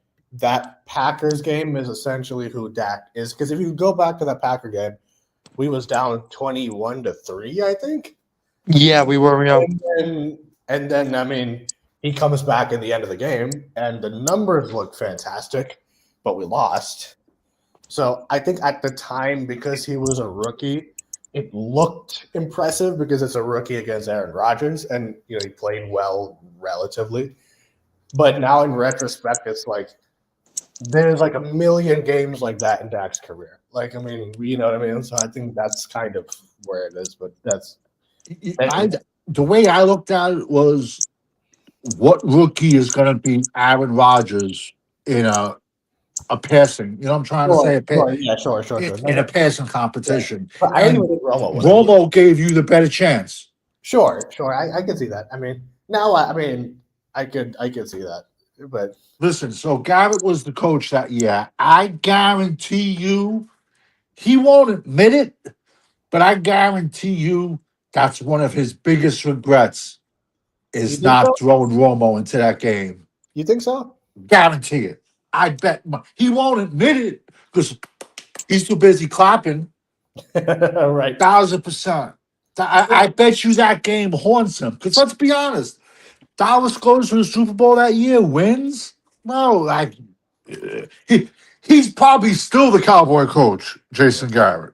Packers game is essentially who Dak is. Because if you go back to that Packer game, we was down 21-3, I think. Yeah, we were. Yeah. And then I mean, he comes back in the end of the game, and the numbers look fantastic, but we lost. So I think at the time, because he was a rookie, it looked impressive because it's a rookie against Aaron Rodgers, and he played well relatively. But now in retrospect, it's like there's like a million games like that in Dak's career. Like, I mean, you know what I mean? So I think that's kind of where it is. But that's The way I looked at it was, what rookie is going to be Aaron Rodgers in a passing? You know what I'm trying to say? sure. In a passing competition. But I And don't even think Romo was. Romo gave you the better chance. Sure. I can see that. I mean, now I could see that. But Listen, so Garrett was the coach that year. I guarantee you, he won't admit it, but I guarantee you that's one of his biggest regrets You is think not so? throwing Romo into that game. You think so? Guarantee it. I bet he won't admit it because he's too busy clapping. Right. 1,000%. I bet you that game haunts him. Because let's be honest, Dallas goes to the Super Bowl that year, wins. No, like he's probably still the Cowboy coach, Jason Garrett.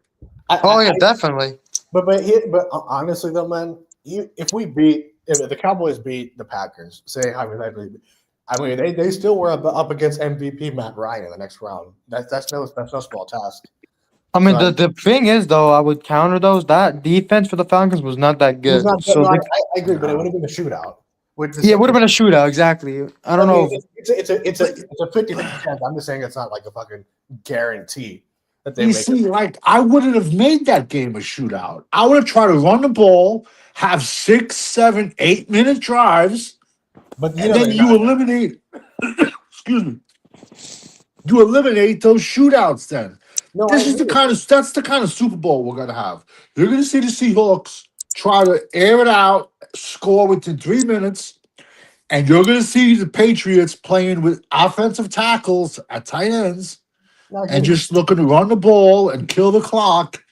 Oh yeah, definitely. But honestly though, man, if the Cowboys beat the Packers, say hypothetically, I mean they still were up against MVP Matt Ryan in the next round. That's no small task. I mean, Right. the thing is, though, I would counter those. That defense for the Falcons was not that good. It's not, So no, they- I agree, but it would have been a shootout. yeah, it would have been a shootout. Exactly. I don't know. It's a 50-50 chance. I'm just saying it's not like a fucking guarantee that they You make see, it. like I wouldn't have made that game a shootout. I would have tried to run the ball, have 6, 7, 8-minute drives, But and then you eliminate. Excuse me. You eliminate those shootouts. Then that's the kind of Super Bowl we're gonna have. You're gonna see the Seahawks try to air it out, score within 3 minutes, and you're gonna see the Patriots playing with offensive tackles at tight ends and just looking to run the ball and kill the clock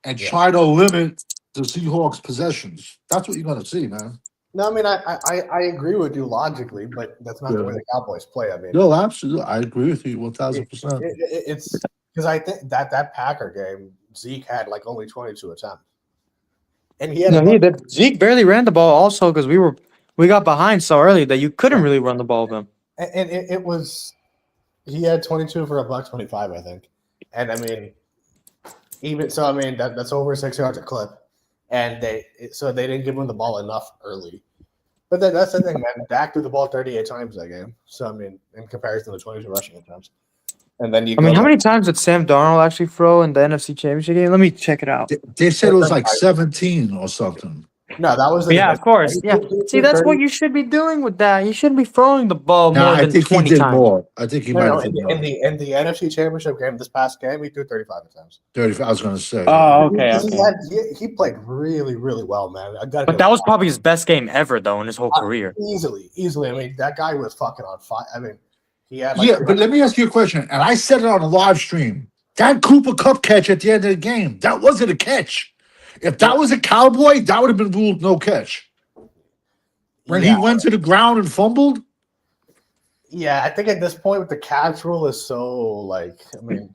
and try to limit the Seahawks' possessions. That's what you're gonna see, man. No, I mean I agree with you logically, but that's not the way the Cowboys play. I mean, No, absolutely, I agree with you 1,000%. it's because I think that Packer game, Zeke had like only 22 attempts, and he had Zeke barely ran the ball also because we got behind so early that you couldn't really run the ball with him. and it was he had 22 for $125, I think, and I mean even so, I mean that's over 6 yards a clip, and they didn't give him the ball enough early. But that's the thing, man. Dak threw the ball 38 times that game. So I mean, in comparison to 22 rushing attempts, and then I mean, how many times did Sam Darnold actually throw in the NFC Championship game? Let me check it out. They said it was like 17 or something. No, that was Yeah, of course. Yeah. See, that's what you should be doing with that. You shouldn't be throwing the ball No, more I than think he 20 did times. more. I think he might have did more. in the NFC Championship game, this past game, he threw 35 attempts. 35, I was going to say. Oh, okay. He played really, really well, man. But that was probably his best game ever, though, in his whole career. Easily. I mean, that guy was fucking on fire. I mean, he had But let me ask you a question. And I said it on a live stream. That Cooper Cup catch at the end of the game, that wasn't a catch. If that was a Cowboy, that would have been ruled no catch. When he went to the ground and fumbled? Yeah, I think at this point with the catch rule is so like, I mean,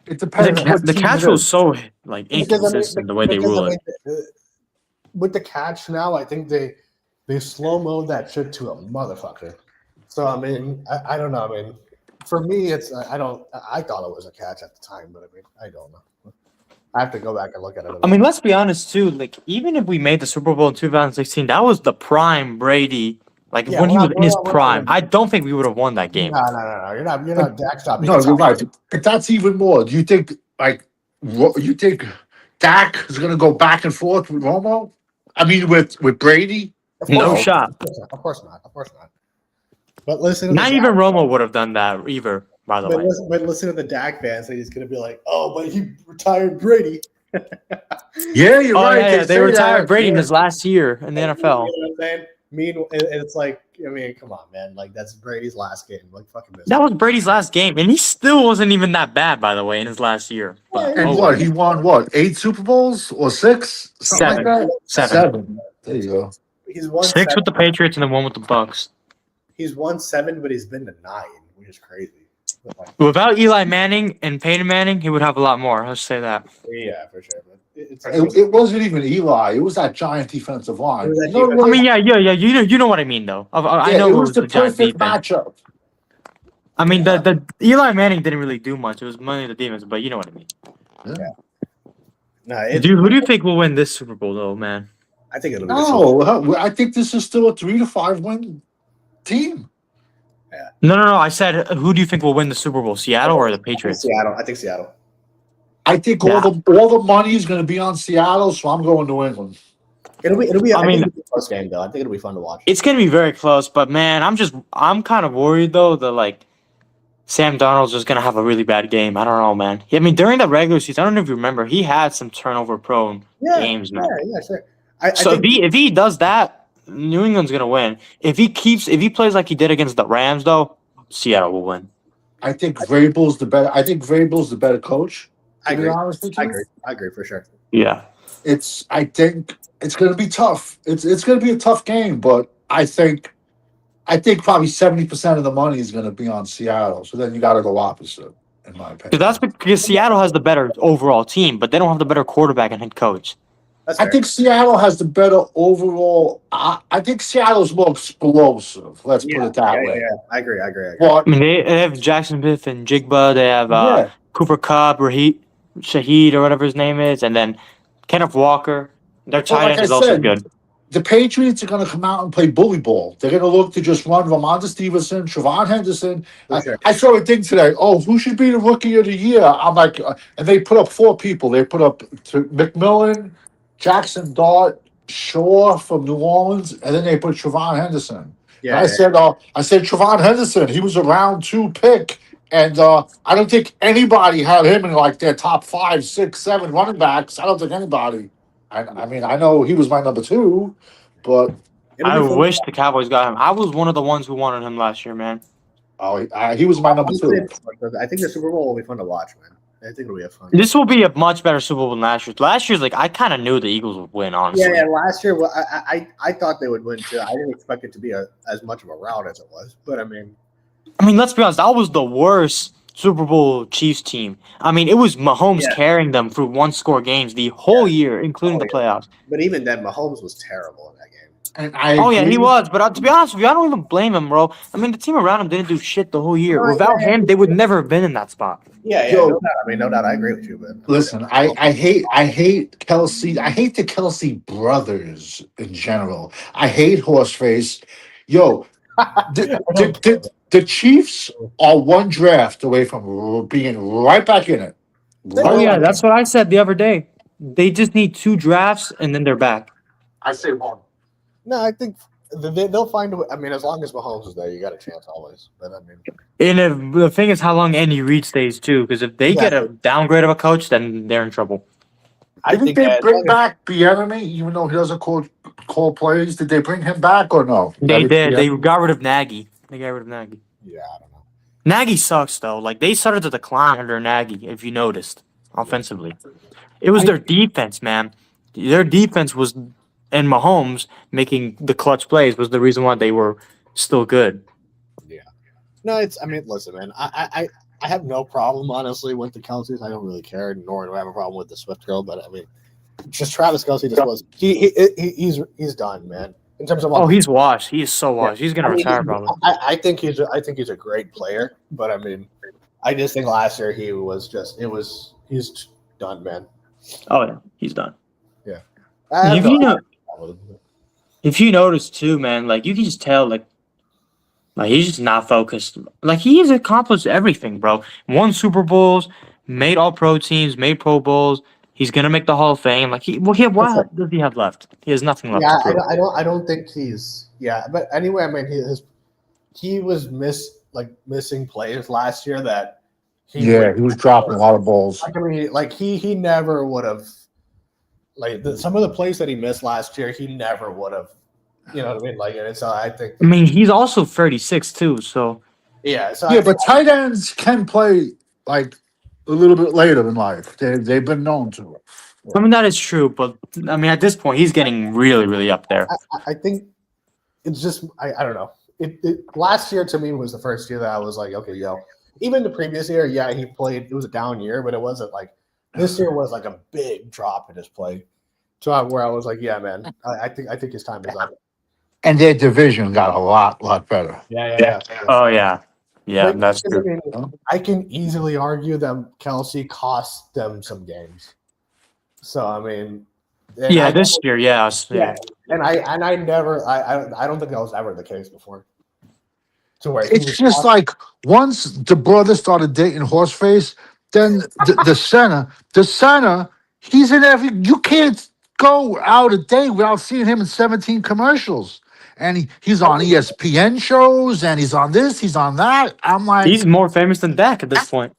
it depends. The catch rule is so like inconsistent the way they rule it. With the catch now, I think they slow-mo that shit to a motherfucker. So I mean, I don't know. I mean, for me, I thought it was a catch at the time, but I mean, I don't know. I have to go back and look at it. I mean, let's be honest too. Like, even if we made the Super Bowl in 2016, that was the prime Brady. Like when he was in his prime, I don't think we would have won that game. No. You're not Dak stopping. No, you're right. But that's even more. Do you think Dak is going to go back and forth with Romo? I mean, with Brady? No shot. Of course not. But listen, Not even Romo would have done that either. By the way, but listen to the Dak fans. He's gonna be like, "Oh, but he retired Brady." Yeah, you're right. Yeah, they retired Brady in his last year in the NFL. You know what I'm saying? Meanwhile, it's like, I mean, come on, man. Like that's Brady's last game. Like fucking this. That was Brady's last game, and he still wasn't even that bad, by the way, in his last year. But, And what? He won what? 8 Super Bowls or 6? Something like that? Seven. There you go. He's won 6 with the Patriots and then 1 with the Bucks. He's won 7, but he's been to 9, which is crazy. Without Eli Manning and Peyton Manning, he would have a lot more. Let's say that. Yeah, for sure. But It wasn't even Eli. It was that giant defensive line. It was that You know defensive- what? I mean, yeah. You know what I mean, though. I Yeah, know it was the the Giants' perfect defense. matchup. I mean, the Eli Manning didn't really do much. It was mainly the defense, but you know what I mean. No, it's, Dude, who do you think will win this Super Bowl, though, man? I think it'll be the Super Bowl. No, I think this is still a 3 to 5 win team. No. I said, who do you think will win the Super Bowl, Seattle or the I think Patriots? Seattle. I think Seattle. I think all the money is going to be on Seattle, so I'm going New England. It'll be. I I mean- think it'll be a close game though. I think it'll be fun to watch. It's gonna be very close, but man, I'm kind of worried though that like Sam Darnold's just gonna have a really bad game. I don't know, man. I mean, during the regular season, I don't know if you remember, he had some turnover prone games, man. Yeah, sure. I So think, if he does that, New England's gonna win. If he plays like he did against the Rams, though, Seattle will win. I think Vrabel's the better. I think Vrabel's the better coach. I To be agree. honest with you, I agree for sure. Yeah. I think it's going to be tough. It's going to be a tough game, but I think probably 70% of the money is going to be on Seattle. So then you got to go opposite, in my opinion. Because that's because Seattle has the better overall team, but they don't have the better quarterback and head coach. That's I fair. think Seattle has the better overall. I think Seattle's more explosive. Let's put it that way. Yeah, I agree. But I mean, they have Jackson Smith and Jigba. They have yeah, Cooper Kupp, Shaheed, or whatever his name is, and then Kenneth Walker. Their tight like end I is also said, good. the Patriots are going to come out and play bully ball. They're going to look to just run Ramondre Stevenson, Trevon Henderson. For sure. I saw a thing today. Oh, who should be the rookie of the year? I'm like, and they put up 4 people. They put up McMillan, Jackson Dart, Shaw from New Orleans, and then they put Trevon Henderson. Yeah, I said Trevon Henderson. He was a round 2 pick, and I don't think anybody had him in like their top 5, 6, 7 running backs. I don't think anybody. I mean, I know he was my number 2, but I wish the Cowboys got him. I was one of the ones who wanted him last year, man. he was my number 2. I think the Super Bowl will be fun to watch, man. I think it'll be a fun. This will be a much better Super Bowl than last year. Last year's like I kind of knew the Eagles would win, honestly. Yeah. Last year, well, I thought they would win too. I didn't expect it to be as much of a rout as it was, but I mean, Let's be honest. That was the worst Super Bowl Chiefs team. I mean, it was Mahomes carrying them through 1-score games the whole year, including the playoffs. but even then, Mahomes was terrible in that game. And I Oh yeah, he agree. was. But to be honest with you, I don't even blame him, bro. I mean, the team around him didn't do shit the whole year. No, Without yeah. him, they would never have been in that spot. Yeah, Yo. no doubt. I mean, no doubt. I agree with you, but Listen, I hate Kelsey. I hate the Kelsey brothers in general. I hate Horseface. Yo, the Chiefs are 1 draft away from being right back in it. Oh yeah, that's what I said the other day. They just need 2 drafts and then they're back. I say 1. no, I think they'll find a way. I mean, as long as Mahomes is there, you got a chance always. But I mean, And if, the thing is how long Andy Reid stays too, because if they get a downgrade of a coach, then they're in trouble. I Didn't think they that- bring back Bieniemy, even though he doesn't call plays? Did they bring him back or no? They did. They got rid of Nagy. They got rid of Nagy. Yeah, I don't know. Nagy sucks though. Like they started to decline under Nagy, if you noticed, offensively. It was their defense, man. Their defense was, and Mahomes making the clutch plays was the reason why they were still good. No, it's. I mean, listen, man. I have no problem, honestly, with the Kelseys. I don't really care, nor do I have a problem with the Swift girl. But I mean, just Travis Kelce just was. He's done, man. In terms of Oh, he's washed. He is so washed. He's gonna I mean, retire probably. I think he's a great player, but I mean, I just think last year he's done, man. Oh yeah, he's done. I have If no- you know, problem with him. if you notice too, man, like you can just tell, like he's just not focused. Like he's accomplished everything, bro. Won Super Bowls, made All Pro teams, made Pro Bowls. He's gonna make the Hall of Fame. Like what does he have left? He has nothing left. Yeah, to prove. I don't think he's. Yeah, but anyway, I mean, he was missing players last year that. He was dropping a lot of balls. Like, I mean, like he never would have. Like some of the plays that he missed last year, he never would have. You know what I mean? Like, and so I think. I mean, he's also 36 too. So Yeah. So Yeah, but tight ends can play like a little bit later in life. They've been known to. I mean that is true. But I mean, at this point, he's getting really, really up there. I think it's just I don't know. It last year to me was the first year that I was like, okay, yo. Even the previous year, yeah, he played. It was a down year, but it wasn't like This year was like a big drop in his play, to where I was like, yeah, man, I think his time is up. And their division got a lot better. Yeah. Oh yeah, yeah, But, that's because, I true. mean, I can easily argue that Kelsey cost them some games. So I mean, and Yeah, I- this year, yeah, yeah, and I never, I don't think that was ever the case before. To where he It's was just like once the brother started dating Horseface, then the center, he's in every. You can't go out a day without seeing him in 17 commercials, and he's on ESPN shows, and he's on this, he's on that. I'm like, He's more famous than Dak at this point.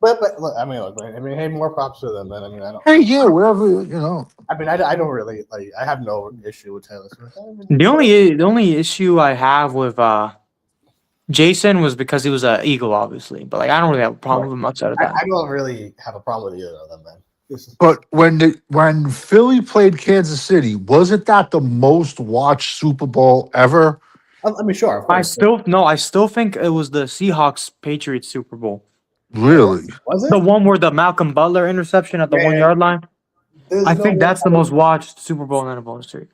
But look, I mean, hey, more props to them, man. I mean, I don't. hey, yeah, whatever, you know. I mean, I don't really like. I have no issue with Taylor Swift. I mean, The only issue I have with Jason was because he was an Eagle, obviously. But like, I don't really have a problem with him outside of that. I don't really have a problem with either of them, man. But when Philly played Kansas City, wasn't that the most watched Super Bowl ever? I mean, sure. Of I course. still think it was the Seahawks Patriots Super Bowl. Really? Was it? The one where the Malcolm Butler interception at the Yeah. 1 yard line. There's I no think way that's the I would- most watched Super Bowl in NFL history.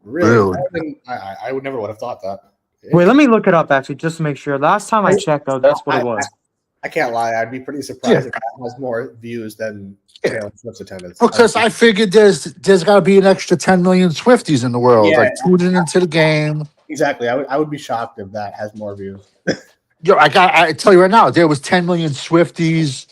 Really. Really? I would never would have thought that. Wait, let me look it up actually, just to make sure. Last time I checked, though, that's what it was. I can't lie. I'd be pretty surprised if that has more views than Taylor Swift's attendance. Because I figured there's got to be an extra 10 million Swifties in the world, Yeah. like tuning into the game. Exactly. I would be shocked if that has more views. Yo, I tell you right now, there was 10 million Swifties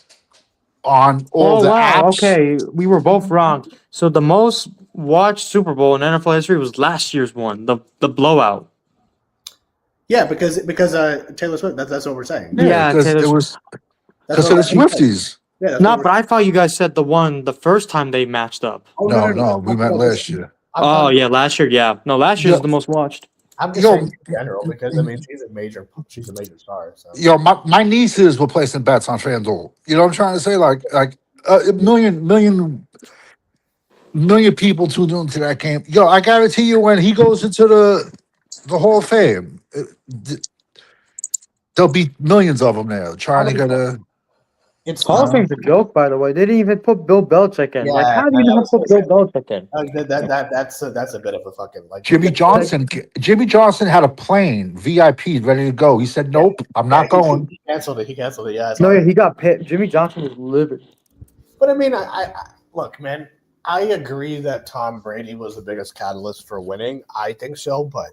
on all the apps. Okay, we were both wrong. So the most watched Super Bowl in NFL history was last year's one, the blowout. Yeah, because Taylor Swift. That's what we're saying. Yeah, because Taylor it was That's because of the what we're saying. Swifties. Yeah, that's No, what but I thought you guys said the first time they matched up. we're- No, we meant last year. Oh yeah, last year, yeah. No, last year's Yo. the most watched. I'm just Yo. saying in general because I mean she's a major star. So Yo, my nieces were placing bets on FanDuel. You know what I'm trying to say? Like a million people tuned into that game. Yo, I guarantee you, when he goes into the Hall of Fame, there'll be millions of them there trying to get a. it's Hall of Fame's a joke, by the way. They didn't even put Bill Belichick in. Like, Yeah, how do you I not was put gonna Bill Belichick in? that's a bit of a fucking like Jimmy Johnson had a plane VIP ready to go. He said, "Nope, I'm not going." He canceled it. Yeah. No, yeah, he got picked. Jimmy Johnson was livid. But I mean, I look, man. I agree that Tom Brady was the biggest catalyst for winning. I think so, but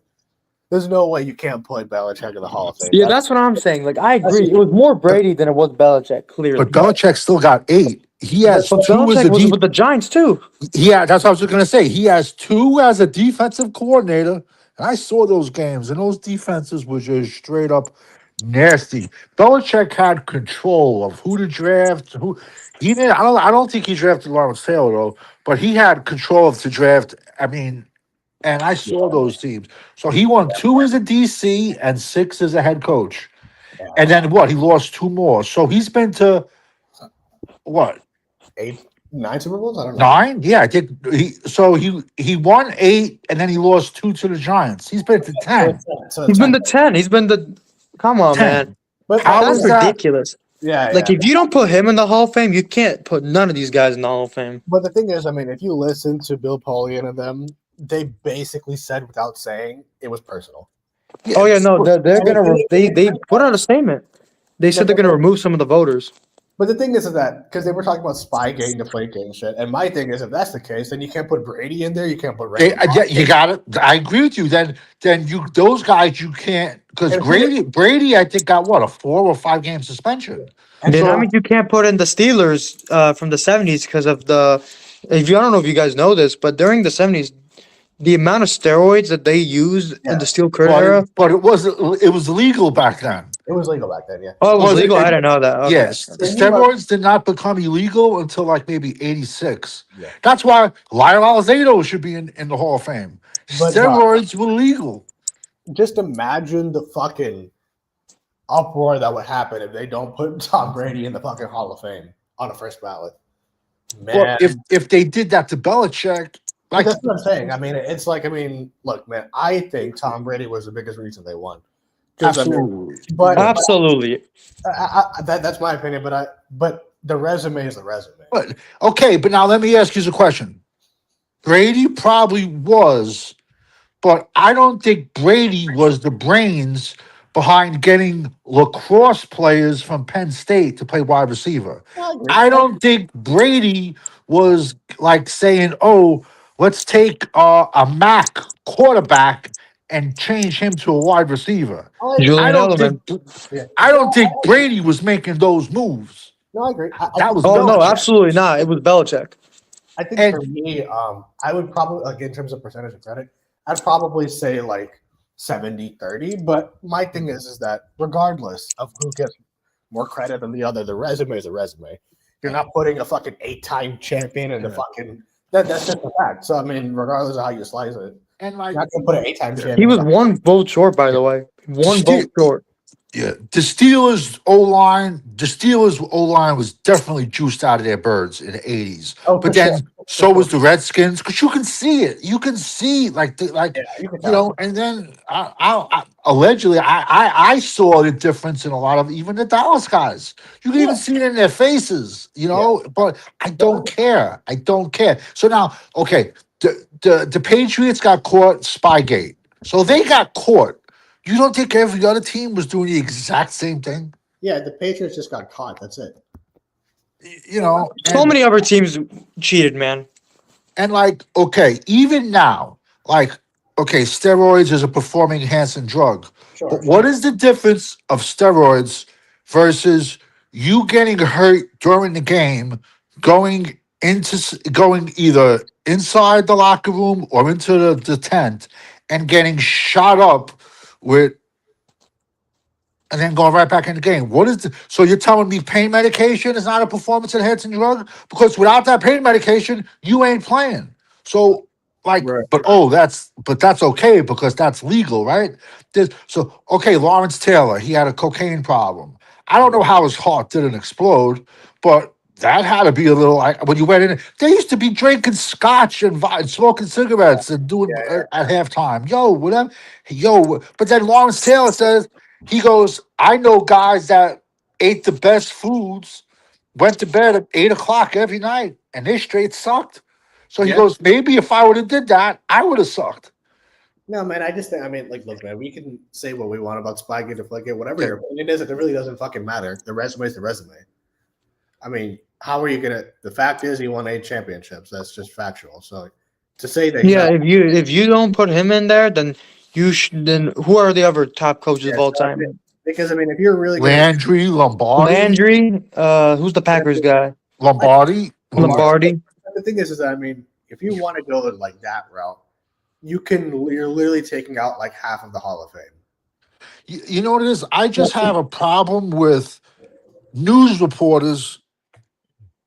there's no way you can't put Belichick in the Hall of Fame. Yeah, that's what I'm saying. Like, I agree. It was more Brady than it was Belichick, clearly. But Belichick still got 8. He has But 2 as Belichick a was with the Giants too. Yeah, that's what I was going to say. He has 2 as a defensive coordinator. And I saw those games, and those defenses were just straight up nasty. Belichick had control of who to draft. Who he didn't. I don't think he drafted Lawrence Taylor though, but he had control of to draft. I mean, and I saw those teams. So he won 2 as a DC and 6 as a head coach. And then what? He lost 2 more. So he's been to what? 9 Super Bowls. I don't know. 9? Yeah, I think he won 8 and then he lost 2 to the Giants. He's been to 10. So He's been the 10. He's been the. Come on, 10. man. but How That's is that- ridiculous. yeah, Like, yeah. if you don't put him in the Hall of Fame, you can't put none of these guys in the Hall of Fame. But the thing is, I mean, if you listen to Bill Polian and them, they basically said without saying it was personal. Oh yeah, no, they're gonna they put out a statement. They said they're gonna remove some of the voters. But the thing is that because they were talking about Spygate, Deflategate, and shit. And my thing is, if that's the case, then you can't put Brady in there. You can't put Randy. Yeah, you got it. I agree with you. Then you those guys you can't because And if Brady I think got what, a 4 or 5 game suspension. And then So- that means you can't put in the Steelers from the 70s because of the. If you, I don't know if you guys know this, but during the 70s, the amount of steroids that they used in the Steel Curtain era. But it was legal back then. It was legal back then, yeah. Oh, it was Was it- legal. I didn't know that. Okay. Yes, steroids did not become illegal until like maybe 86. Yeah. That's why Lyle Alzado should be in the Hall of Fame. But, Steroids were legal. Just imagine the fucking uproar that would happen if they don't put Tom Brady in the fucking Hall of Fame on a first ballot. Man, Well, if they did that to Belichick, like that's what I'm saying. I mean, it's like, I mean, look, man, I think Tom Brady was the biggest reason they won. 'Cause, I mean, absolutely. but Absolutely. that's my opinion. But the resume is the resume. But okay, but now let me ask you a question. Brady probably was, but I don't think Brady was the brains behind getting lacrosse players from Penn State to play wide receiver. I agree. I don't think Brady was like saying, "Oh, let's take a Mac quarterback and change him to a wide receiver." I Julian don't Edelman. think Yeah. I don't think Brady was making those moves. No, I agree. That was Oh no, Belichick. absolutely not. It was Belichick. I think And- for me, I would probably, like, in terms of percentage of credit, I'd probably say like 70-30. But my thing is that regardless of who gets more credit than the other, the resume is a resume. You're not putting a fucking 8-time champion in the fucking that's just a fact. So I mean, regardless of how you slice it, And you're like, not gonna put an 8-time champion. He was one vote short, by the way. One vote short. yeah, the Steelers O-line was definitely juiced out of their birds in the 80s. Oh, But for sure. then so was the Redskins, because you can see it. You can see like Yeah, you can you tell. know, and then allegedly I saw the difference in a lot of even the Dallas guys. You can even see it in their faces, you know. But I don't care. I don't care. So now, okay, the Patriots got caught Spygate, so they got caught. You don't think every other team was doing the exact same thing? Yeah, the Patriots just got caught. That's it. You know, So many other teams cheated, man. and like, okay, even now, like, okay, steroids is a performing enhancing drug. Sure. But what is the difference of steroids versus you getting hurt during the game, going either inside the locker room or into the tent and getting shot up with, and then going right back in the game? What is so you're telling me pain medication is not a performance enhancing drug? Because without that pain medication, you ain't playing. So like, Right. but that's okay because that's legal, right? Okay, Lawrence Taylor, he had a cocaine problem. I don't know how his heart didn't explode, but that had to be a little like when you went in. They used to be drinking scotch and smoking cigarettes and doing at halftime. But then Lawrence Taylor says, he goes, I know guys that ate the best foods, went to bed at 8 o'clock every night, and they straight sucked. So he Yeah. goes, maybe if I would have did that, I would have sucked. No, man, I just think, I mean, like, look, man, we can say what we want about Spygate, Deflategate, whatever your opinion is, it really doesn't fucking matter. The resume is the resume. I mean, how are you gonna? The fact is, he won 8 championships. That's just factual. So to say that, Yeah, if you don't put him in there, then then who are the other top coaches of all time? because I mean, if you're really Landry, Lombardi, who's the Packers guy? Lombardi. Lombardi. the thing is that I mean, if you want to go like that route, you're literally taking out like half of the Hall of Fame. You know what it is? I just have a problem with news reporters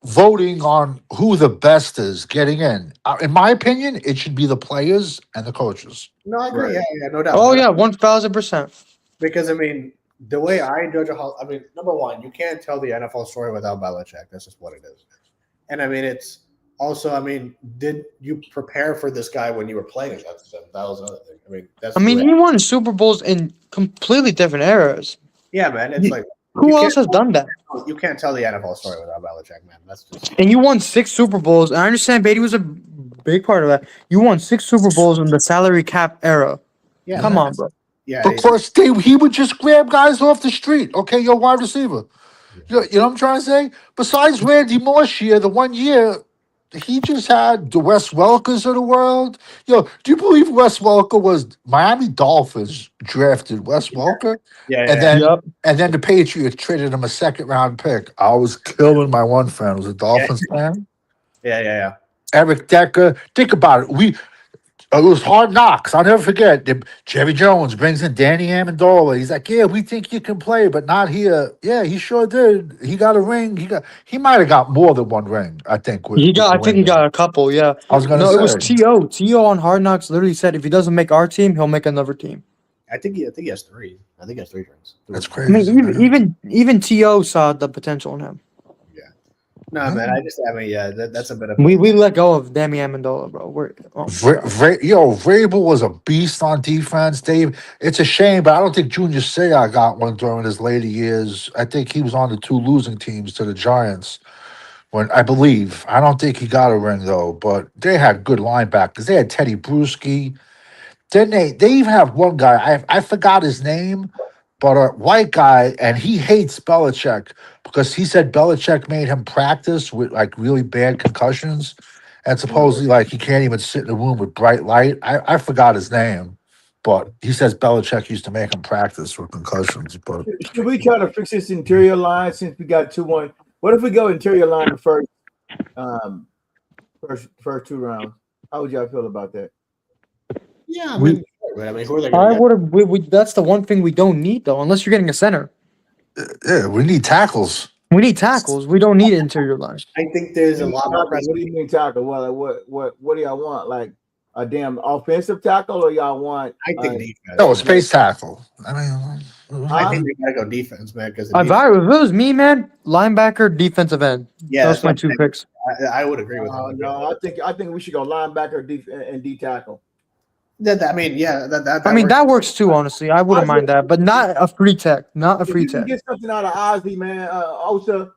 voting on who the best is getting in. In my opinion, it should be the players and the coaches. No, I agree. Right. Yeah, no doubt. Oh yeah, 1,000%. Because I mean, the way I judge a Hall, I mean, number one, you can't tell the NFL story without Belichick. That's just what it is. And I mean, it's also, I mean, did you prepare for this guy when you were playing against him? That was another thing. I mean, that's. I mean, he won Super Bowls in completely different eras. Yeah, man. It's like Who you else has can't- done that? You can't tell the NFL story without Belichick, man. That's just. And you won 6 Super Bowls. I understand Beatty was a big part of that. You won 6 Super Bowls in the salary cap era. Yeah, Come man. on, bro. Yeah. Because he would just grab guys off the street. Okay, you're a wide receiver. You know what I'm trying to say? Besides Randy Moss year, the 1 year, he just had the Wes Welkers of the world. Do you believe Wes Welker was Miami Dolphins drafted Wes Welker? Yeah. And then the Patriots traded him a 2nd-round pick. I was killing my one friend, was a Dolphins fan. Yeah. Eric Decker. Think about it. It was Hard Knocks. I'll never forget. Jerry Jones brings in Danny Amendola. He's like, yeah, we think you can play, but not here. Yeah, he sure did. He got a ring. He might have got more than one ring, I think. I think he got a couple, yeah. I was gonna No, say. it was T.O. T.O. on Hard Knocks literally said if he doesn't make our team, he'll make another team. I think he has 3. I think he has 3 rings. That's I crazy. mean, even T.O. saw the potential in him. No, man. I mean, yeah, that's a bit of. We let go of Demi Amendola, bro. Vrabel was a beast on defense, Dave. It's a shame, but I don't think Junior Seau got one during his later years. I think he was on the two losing teams to the Giants. When I believe, I don't think he got a ring though, but they had good linebackers. They had Teddy Bruschi. Then they even have one guy. I forgot his name, but a white guy, and he hates Belichick because he said Belichick made him practice with like really bad concussions, and supposedly like he can't even sit in a room with bright light. I forgot his name, but he says Belichick used to make him practice with concussions. But Should we try to fix this interior line since we got 2-1? What if we go interior line the first 2 rounds? How would y'all feel about that? Yeah, I mean, but I mean, who are they I going to get? would have. We that's the one thing we don't need though, unless you're getting a center. yeah, we need tackles. We need tackles. We don't need interior line. I think there's a lot more Tackle, what do you mean tackle? Well, what do y'all want? Like a damn offensive tackle, or y'all want? I think defense. No, space tackle. I mean, I think they gotta go defense, man. Because If it was me, man, linebacker, defensive end. yeah, Those that's my what I'm 2 saying. picks. I would agree with that. No, I think we should go linebacker, and D tackle. I mean, yeah, that I mean, works. that works too. Honestly, I wouldn't mind that, but not a free tech. Not a If free you can tech. get something out of Ozzy, man, Osa,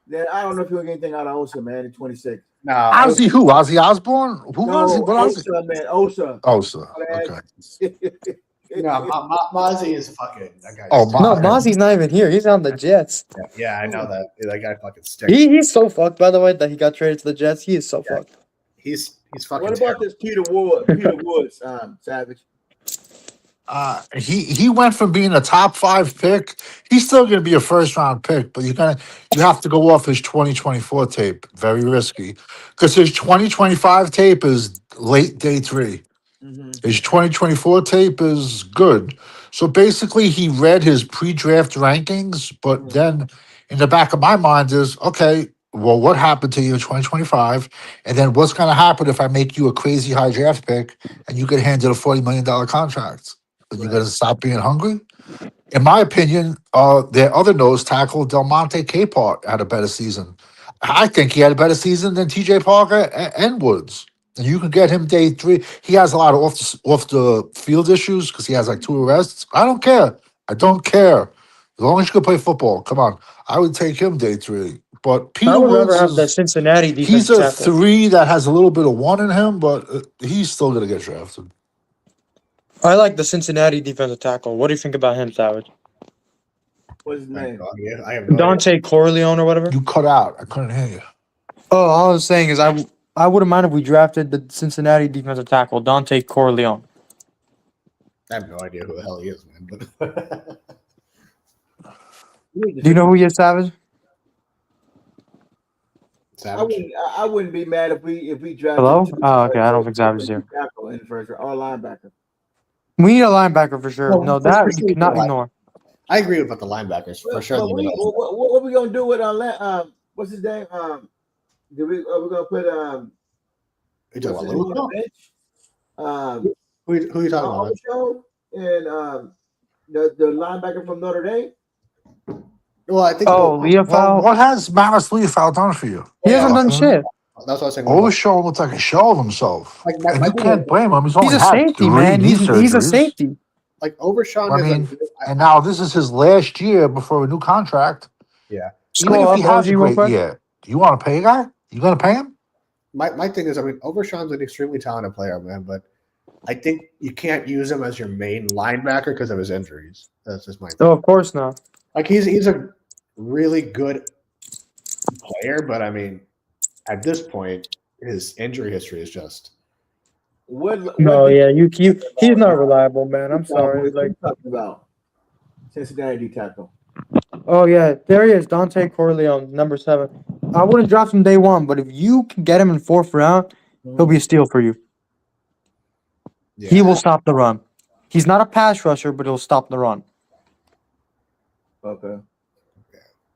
then I don't know if you'll get anything out of Osa, man, in 26. No, Ozzy who? Ozzy Osbourne? Who No, Ozzy? What Ozzy? Osa, man, Osa. Oh, sir. Okay. no, Mozzie is fucking that guy. Oh, No, my. Mozzie's not even here. He's on the Jets. Yeah, I know that. That guy fucking stinks. He's so fucked. By the way, that he got traded to the Jets. He is so fucked. He's fucking. What about terrible. this Peter Woods, Savage? He went from being a top 5 pick. He's still going to be a first round pick, but you have to go off his 2024 tape. Very risky because his 2025 tape is late day 3. Mm-hmm. His 2024 tape is good. So basically, he read his pre-draft rankings, but then in the back of my mind is okay. Well, what happened to you in 2025? And then what's going to happen if I make you a crazy high draft pick and you get handed a $40 million contract? Are you going to stop being hungry? In my opinion, their other nose tackle, Del Monte Capart, had a better season. I think he had a better season than TJ Parker and Woods. And you can get him day 3. He has a lot of off the field issues because he has like 2 arrests. I don't care. I don't care. As long as you can play football, come on. I would take him day 3. But Peter I would rather Woods have the is, Cincinnati defense he's a tackle. 3 that has a little bit of 1 in him, but he's still going to get drafted. I like the Cincinnati defensive tackle. What do you think about him, Savage? What's his name? I have no idea. Dante Corleone or whatever? You cut out. I couldn't hear you. Oh, all I was saying is I wouldn't mind if we drafted the Cincinnati defensive tackle, Dante Corleone. I have no idea who the hell he is, man. But Do you know who he is, Savage? Savage. I wouldn't be mad if we drafted. Hello? 2 Oh, okay. I don't think Savage is here. tackle in the first round, or linebacker. We need a linebacker for sure. Well, No, for that sure you cannot we- ignore. I agree about the linebackers for sure. But what we gonna do with what's his name? Are we gonna put You talking about what's his name on Lugo? the bench? Who you talking about? Armstrong and the linebacker from Notre Dame. Well, I think. Oh, Well, Leofold. what has Maris Leofold done for you? He hasn't done shit. That's what I was saying. Overshaw looked like a shell of himself. Like, And you can't blame him. He's only He's a had safety, 3 man. knee He's a surgeries. safety. like Overshawn I is mean, and now this is his last year before a new contract. yeah. Even Scroll if up, he has a Ozzy, real great quick. year, do you want to pay a guy? You going to pay him? My thing is, I mean, Overshawn's an extremely talented player, man, but I think you can't use him as your main linebacker because of his injuries. That's just my thing. Oh, of course not. Like he's a really good player, but I mean, at this point, his injury history is just. No, yeah, he's not reliable, man. I'm sorry. What Like, you talking about? Cincinnati tackle. oh yeah, there he is, Dante Corleone, number 7. I wouldn't draft him day 1, but if you can get him in 4th round, he'll be a steal for you. Yeah. He will stop the run. He's not a pass rusher, but he'll stop the run. Okay.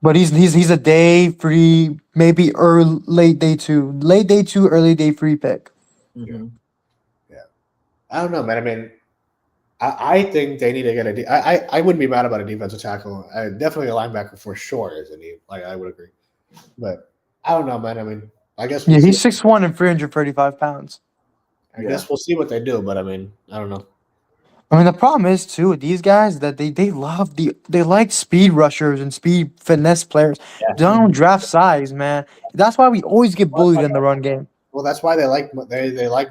But he's a day 3, maybe late day 2, early day 3 pick. Mm-hmm. I don't know, man. I mean, I think they need to get I wouldn't be mad about a defensive tackle. Definitely a linebacker for sure is a need. Like I would agree, but I don't know, man. I mean, I guess Yeah, we'll he's see. 6'1" and 335 pounds. I guess we'll see what they do, but I mean, I don't know. I mean, the problem is too with these guys that they like speed rushers and speed finesse players. They don't draft size, man. That's why we always get bullied in the run game. Well, that's why they like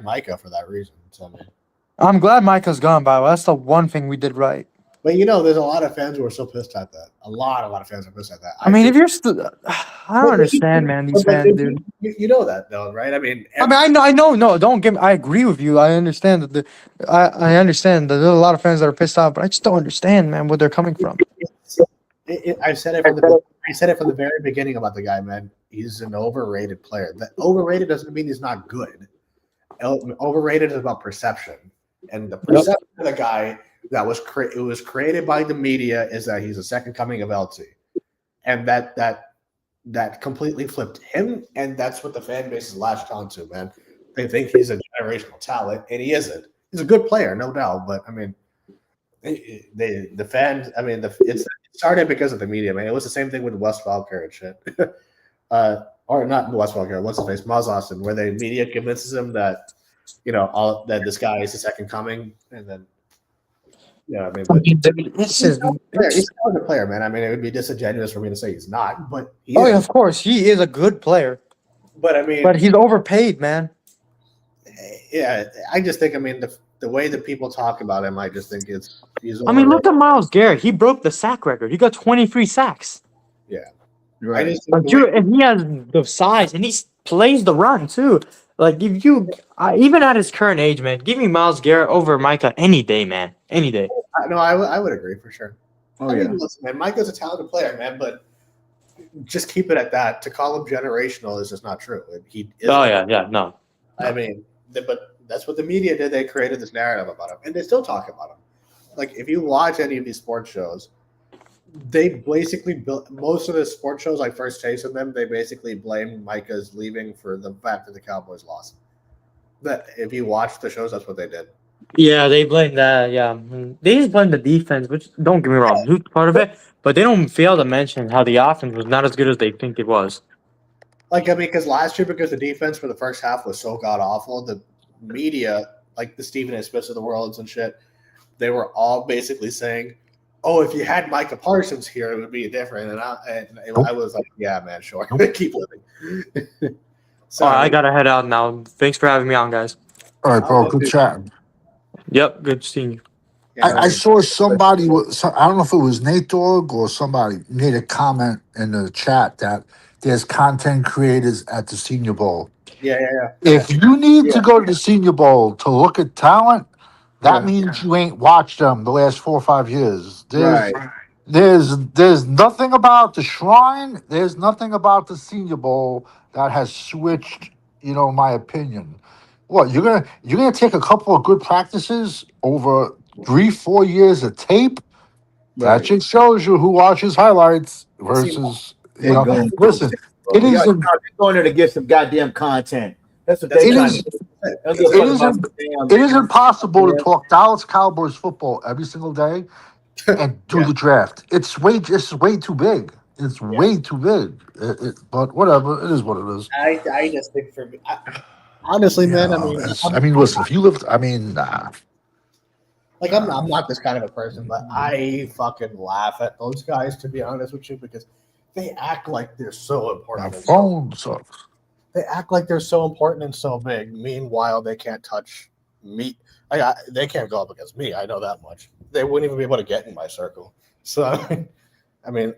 Micah for that reason. So, I mean, I'm glad Micah's gone, by the way. That's the one thing we did right. but there's a lot of fans who are still pissed at that. A lot of fans are pissed at that. I mean, if you're still, I don't understand, man. These fans, dude. You know that though, right? I mean, I know. No, don't get me. I agree with you. I understand that I understand that there's a lot of fans that are pissed off, but I just don't understand, man, where they're coming from. I've said it from the very beginning about the guy, man. He's an overrated player. That overrated doesn't mean he's not good. Overrated is about perception, and the perception of the guy that was created by the media is that he's a second coming of LT, and that completely flipped him, and that's what the fan base is latched onto, man. They think he's a generational talent, and he isn't. He's a good player, no doubt, but I mean, the fans. I mean, it started because of the media, man. It was the same thing with Wes Welker and shit. Or not Wes Welker. What's his face? Maz Austin, where the media convinces him that that this guy is the second coming, and then I mean, This is. he's a good player, man. I mean, it would be disingenuous for me to say he's not, but he Oh is. yeah, of course, he is a good player, But I mean, but he's overpaid, man. yeah, I just think, I mean, the way that people talk about him, I just think he's. I mean, look at Myles Garrett. He broke the sack record. He got 23 sacks. I just think Like, dude, and he has the size, and he plays the run too. Like, if you, even at his current age, man, give me Myles Garrett over Micah any day, man, any day. I would agree for sure. Oh, I yeah. mean, listen, man, Micah's a talented player, man, but just keep it at that. To call him generational is just not true. He is. Oh yeah, no. I mean, but that's what the media did. They created this narrative about him, and they still talk about him. Like, if you watch any of these sports shows, they basically built most of the sports shows I first tasted them. They basically blame Micah's leaving for the fact that the Cowboys lost. That if you watch the shows, that's what they did. Yeah, they blame that. Yeah, they just blame the defense, which don't get me wrong, who's part of it, but they don't fail to mention how the offense was not as good as they think it was. Like, I mean, because last year, because the defense for the first half was so god awful, the media, like the Stephen A. Smiths of the world and shit, they were all basically saying, "Oh, if you had Micah Parsons here, it would be different." And I was like, "Yeah, man, sure, keep living." So I gotta head out now. Thanks for having me on, guys. All right, bro. Good chat. Yep, good seeing you. I saw somebody. I don't know if it was Nate Dogg or somebody made a comment in the chat that there's content creators at the Senior Bowl. Yeah. If you need to go to the Senior Bowl to look at talent, that means you ain't watched them the last 4 or 5 years. There's nothing about the Shrine. There's nothing about the Senior Bowl that has switched. My opinion. What you're gonna take a couple of good practices over 3-4 years of tape? That just shows you who watches highlights versus listen. It is They're going there to get some goddamn content. That's what they trying to do. It is impossible to talk Dallas Cowboys football every single day and do the draft. It's way too big. It's way too big. But whatever, it is what it is. I just think for me, honestly, man, I mean, listen, if you lived, nah. Like, I'm not this kind of a person, but I fucking laugh at those guys, to be honest with you, because they act like they're so important. My phone sucks. They act like they're so important and so big. Meanwhile, they can't touch me. They can't go up against me. I know that much. They wouldn't even be able to get in my circle. So, I mean,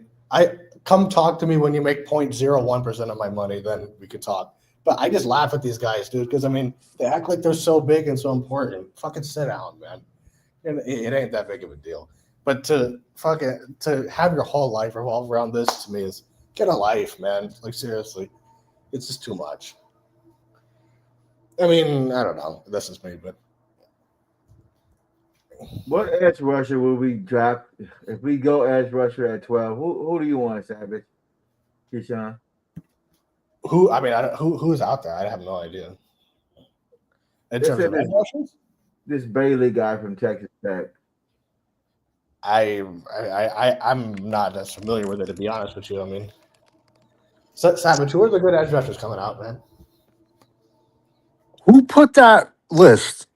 come talk to me when you make 0.01% of my money, then we could talk. But I just laugh at these guys, dude, because, I mean, they act like they're so big and so important. Fucking sit down, man. It ain't that big of a deal. But to have your whole life revolve around this, to me, is get a life, man. Like, seriously. It's just too much. I mean, I don't know. This is me, but What edge rusher will we draft if we go edge rusher at 12? Who do you want, Savage? Keyshawn? who? I mean, who's out there? I have no idea. In terms of edge rushers? This Bailey guy from Texas Tech. I'm not as familiar with it, to be honest with you. I mean, Sabatour's a good edge rushers coming out, man. Who put that list,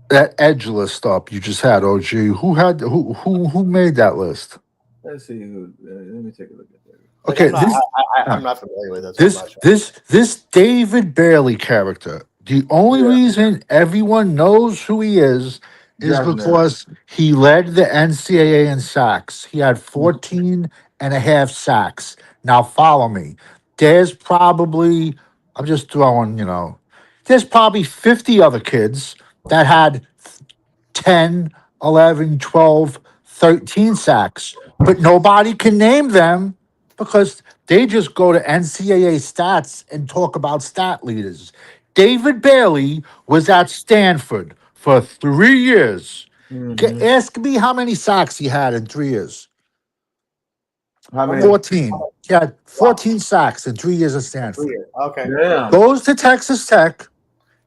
that edge list up you just had, OG? Who made that list? Let's see who. Let me take a look at that. Like, Okay, I'm not, this I'm not familiar with it. So I'm this not sure. this David Bailey character. The only Yeah. reason everyone knows who he is Definitely. because he led the NCAA in sacks. He had 14 and a half sacks. Now follow me. There's probably, I'm just throwing, there's probably 50 other kids that had 10, 11, 12, 13 sacks, but nobody can name them because they just go to NCAA stats and talk about stat leaders. David Bailey was at Stanford for 3 years. Mhm. Ask me how many sacks he had in 3 years. How many? 14. He had 14 sacks in 3 years at Stanford. Weird. Okay. Yeah. Goes to Texas Tech.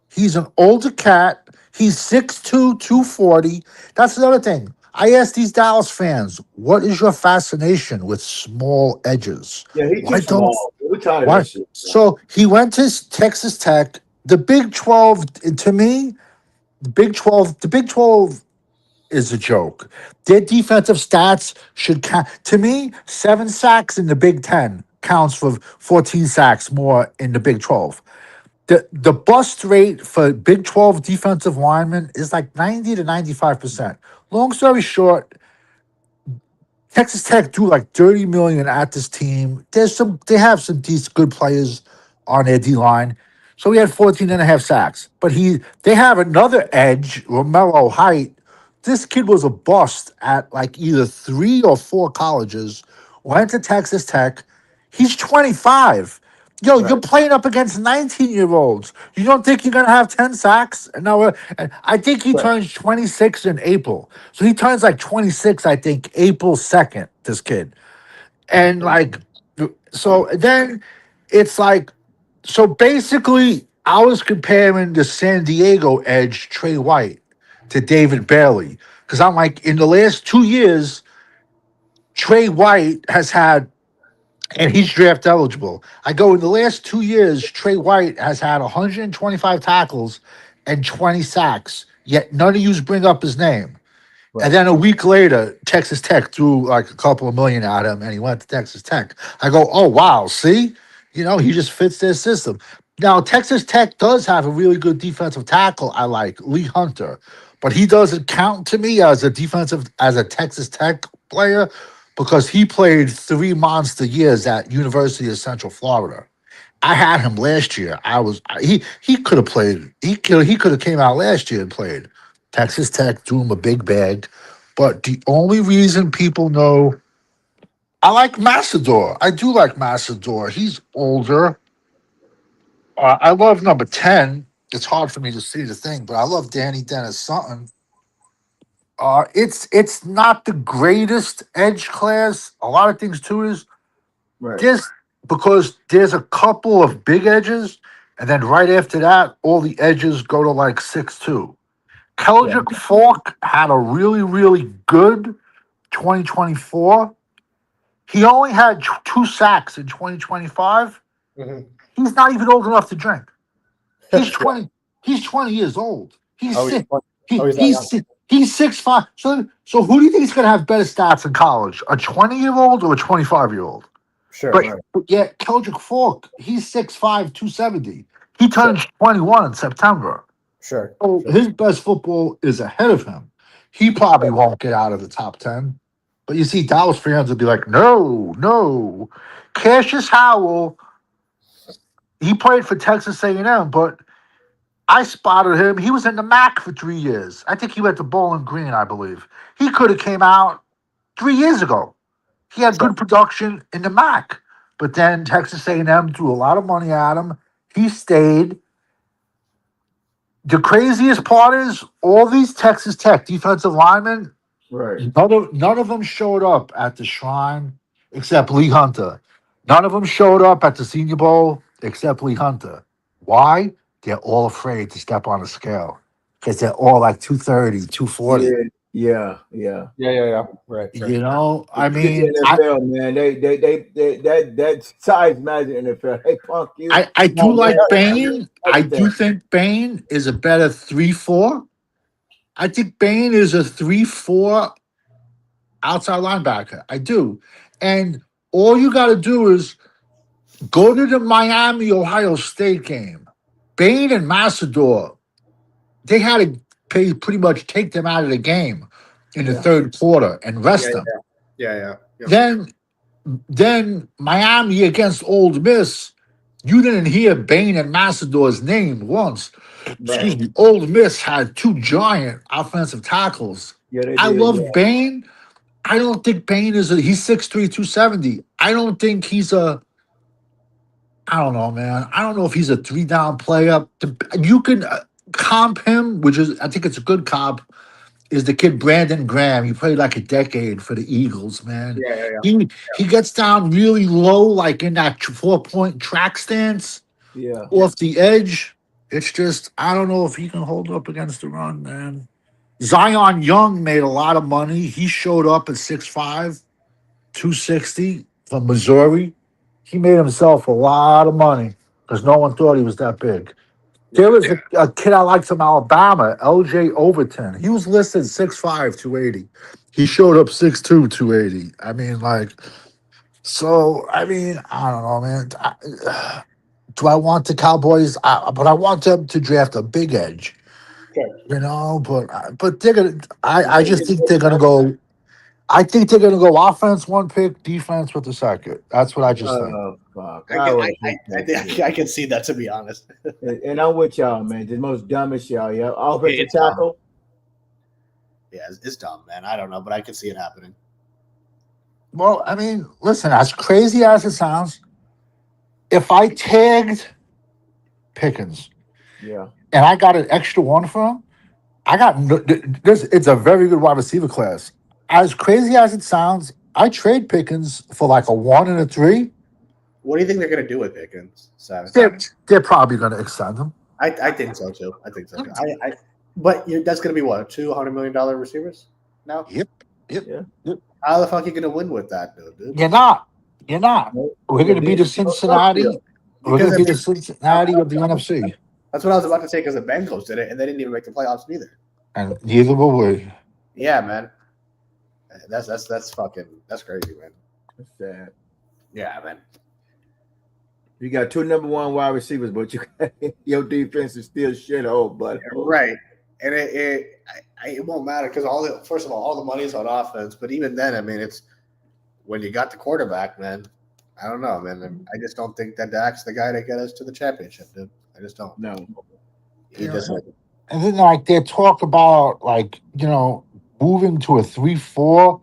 He's an older cat. He's 6'2", 240. That's another thing. I ask these Dallas fans, what is your fascination with small edges? Yeah, he too Why don't- small. We're tired of Why? that shit. So he went to Texas Tech. The Big 12, to me, the Big 12 is a joke. Their defensive stats should count. To me, 7 sacks in the Big 10 counts for 14 sacks more in the Big 12. The bust rate for Big 12 defensive linemen is like 90 to 95%. Long story short, Texas Tech threw like 30 million at this team. They have some decent good players on their D line. So he had 14 and a half sacks. But they have another edge, Romello Height. This kid was a bust at like either 3 or 4 colleges, went to Texas Tech. He's 25. Yo, you're playing up against 19-year-olds. You don't think you're gonna have 10 sacks? And now, and I think he Right. turns 26 in April. So he turns like 26, I think, April 2nd, this kid. And like, so then it's like, so basically, I was comparing the San Diego edge, Trey White, to David Bailey. Because I'm like, in the last 2 years, Trey White has had, and he's draft eligible. I go, in the last 2 years, Trey White has had 125 tackles and 20 sacks, yet none of you bring up his name. Right. And then a week later, Texas Tech threw like a couple of million at him and he went to Texas Tech. I go, oh, wow, see? He just fits their system. Now, Texas Tech does have a really good defensive tackle I like, Lee Hunter, but he doesn't count to me as a Texas Tech player because he played 3 monster years at University of Central Florida. I had him last year. He could have played. He could have came out last year and played. Texas Tech threw him a big bag, but the only reason people know, I like Massador. I do like Massador. He's older. I love number 10. It's hard for me to see the thing, but I love Danny Dennis Sutton. It's not the greatest edge class. A lot of things too is Right. because there's a couple of big edges, and then right after that, all the edges go to like 6'2". Keldrick Falk had a really, really good 2024. He only had 2 sacks in 2025. Mhm. He's not even old enough to drink. He's 20. He's 20 years old. He's Oh, he's sick. 20. He's that young. He's 6'5". So who do you think is going to have better stats in college? A 20-year-old or a 25-year-old? Sure. But, Right. but yet, Keldrick Falk, he's 6'5", 270. He turns 21 in September. Sure. So his best football is ahead of him. He probably won't get out of the top 10. But you see, Dallas fans would be like, no. Cassius Howell, he played for Texas A&M, but I spotted him. He was in the MAC for 3 years. I think he went to Bowling Green, I believe. He could have came out 3 years ago. He had good production in the MAC. But then Texas A&M threw a lot of money at him. He stayed. The craziest part is all these Texas Tech defensive linemen, Right. none of them showed up at the Shrine except Lee Hunter. None of them showed up at the Senior Bowl except Lee Hunter. Why? They're all afraid to step on the scale because they're all like 230, 240. Yeah. Yeah. Right. Sure. You know, I It's mean, the NFL, man. They that size matters in the NFL. Hey, punk you. I do No, like man, Bain. I do everything. think Bain is a better 3-4. I think Bain is a 3-4 outside linebacker. I do. And all you got to do is go to the Miami Ohio State game. Bain and Massador, they had to pretty much take them out of the game in the Yeah. third quarter and rest them. Yeah. Then Miami against Old Miss, you didn't hear Bain and Massador's name once. Excuse me. Old Miss had two giant offensive tackles. Yeah, they I did. love Yeah. Bain. I don't think Bain is he's 6'3", 270. I don't think he's I don't know, man. I don't know if he's a 3-down player. You can comp him, which is, I think it's a good comp, is the kid Brandon Graham. He played like a decade for the Eagles, man. He gets down really low, like in that 4-point track stance Yeah. off the edge. It's just, I don't know if he can hold up against the run, man. Zion Young made a lot of money. He showed up at 6'5", 260 from Missouri. He made himself a lot of money because no one thought he was that big. There was a kid I liked from Alabama, LJ Overton. He was listed 6'5", 280. He showed up 6'2", 280. I mean, like, so, I mean, I don't know, man. Do I want the Cowboys? But I want them to draft a big edge. Sure. You know, but they're gonna. I just think they're gonna go. I think they're gonna go offense 1 pick, defense with the second. That's what I just think. Oh fuck. I can see that, to be honest. And I'm with y'all, man. The most dumbest y'all. Yeah. Offensive It's dumb. tackle. Yeah, it's dumb, man. I don't know, but I can see it happening. Well, I mean, listen, as crazy as it sounds, if I tagged Pickens Yeah. and I got an extra one for him, I got this. It's a very good wide receiver class. As crazy as it sounds, I trade Pickens for like a 1 and a 3. What do you think they're going to do with Pickens? They're probably going to extend him. I think so too. I think so too. But that's going to be what, $200 million receivers now? Yep. How the fuck are you going to win with that, dude? You're not. We're going to be the Cincinnati. We're going to be the Cincinnati of the NFC. That's what I was about to say, because the Bengals did it, and they didn't even make the playoffs neither. And neither will we. Yeah, man. That's crazy, man. That's sad. Yeah, man. You got 2 number 1 wide receivers, but your defense is still shithole, but Right. And it won't matter because first of all the money's on offense, but even then, I mean, it's when you got the quarterback, man. I don't know, man. I just don't think that Dak's the guy to get us to the championship, dude. I just don't. No. He just And then like they talk about like, you know, moving to a 3-4.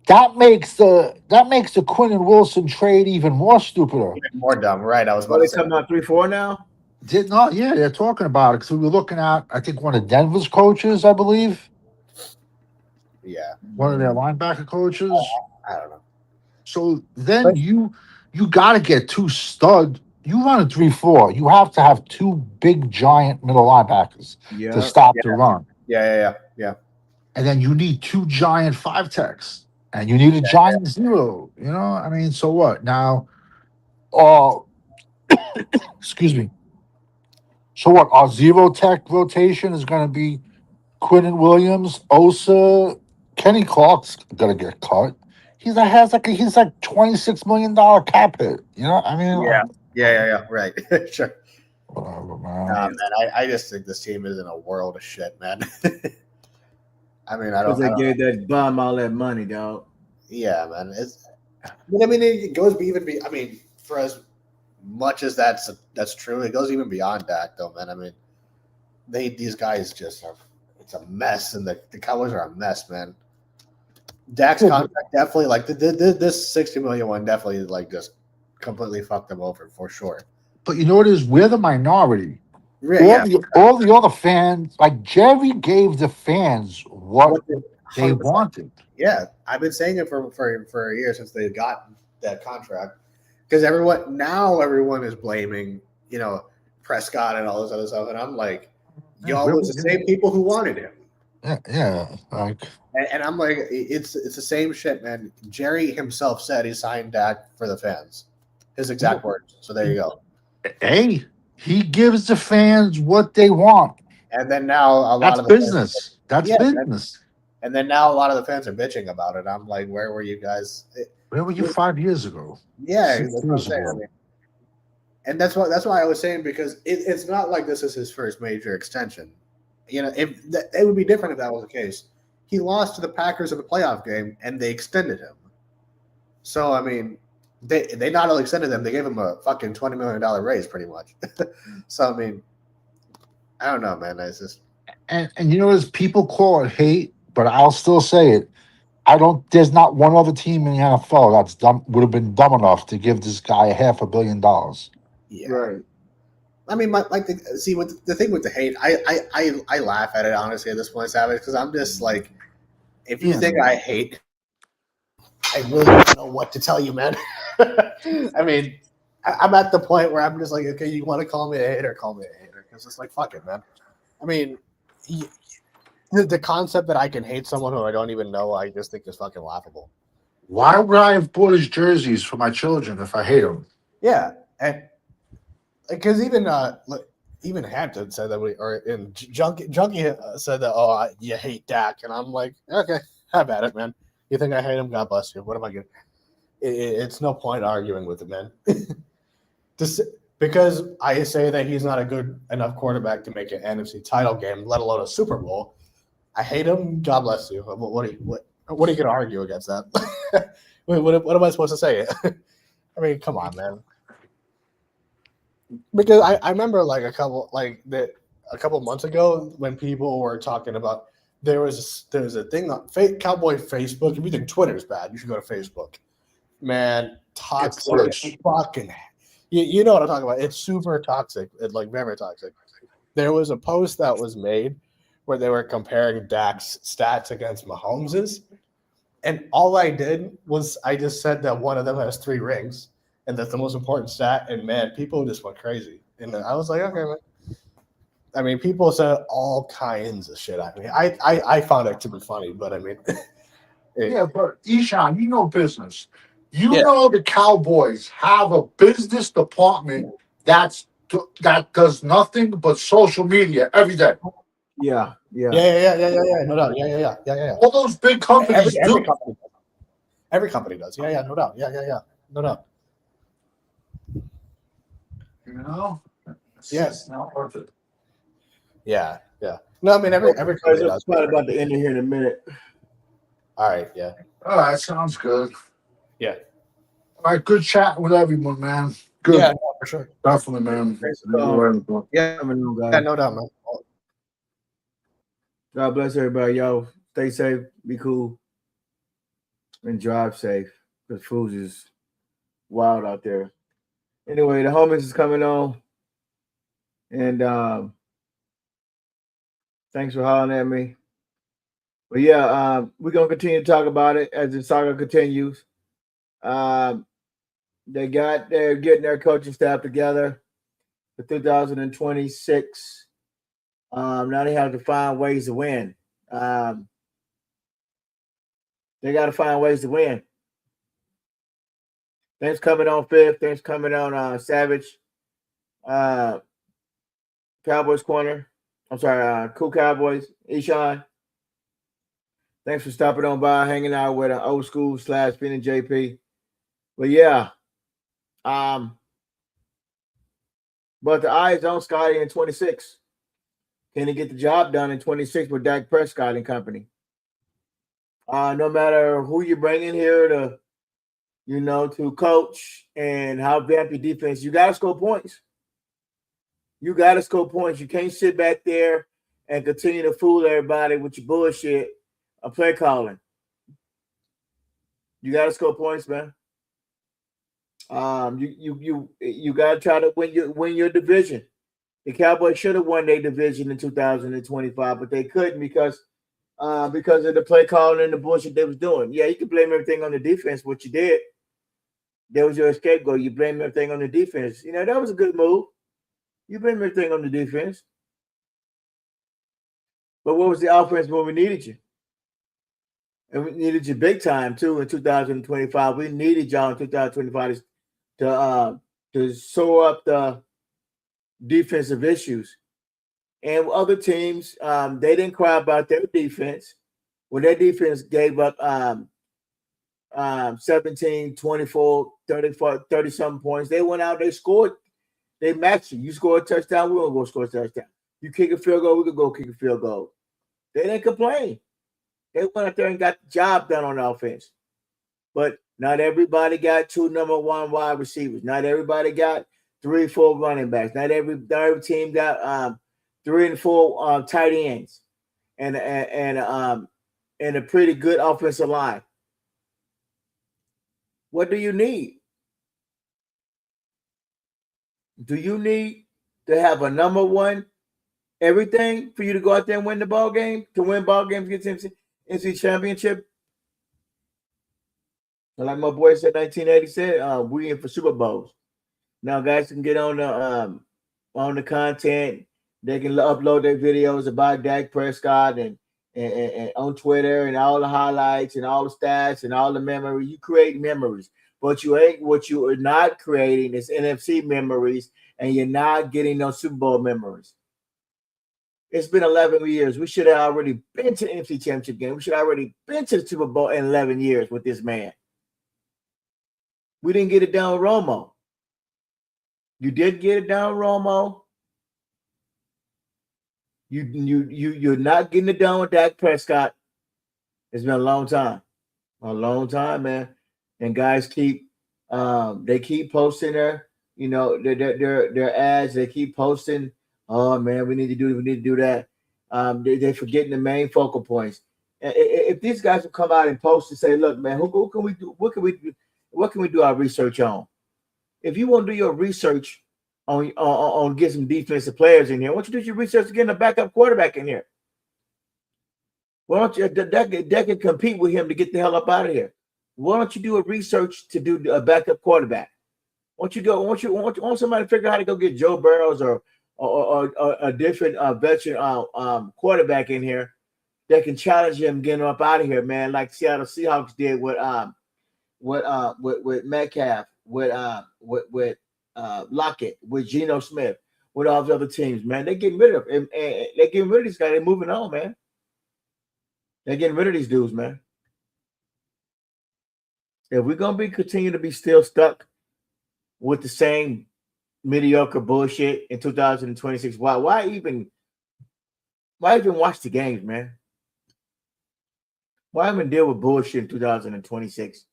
That makes the Quinn and Wilson trade even more stupider. more dumb, right? I was about Are to they say. coming out 3-4 now? Yeah, they're talking about it because we were looking at, I think, one of Denver's coaches, I believe, Yeah, one of their linebacker coaches. I don't know. So then you got to get 2 stud. You run a 3-4. You have to have 2 big giant middle linebackers to stop the run. Yeah. And then you need 2 giant 5 techs, and you need a giant 0. You know, I mean, so what now? Excuse me. So what? Our 0 tech rotation is going to be Quinton Williams, Osa, Kenny Clark's going to get cut. He's like $26 million cap hit. You know, I mean, Yeah. Right. Sure. Whatever, man. Man, I just think this team is in a world of shit, man. I mean, I Because don't. they gave that bum all that money, dog. Yeah, man. It goes I mean, for as much as that's true, it goes even beyond that, though, man. I mean, these guys just are. It's a mess, and the Cowboys are a mess, man. Dak's contract definitely, like this $60 million one, definitely like just completely fucked them over for sure. But you know what is? We're the minority. Yeah, All the other fans, like Jerry gave the fans what they 100%. wanted. Yeah, I've been saying it for a year since they got that contract, because everyone is blaming, you know, Prescott and all this other stuff, and I'm like, y'all was the same people who wanted him. Yeah, like And I'm like, it's the same shit, man. Jerry himself said he signed Dak for the fans. His exact words. So there you go. hey, he gives the fans what they want. And then now a lot That's of the fans, business. That's yeah, business. and then now a lot of the fans are bitching about it. I'm like, where were you guys? Where were you 5 years ago? Yeah, 6 that's what I'm years saying. I ago? mean, and that's why I was saying because it's not like this is his first major extension. You know, if it would be different if that was the case. He lost to the Packers in the playoff game, and they extended him. So I mean, they not only extended him, they gave him a fucking $20 million raise, pretty much. So I mean, I don't know, man. It's just And you know, as people call it hate, but I'll still say it. I don't. There's not one other team in the NFL that's dumb would have been dumb enough to give this guy $500 million. yeah. Right. I mean, see what the thing with the hate. I laugh at it honestly at this point, Savage, because I'm just like, if you Yeah. think I hate, I really don't know what to tell you, man. I mean, I'm at the point where I'm just like, okay, you want to call me a hater, call me a hater, because it's like, fuck it, man. I mean, the concept that I can hate someone who I don't even know, I just think is fucking laughable. Why would I have bought his jerseys for my children if I hate them? Yeah, and because even Hampton said that Junkie said that. Oh, you hate Dak, and I'm like, okay, have at it, man. You think I hate him? God bless you. What am I gonna? It's no point arguing with it, man. Just because I say that he's not a good enough quarterback to make an NFC title game, let alone a Super Bowl. I hate him. God bless you. What are you going to argue against that? what am I supposed to say? I mean, come on, man. Because I remember like a couple months ago when people were talking about there was a thing on Cowboy Facebook. If you think Twitter's bad, you should go to Facebook. Man, toxic, worse. fucking. You know what I'm talking about? It's super toxic. It's like very toxic. There was a post that was made where they were comparing Dak's stats against Mahomes's, and all I did was I just said that one of them has 3 rings, and that's the most important stat. And man, people just went crazy. And I was like, okay, man. I mean, people said all kinds of shit at me. I found it to be funny, but I mean, Yeah, but Ishan, you know business. You Yeah. know the Cowboys have a business department that does nothing but social media every day. Yeah. yeah, no doubt, yeah. All those big companies Every do. company, every company does, yeah, no doubt, yeah, no doubt, You know, Yes. it's not worth it. yeah. No, I mean every Guys, company I'm does. probably about to end it here in a minute. All right, yeah, All right, sounds good. yeah, All right, good chatting with everyone, man. Good, yeah, no, for sure. definitely, man. Thanks for calling. Yeah, Coming on, yeah, guys. no doubt, man. God bless everybody. Y'all stay safe, be cool, and drive safe. Because fools is wild out there. Anyway, the homies is coming on. And thanks for hollering at me. But yeah, we're gonna continue to talk about it as the saga continues. They're getting their coaching staff together for 2026. Now they have to find ways to win. They got to find ways to win. Things coming on Fifth. Things coming on Savage. Cowboys Corner. I'm sorry, Cool Cowboys. Eshawn. Thanks for stopping on by, hanging out with an old school / Finn and JP. But yeah, but the eyes on Scotty in 26. Can he get the job done in 26 with Dak Prescott and company? No matter who you bring in here to coach and how vamp your defense, you got to score points. You got to score points. You can't sit back there and continue to fool everybody with your bullshit of play calling. You got to score points, man. You got to try to win your division. The Cowboys should have won their division in 2025, but they couldn't because of the play calling and the bullshit they was doing. Yeah, you can blame everything on the defense. What you did, there was your scapegoat. You blame everything on the defense. You know, that was a good move. You blame everything on the defense. But what was the offense when we needed you? And we needed you big time too in 2025. We needed y'all in 2025 to sew up the defensive issues. And other teams, they didn't cry about their defense. When their defense gave up 17, 24, 34, 30 something points, they went out, they scored, they matched you. You score a touchdown, we're gonna go score a touchdown. You kick a field goal, we could go kick a field goal. They didn't complain. They went out there and got the job done on offense. But not everybody got 2 number 1 wide receivers. Not everybody got 3, 4 running backs. Not every team got 3 and 4 tight ends and a pretty good offensive line. What do you need? Do you need to have a number 1 everything for you to go out there and win the ball game? To win ball games, get to NC championship? Like my boy said, 1980 said, we in for Super Bowls. Now guys can get on the content. They can upload their videos about Dak Prescott and on Twitter and all the highlights and all the stats and all the memories. You create memories, but what you are not creating is NFC memories, and you're not getting those Super Bowl memories. It's been 11 years. We should have already been to the NFC Championship game. We should have already been to the Super Bowl in 11 years with this man. We didn't get it down with Romo. You did get it down with Romo. You're not getting it done with Dak Prescott. It's been a long time, man. And guys keep posting their ads. They keep posting. Oh man, we need to do that. They're forgetting the main focal points. If these guys will come out and post and say, "Look, man, who can we do? What can we do? What can we do our research on?" If you want to do your research on get some defensive players in here, why don't you do your research to get a backup quarterback in here? Why don't you that can compete with him to get the hell up out of here? Why don't you do a research to do a backup quarterback? Why don't you want somebody to figure out how to go get Joe Burrows or a different veteran quarterback in here that can challenge him getting up out of here, man, like Seattle Seahawks did with Metcalf, with Lockett, with Geno Smith, with all the other teams, man. They're getting rid of him. And they're getting rid of these guys. They're moving on, man. They're getting rid of these dudes, man. If we're gonna continue to be still stuck with the same mediocre bullshit in 2026, why even watch the games, man? Why even deal with bullshit in 2026?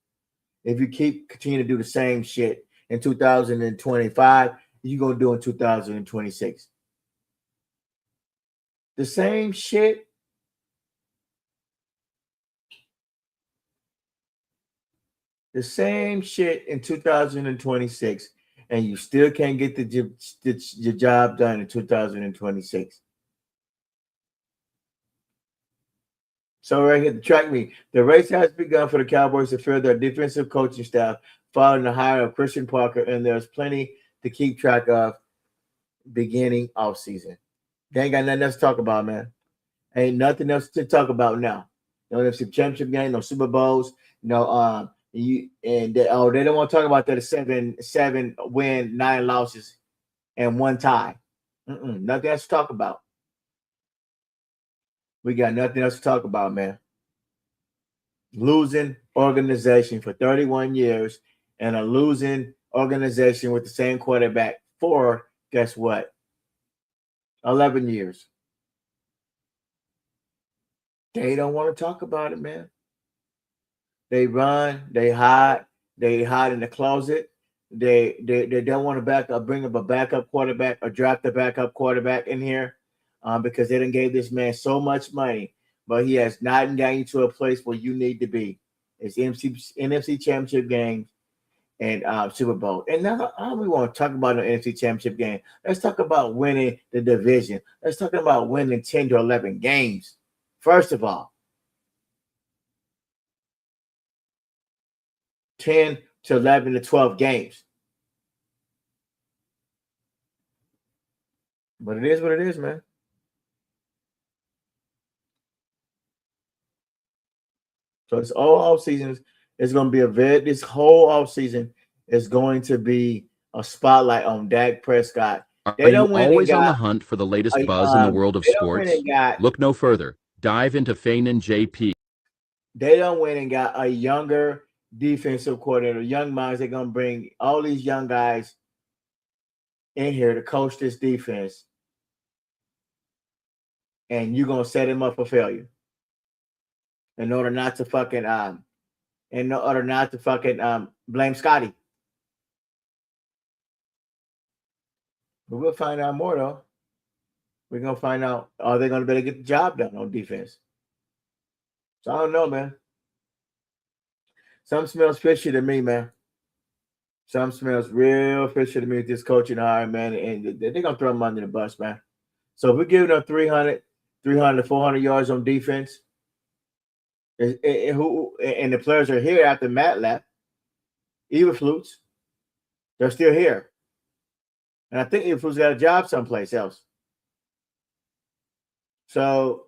If you continue to do the same shit in 2025, you're gonna do in 2026. The same shit. The same shit in 2026, and you still can't get the job done in 2026. So right here, track me. The race has begun for the Cowboys to fill their defensive coaching staff following the hire of Christian Parker, and there's plenty to keep track of beginning off season. They ain't got nothing else to talk about, man. Ain't nothing else to talk about now. No NFC Championship game, no Super Bowls, no they don't want to talk about that 7 win, 9 losses, and 1 tie. Nothing else to talk about. We got nothing else to talk about, man. Losing organization for 31 years and a losing organization with the same quarterback for, guess what, 11 years. They don't want to talk about it, man. They run, they hide in the closet. They don't want to bring up a backup quarterback or draft a backup quarterback in here because they done gave this man so much money, but he has not gotten you to a place where you need to be. It's NFC Championship games and Super Bowl. And now we want to talk about an NFC Championship game. Let's talk about winning the division. Let's talk about winning 10 to 11 games. First of all, 10 to 11 to 12 games. But it is what it is, man. So this whole off season is going to be this whole off season is going to be a spotlight on Dak Prescott. Are They you don't win and always on the got hunt for the latest buzz in the world of they don't win sports? and got Look no further. Dive into Feynman JP. they don't win and got a younger defensive coordinator, young minds. They're gonna bring all these young guys in here to coach this defense, and you're gonna set him up for failure in order not to fucking blame Scotty. But we'll find out more though. We're gonna find out, are they gonna be able to get the job done on defense? So I don't know, man. Something smells fishy to me, man. Something smells real fishy to me with this coaching hire, man. And they're gonna throw them under the bus, man. So if we're giving them 300 to 400 yards on defense, and the players are here after Matt left, Eberflus, they're still here. And I think Eberflus got a job someplace else. So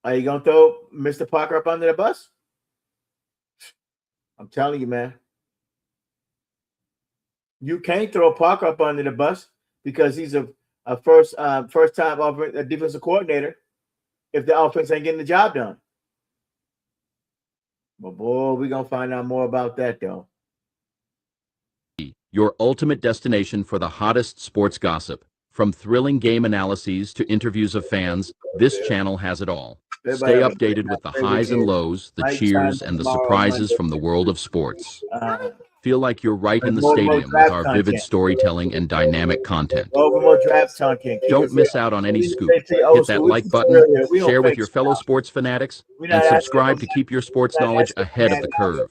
are you gonna throw Mr. Parker up under the bus? I'm telling you, man. You can't throw Parker up under the bus because he's a first time defensive coordinator if the offense ain't getting the job done. But boy, we're gonna find out more about that though. Your ultimate destination for the hottest sports gossip. From thrilling game analyses to interviews of fans, this channel has it all. Stay updated with the highs and lows, the cheers, and the surprises from the world of sports. Feel like you're right in the stadium with our vivid storytelling and dynamic content. Don't miss out on any scoop. Hit that like button, share with your fellow sports fanatics, and subscribe to keep your sports knowledge ahead of the curve.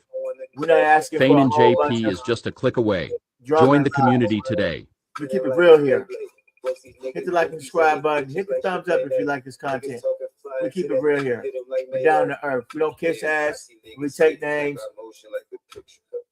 Feynman JP is just a click away. Join the community today. We keep it real here. Hit the like and subscribe button. Hit the thumbs up if you like this content. We keep it real here. We're down to earth. We don't kiss ass. We take names.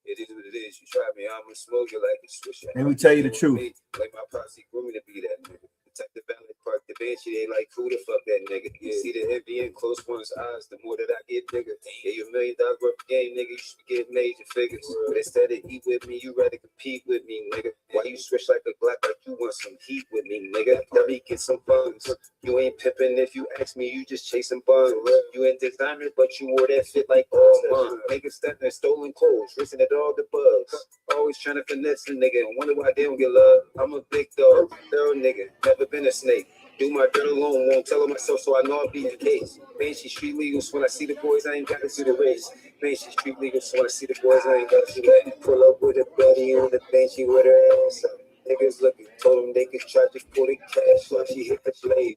It is what it is. You try me, I'ma smoke you like a swisher. And we tell you the truth. Like my posse grew me to be that nigga. Protect the balance, park the bench. They ain't like who the fuck that nigga. You see the envy in close one's eyes. The more that I get bigger. Yeah, you $1 million worth of game, nigga. You should be getting major figures. But instead of eat with me, you rather compete with me, nigga. Why you switch like a Glock like you want some heat with me, nigga? Let me get some funds. You ain't pimping if you ask me. You just chasing buns. You ain't designer, but you wore that fit like all month. Niggas stepping stolen clothes, risking it all the bugs. Always trying to finesse a nigga and wonder why they don't get love. I'm a big dog, thorough nigga, never been a snake. Do my dirt alone, won't tell on myself, so I know I'll be the case. Man, she street legal, so when I see the boys, I ain't got to see the race. Man, she street legal, so when I see the boys, I ain't got to see the race. Pull up with a buddy on the bench, she with her ass up. Niggas looking, told them they could try to pull the cash up. She hit the blade,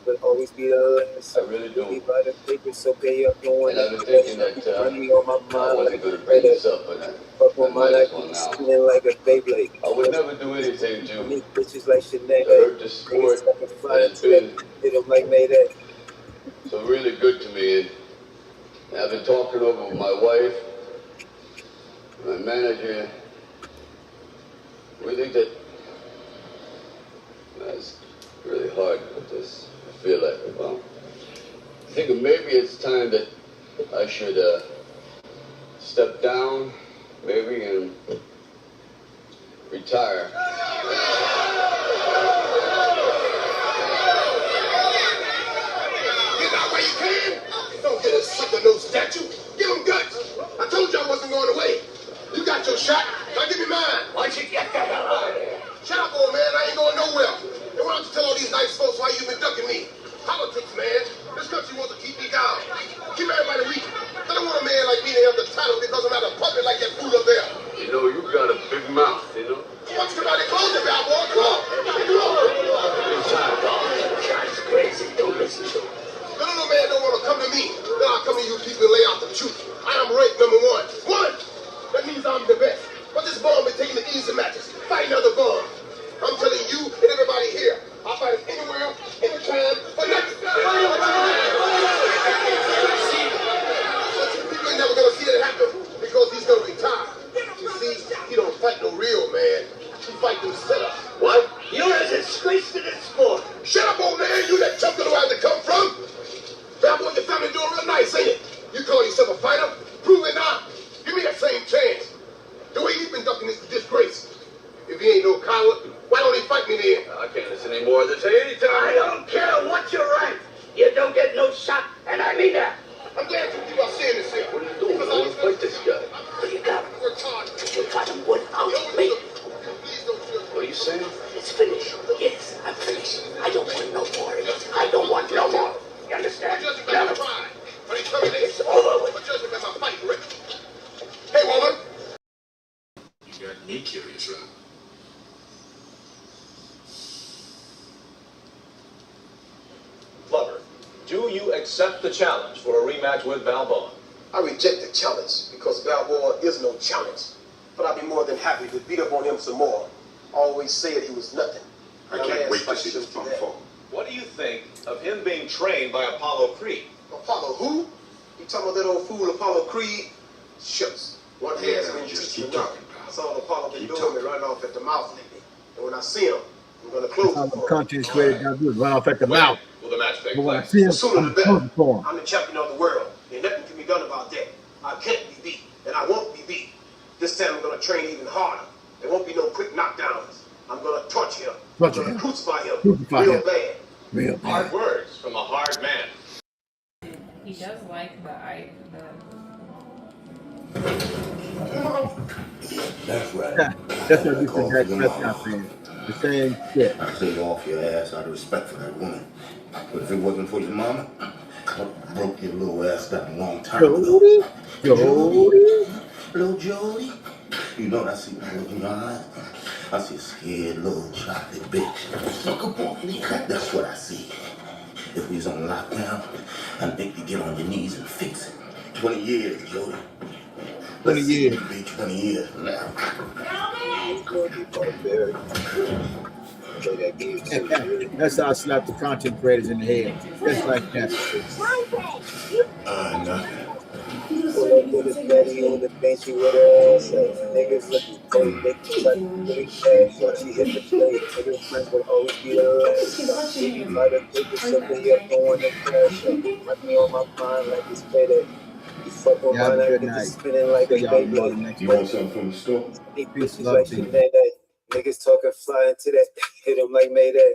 but always be the last. I really do. We buy the paper, so pay up, no one. And I've been thinking that run me on my mind. I wasn't going to bring this up, but fuck on my life, I'm spinning like a Beyblade. I would never do anything to me. Bitches like Sinead. Hurt the sport has been, they don't like Mayday. So really good to me. And I've been talking over with my wife, my manager. We think that that's really hard with this. I feel like, well, I think maybe it's time that I should step down, maybe, and retire. Get out where you can. Don't get a sucker no statue. Give him guts. I told you I wasn't going away. You got your shot. Now give me mine. Why'd you get that hell out of there? Shut up, old man. I ain't going nowhere. And why don't you tell all these nice folks why you've been ducking me? Politics, man. This country wants to keep me down. Keep everybody weak. They don't want a man like me to have the title because I'm not a puppet like that fool up there. You know, you got a big mouth, you know? Why don't you come out and close it, Boy? You call yourself a fighter? Prove it now. Give me that same chance. The way you've been ducking is a disgrace. If he ain't no coward, why don't he fight me then? I can't listen anymore. Just say anytime. I don't care what you write. You don't get no shot, and I mean that. I'm glad you think about saying this here. What are you doing? I want to fight this guy. What do you got? Work hard. You got him without me. Please don't feel What are you saying? It's finished. Yes, I'm finished. I don't want no more. I don't want no more. You understand? judge him by my pride. But he terminated. It's over with. But judge him by my fight record. Hey, woman. You got me curious, Rob. Glover, do you accept the challenge for a rematch with Balboa? I reject the challenge because Balboa is no challenge. But I'd be more than happy to beat up on him some more. Always said he was nothing. I can't wait to see this punk fall. What do you think of him being trained by Apollo Creed? Apollo who? You talking about that old fool Apollo Creed? Shucks. One hand's been just teaching keep another. talking, pal. That's all Apollo been Keep doing, talking. me running off at the mouth lately. And when I see him, I'm gonna close How it the for him. content creator does do is run off at the mouth. Will the match take But when I place? see him, The sooner the I'm better. closing for him. I'm the champion of the world. Ain't nothing can be done about that. I can't be beat, and I won't be beat. This time I'm gonna train even harder. There won't be no quick knockdowns. I'm gonna torture him. Torture I'm gonna him. crucify him. Crucify real him. bad. Real Hard words from a hard man. He does like the That's right. That's what this is that Prescott saying. The same shit. I say off your ass out of respect for that woman. But if it wasn't for your mama, I broke your little ass down a long time ago. Jody? Little Jody? You know what I see when I look in your eyes? I see a scared little chocolate bitch. Suck up on me. That's what I see. If we was on lockdown, I'd make you get on your knees and fix it. 20 years, Jody. 20 years. It'll be 20 years from now. That's how I slap the content creators in the head. Just like that. Nothing. Pull up with a fatty on the bench with her ass up. Niggas looking fake, they keep like really fast. So she hit the plate. Niggas friends will always be the last. You might have taken something up on the crash up. I be on my mind like it's payday. You fuck with Yeah, have mine, a I good get to night. spinning like See a y'all baby. tomorrow next You week. want something from the store? Hey, Peace, bitches love like to she you. mad at. Niggas talking fly into that. Hit 'em like Mayday.